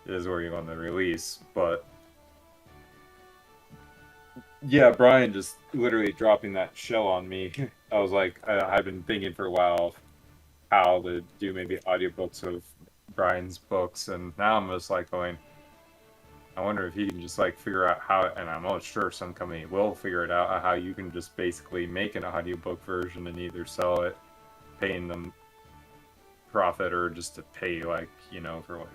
[SPEAKER 6] is where you're going to release. But yeah, Brian just literally dropping that shell on me. I was like, I've been thinking for a while of how to do maybe audiobooks of Brian's books, and now I'm just like going, I wonder if he can just like figure out how, and I'm almost sure some company will figure it out, how you can just basically make an audiobook version and either sell it, paying them profit, or just to pay like, for like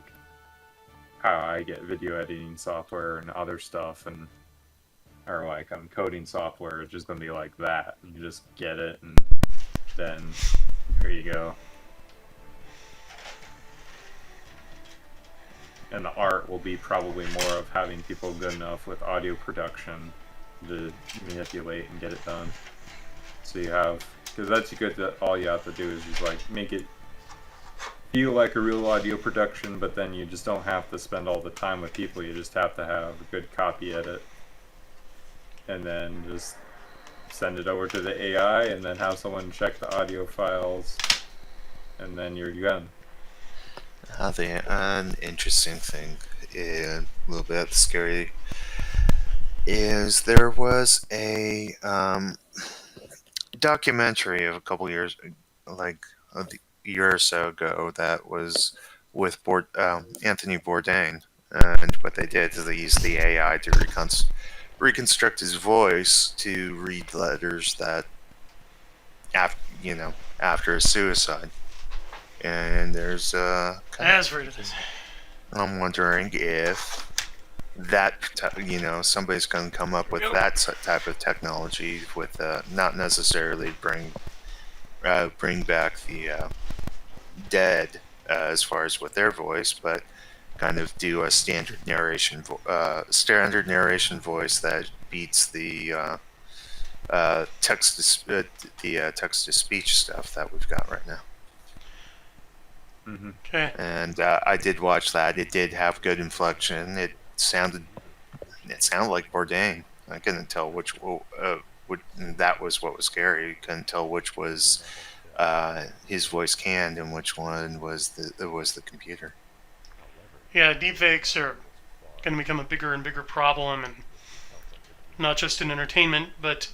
[SPEAKER 6] how I get video editing software and other stuff, and or like coding software. It's just gonna be like that. You just get it, and then here you go. And the art will be probably more of having people good enough with audio production to manipulate and get it done. So you have, because that's good, that all you have to do is just like make it feel like a real audio production, but then you just don't have to spend all the time with people. You just have to have a good copy edit, and then just send it over to the AI, and then have someone check the audio files, and then you're done.
[SPEAKER 5] An interesting thing, a little bit scary, is there was a documentary of a couple years, like a year or so ago, that was with Anthony Bourdain, and what they did is they used the AI to reconstruct his voice to read letters that, after his suicide. And there's
[SPEAKER 1] As rated it.
[SPEAKER 5] I'm wondering if that somebody's going to come up with that type of technology, with not necessarily bring back the dead as far as with their voice, but kind of do a standard narration voice that beats the text the text to speech stuff that we've got right now.
[SPEAKER 6] Mm-hmm.
[SPEAKER 1] Okay.
[SPEAKER 5] And I did watch that. It did have good inflection. It sounded like Bourdain. I couldn't tell which that was what was scary. Couldn't tell which was his voice canned and which one was the computer.
[SPEAKER 1] Yeah, deepfakes are going to become a bigger and bigger problem, and not just in entertainment, but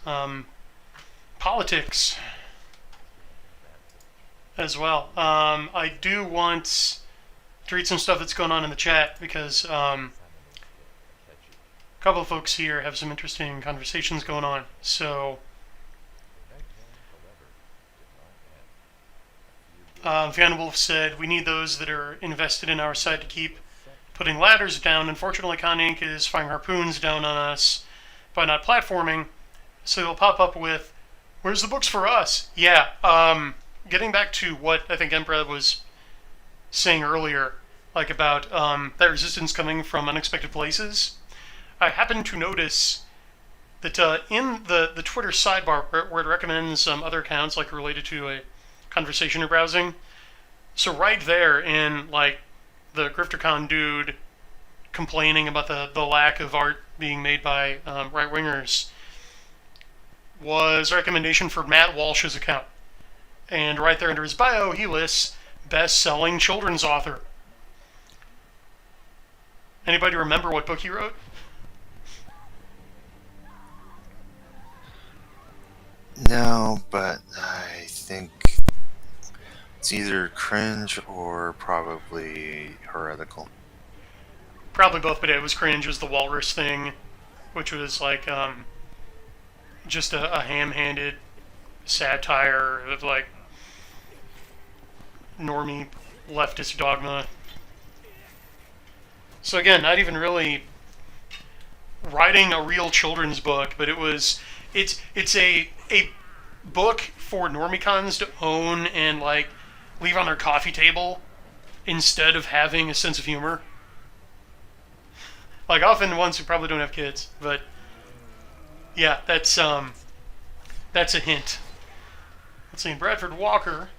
[SPEAKER 1] politics as well. I do want to read some stuff that's going on in the chat because a couple of folks here have some interesting conversations going on. So, Fiona Wolf said, we need those that are invested in our side to keep putting ladders down. Unfortunately, Con Inc. is firing harpoons down on us by not platforming. So they'll pop up with, where's the books for us? Yeah, getting back to what I think Emperor was saying earlier, like about that resistance coming from unexpected places. I happened to notice that in the Twitter sidebar where it recommends other accounts like related to a conversation you're browsing, so right there in like the GrifterCon dude complaining about the lack of art being made by right-wingers was a recommendation for Matt Walsh's account. And right there under his bio, he lists best-selling children's author. Anybody remember what book he wrote?
[SPEAKER 5] No, but I think it's either cringe or probably heretical.
[SPEAKER 1] Probably both, but it was cringe. It was the walrus thing, which was like just a ham-handed satire of like normie leftist dogma. So again, not even really writing a real children's book, but it's a book for normicons to own and like leave on their coffee table instead of having a sense of humor. Like often ones who probably don't have kids, but yeah, that's a hint. Let's see, Bradford Walker.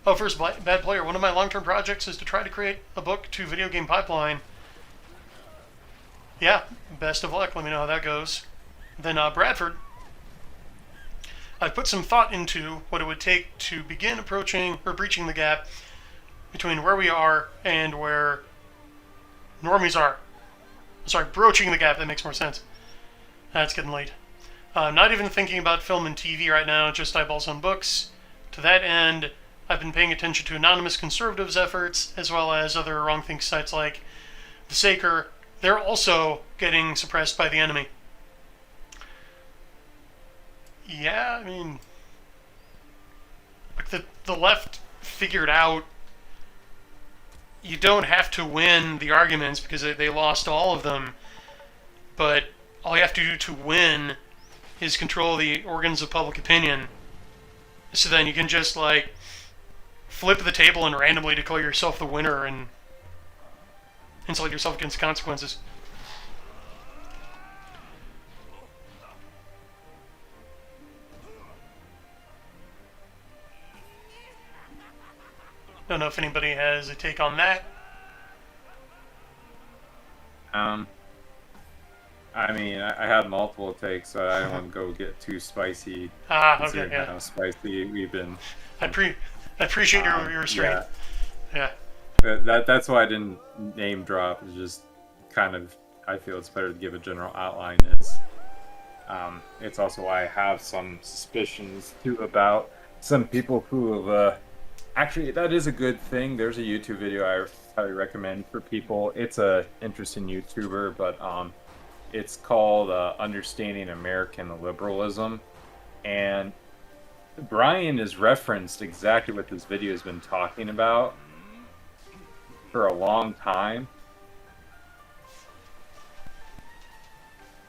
[SPEAKER 1] Oh, first, bad player. One of my long-term projects is to try to create a book to video game pipeline. Yeah, best of luck. Let me know how that goes. Then Bradford. I've put some thought into what it would take to begin approaching or breaching the gap between where we are and where normies are. Sorry, broaching the gap. That makes more sense. That's getting late. Not even thinking about film and TV right now, just eyeballs on books. To that end, I've been paying attention to anonymous conservatives' efforts, as well as other wrong-think sites like The Saker. They're also getting suppressed by the enemy. Yeah, I mean, like the left figured out you don't have to win the arguments because they lost all of them, but all you have to do to win is control the organs of public opinion. So then you can just like flip the table and randomly declare yourself the winner and insulate yourself against consequences. Don't know if anybody has a take on that.
[SPEAKER 6] I mean, I had multiple takes, so I don't want to go get too spicy.
[SPEAKER 1] Okay,
[SPEAKER 6] considering
[SPEAKER 1] yeah.
[SPEAKER 6] how spicy we've been.
[SPEAKER 1] I appreciate your restraint. Yeah.
[SPEAKER 6] That's why I didn't name drop. It's just kind of, I feel it's better to give a general outline. It's also why I have some suspicions too about some people who have. Actually, that is a good thing. There's a YouTube video I highly recommend for people. It's a interesting YouTuber, but it's called Understanding American Liberalism, and Brian has referenced exactly what this video has been talking about for a long time.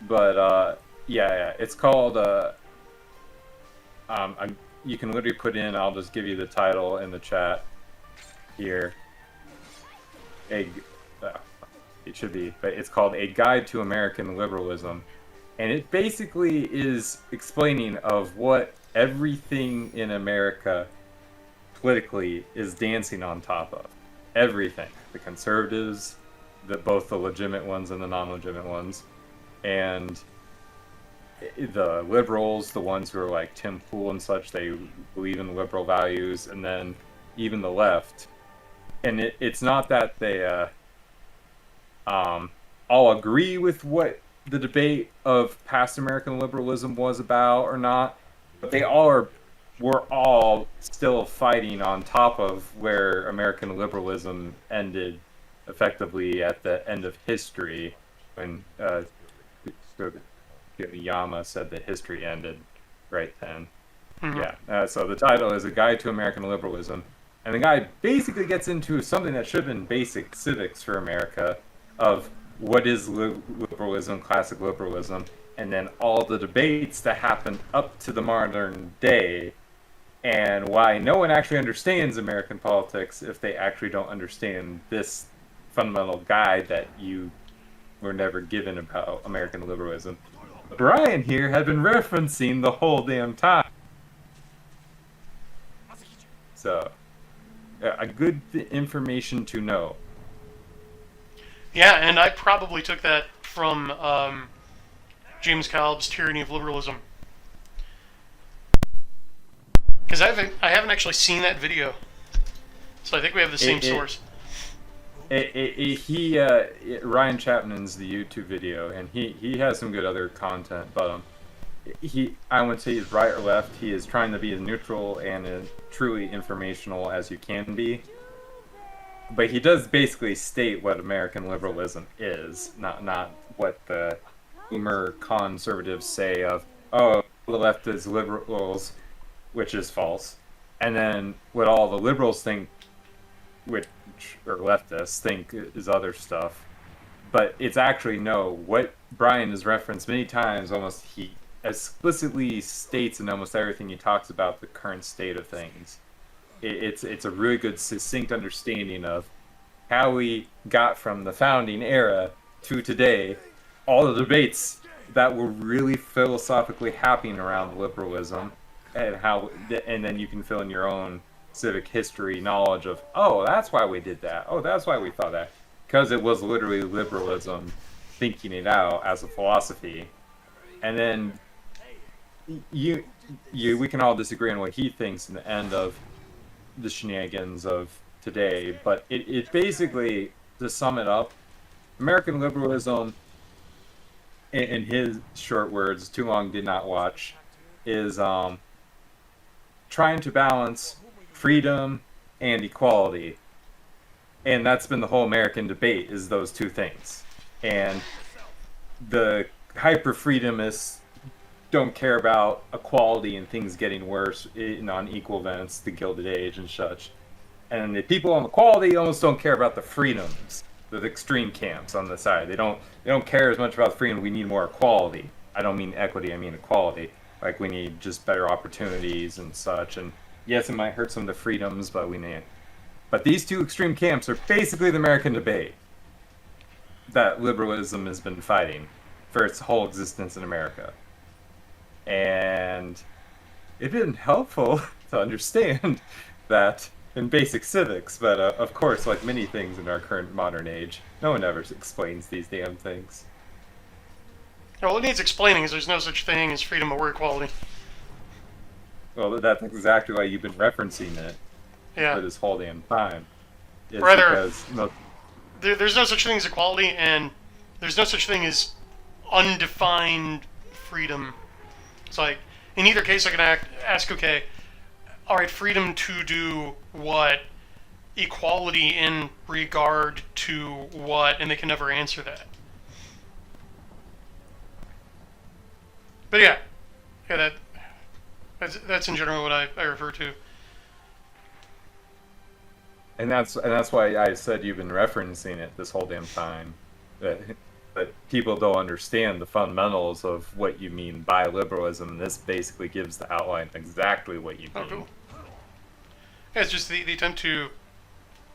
[SPEAKER 6] But yeah, it's called you can literally put in, I'll just give you the title in the chat here. It should be, but it's called A Guide to American Liberalism. And it basically is explaining of what everything in America politically is dancing on top of. Everything. The conservatives, both the legitimate ones and the non-legitimate ones, and the liberals, the ones who are like Tim Pool and such, they believe in liberal values, and then even the left. And it's not that they all agree with what the debate of past American liberalism was about or not, but we're all still fighting on top of where American liberalism ended effectively at the end of history when Yama said that history ended right then.
[SPEAKER 1] Mhm.
[SPEAKER 6] Yeah. So the title is A Guide to American Liberalism. And the guy basically gets into something that should have been basic civics for America of what is liberalism, classic liberalism, and then all the debates that happen up to the modern day, and why no one actually understands American politics if they actually don't understand this fundamental guide that you were never given about American liberalism. Brian here had been referencing the whole damn time. So, a good information to know.
[SPEAKER 1] Yeah, and I probably took that from James Calb's Tyranny of Liberalism. Because I haven't actually seen that video. So I think we have the same source.
[SPEAKER 6] Ryan Chapman's the YouTube video, and he has some good other content, but I wouldn't say he's right or left. He is trying to be as neutral and as truly informational as you can be. But he does basically state what American liberalism is, not what the boomer conservatives say of, oh, the left is liberals, which is false. And then what all the liberals think, or leftists think is other stuff. But it's actually what Brian has referenced many times, almost he explicitly states in almost everything he talks about the current state of things. It's a really good, succinct understanding of how we got from the founding era to today, all the debates that were really philosophically happening around liberalism, and then you can fill in your own civic history knowledge of, oh, that's why we did that. Oh, that's why we thought that. Because it was literally liberalism thinking it out as a philosophy. And then we can all disagree on what he thinks in the end of the shenanigans of today, but it basically, to sum it up, American liberalism, in his short words, too long did not watch, is trying to balance freedom and equality. And that's been the whole American debate, is those two things. And the hyper-freedomists don't care about equality and things getting worse in unequal events, the Gilded Age and such. And the people on equality almost don't care about the freedoms, the extreme camps on the side. They don't care as much about freedom. We need more equality. I don't mean equity, I mean equality. Like, we need just better opportunities and such. And yes, it might hurt some of the freedoms, but we need. But these two extreme camps are basically the American debate that liberalism has been fighting for its whole existence in America. And it's been helpful to understand that in basic civics, but of course, like many things in our current modern age, no one ever explains these damn things.
[SPEAKER 1] All it needs explaining is there's no such thing as freedom or equality.
[SPEAKER 6] Well, that's exactly why you've been referencing it for this whole damn time.
[SPEAKER 1] Rather, there's no such thing as equality, and there's no such thing as undefined freedom. It's like, in either case, I can ask, okay, all right, freedom to do what? Equality in regard to what? And they can never answer that. But yeah, that's in general what I refer to.
[SPEAKER 6] And that's why I said you've been referencing it this whole damn time. That people don't understand the fundamentals of what you mean by liberalism. And this basically gives the outline exactly what you mean.
[SPEAKER 1] Oh, cool. Yeah, it's just the attempt to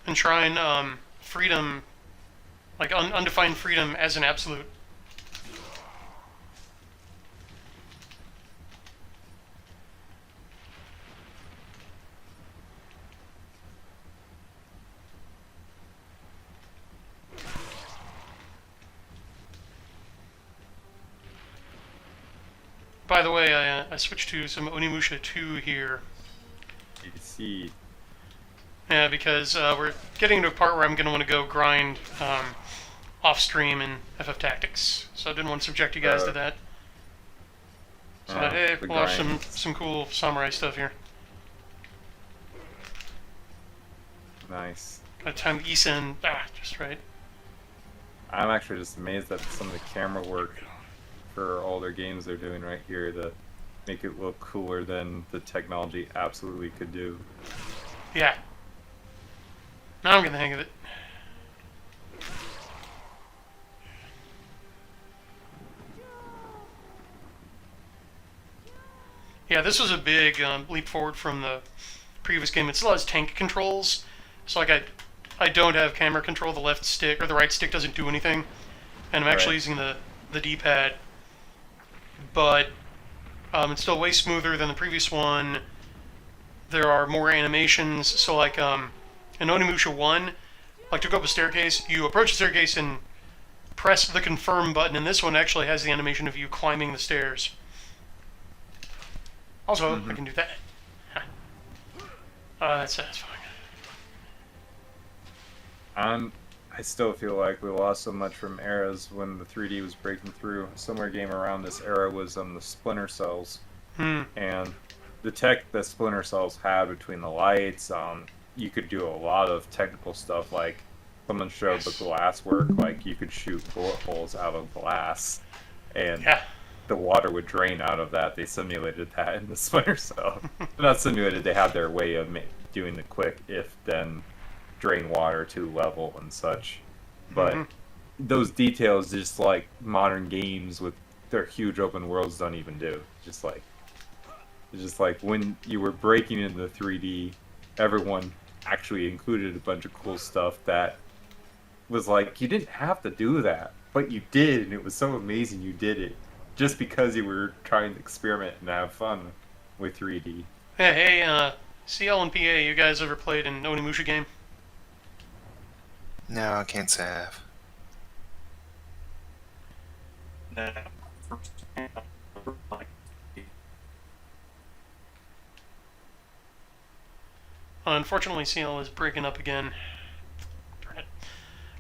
[SPEAKER 1] enshrine freedom, like undefined freedom, as an absolute. By the way, I switched to some Onimusha 2 here.
[SPEAKER 6] You see.
[SPEAKER 1] Yeah, because we're getting to a part where I'm going to want to go grind off stream in FF Tactics. So I didn't want to subject you guys to that. So hey,
[SPEAKER 6] the
[SPEAKER 1] we'll watch
[SPEAKER 6] grind.
[SPEAKER 1] some cool samurai stuff here.
[SPEAKER 6] Nice.
[SPEAKER 1] By the time Isen, just right.
[SPEAKER 6] I'm actually just amazed at some of the camera work for all their games they're doing right here to make it look cooler than the technology absolutely could do.
[SPEAKER 1] Yeah. Now I'm getting the hang of it. Yeah, this was a big leap forward from the previous game. It still has tank controls, so like I don't have camera control. The left stick or the right stick doesn't do anything, and I'm actually using the D-pad. But it's still way smoother than the previous one. There are more animations, so like in Onimusha 1, like to go up a staircase, you approach the staircase and press the confirm button, and this one actually has the animation of you climbing the stairs. Also, I can do that. That's satisfying.
[SPEAKER 6] I still feel like we lost so much from eras when the 3D was breaking through. A similar game around this era was the Splinter Cells. And the tech that Splinter Cells had between the lights, you could do a lot of technical stuff, like someone showed the glass work, like you could shoot bullet holes out of glass, and the water would drain out of that. They simulated that in the Splinter Cell. Not simulated, they had their way of doing the quick if-then drain water to level and such. But those details, just like modern games with their huge open worlds, don't even do. Just like when you were breaking into 3D, everyone actually included a bunch of cool stuff that was like, you didn't have to do that, but you did, and it was so amazing you did it, just because you were trying to experiment and have fun with 3D.
[SPEAKER 1] Yeah, hey, CL and PA, you guys ever played an Onimusha game?
[SPEAKER 5] No, I can't say I have.
[SPEAKER 1] Unfortunately, CL is breaking up again. Darn it.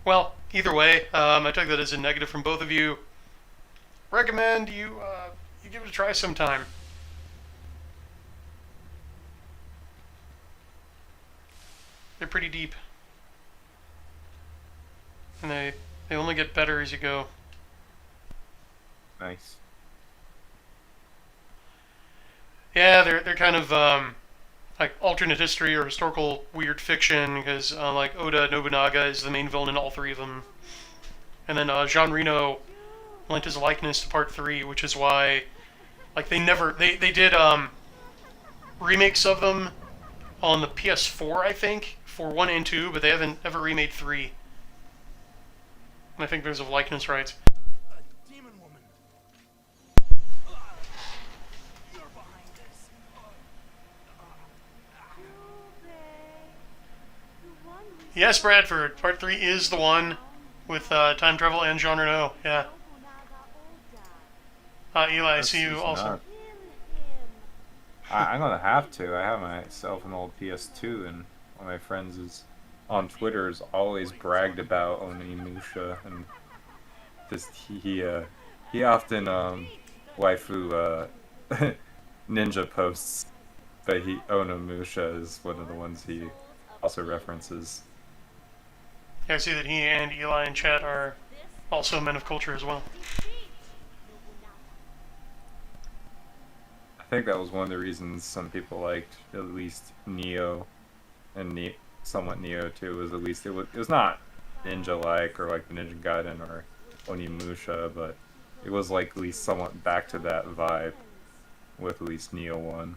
[SPEAKER 1] Well, either way, I took that as a negative from both of you. Recommend you give it a try sometime. They're pretty deep. And they only get better as you go.
[SPEAKER 6] Nice.
[SPEAKER 1] Yeah, they're kind of like alternate history or historical weird fiction, because like Oda Nobunaga is the main villain in all three of them. And then Jean Reno lent his likeness to Part 3, which is why like they did remakes of them on the PS4, I think, for 1 and 2, but they haven't ever remade 3. And I think there's a likeness rights.
[SPEAKER 7] Demon woman. You're behind this.
[SPEAKER 1] Yes, Bradford. Part 3 is the one with time travel and Jean Reno. Yeah. Eli, I see you also.
[SPEAKER 6] I'm gonna have to. I have myself an old PS2, and one of my friends is on Twitter has always bragged about Onimusha, and just he often waifu ninja posts, but Onimusha is one of the ones he also references.
[SPEAKER 1] Yeah, I see that he and Eli in chat are also men of culture as well.
[SPEAKER 6] I think that was one of the reasons some people liked at least Neo, and somewhat Neo too. Was at least it was not ninja-like or like the Ninja Gaiden or Onimusha, but it was like at least somewhat back to that vibe with at least Neo 1.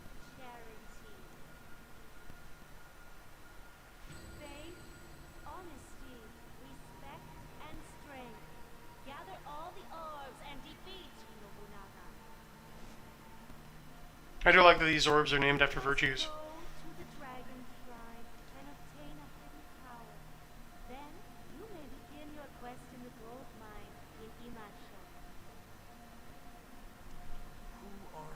[SPEAKER 1] I do like that these orbs are named after virtues.
[SPEAKER 7] Who are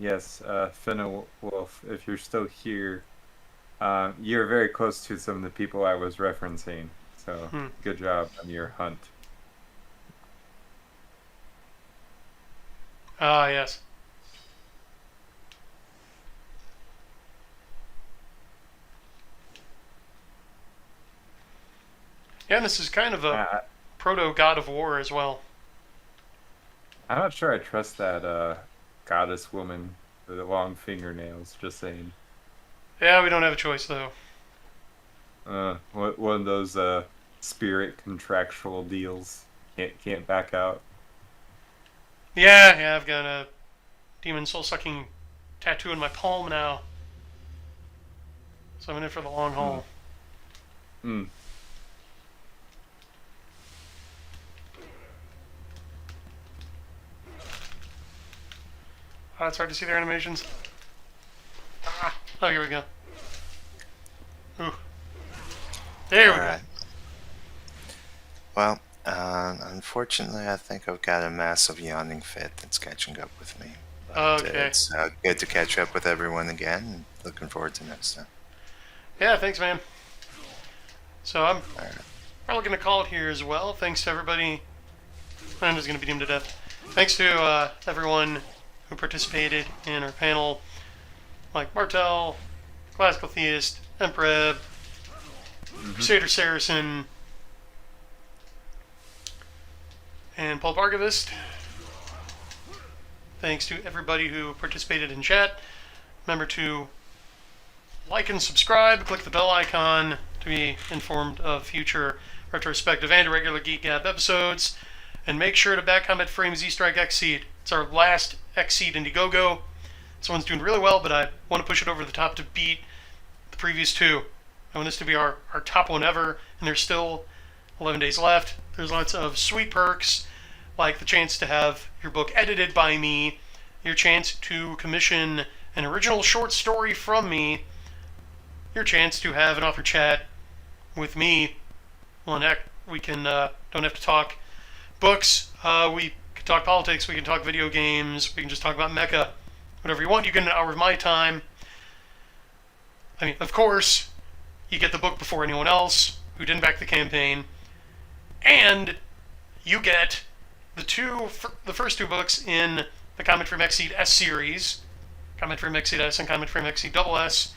[SPEAKER 6] Yes, Finna Wolf, if you're still here, you're very close to some of the people I was referencing. So good job on your hunt.
[SPEAKER 1] Ah, yes. Yeah, and this is kind of a proto God of War as well.
[SPEAKER 6] I'm not sure I trust that goddess woman with the long fingernails. Just saying.
[SPEAKER 1] Yeah, we don't have a choice though.
[SPEAKER 6] One of those spirit contractual deals. Can't back out.
[SPEAKER 1] Yeah, I've got a demon soul-sucking tattoo in my palm now. So I'm in it for the long haul.
[SPEAKER 6] Hmm.
[SPEAKER 1] Oh, it's hard to see their animations. Ah, oh, here we go. Ooh. There we go.
[SPEAKER 5] Alright. Well, unfortunately, I think I've got a massive yawning fit that's catching up with me. But,
[SPEAKER 1] Okay.
[SPEAKER 5] It's good to catch up with everyone again. And looking forward to next time.
[SPEAKER 1] Yeah, thanks, man. So I'm
[SPEAKER 5] Alright.
[SPEAKER 1] probably going to call it here as well. Thanks to everybody. I'm just going to beat him to death. Thanks to everyone who participated in our panel, like Martel, Classical Theist, Emperor, Crusader Saracen, and Paul Bargavist. Thanks to everybody who participated in chat. Remember to like and subscribe, click the bell icon to be informed of future retrospective and regular Geek Gab episodes. And make sure to back comment frame Z-Strike X-Seed. It's our last X-Seed Indiegogo. This one's doing really well, but I want to push it over the top to beat the previous two. I want this to be our top one ever, and there's still 11 days left. There's lots of sweet perks, like the chance to have your book edited by me, your chance to commission an original short story from me, your chance to have an offer chat with me. Well, heck, we can don't have to talk books. We can talk politics. We can talk video games. We can just talk about mecha. Whatever you want. You get an hour of my time. I mean, of course, you get the book before anyone else who didn't back the campaign, and you get the first two books in the Comet from Exceed S series, Comet from Exceed S and Comet from Exceed Double S,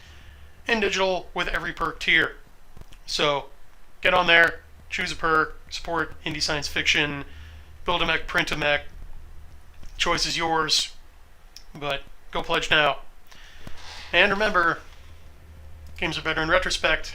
[SPEAKER 1] in digital with every perk tier. So get on there, choose a perk, support indie science fiction, build a mech, print a mech. Choice is yours, but go pledge now. And remember, games are better in retrospect.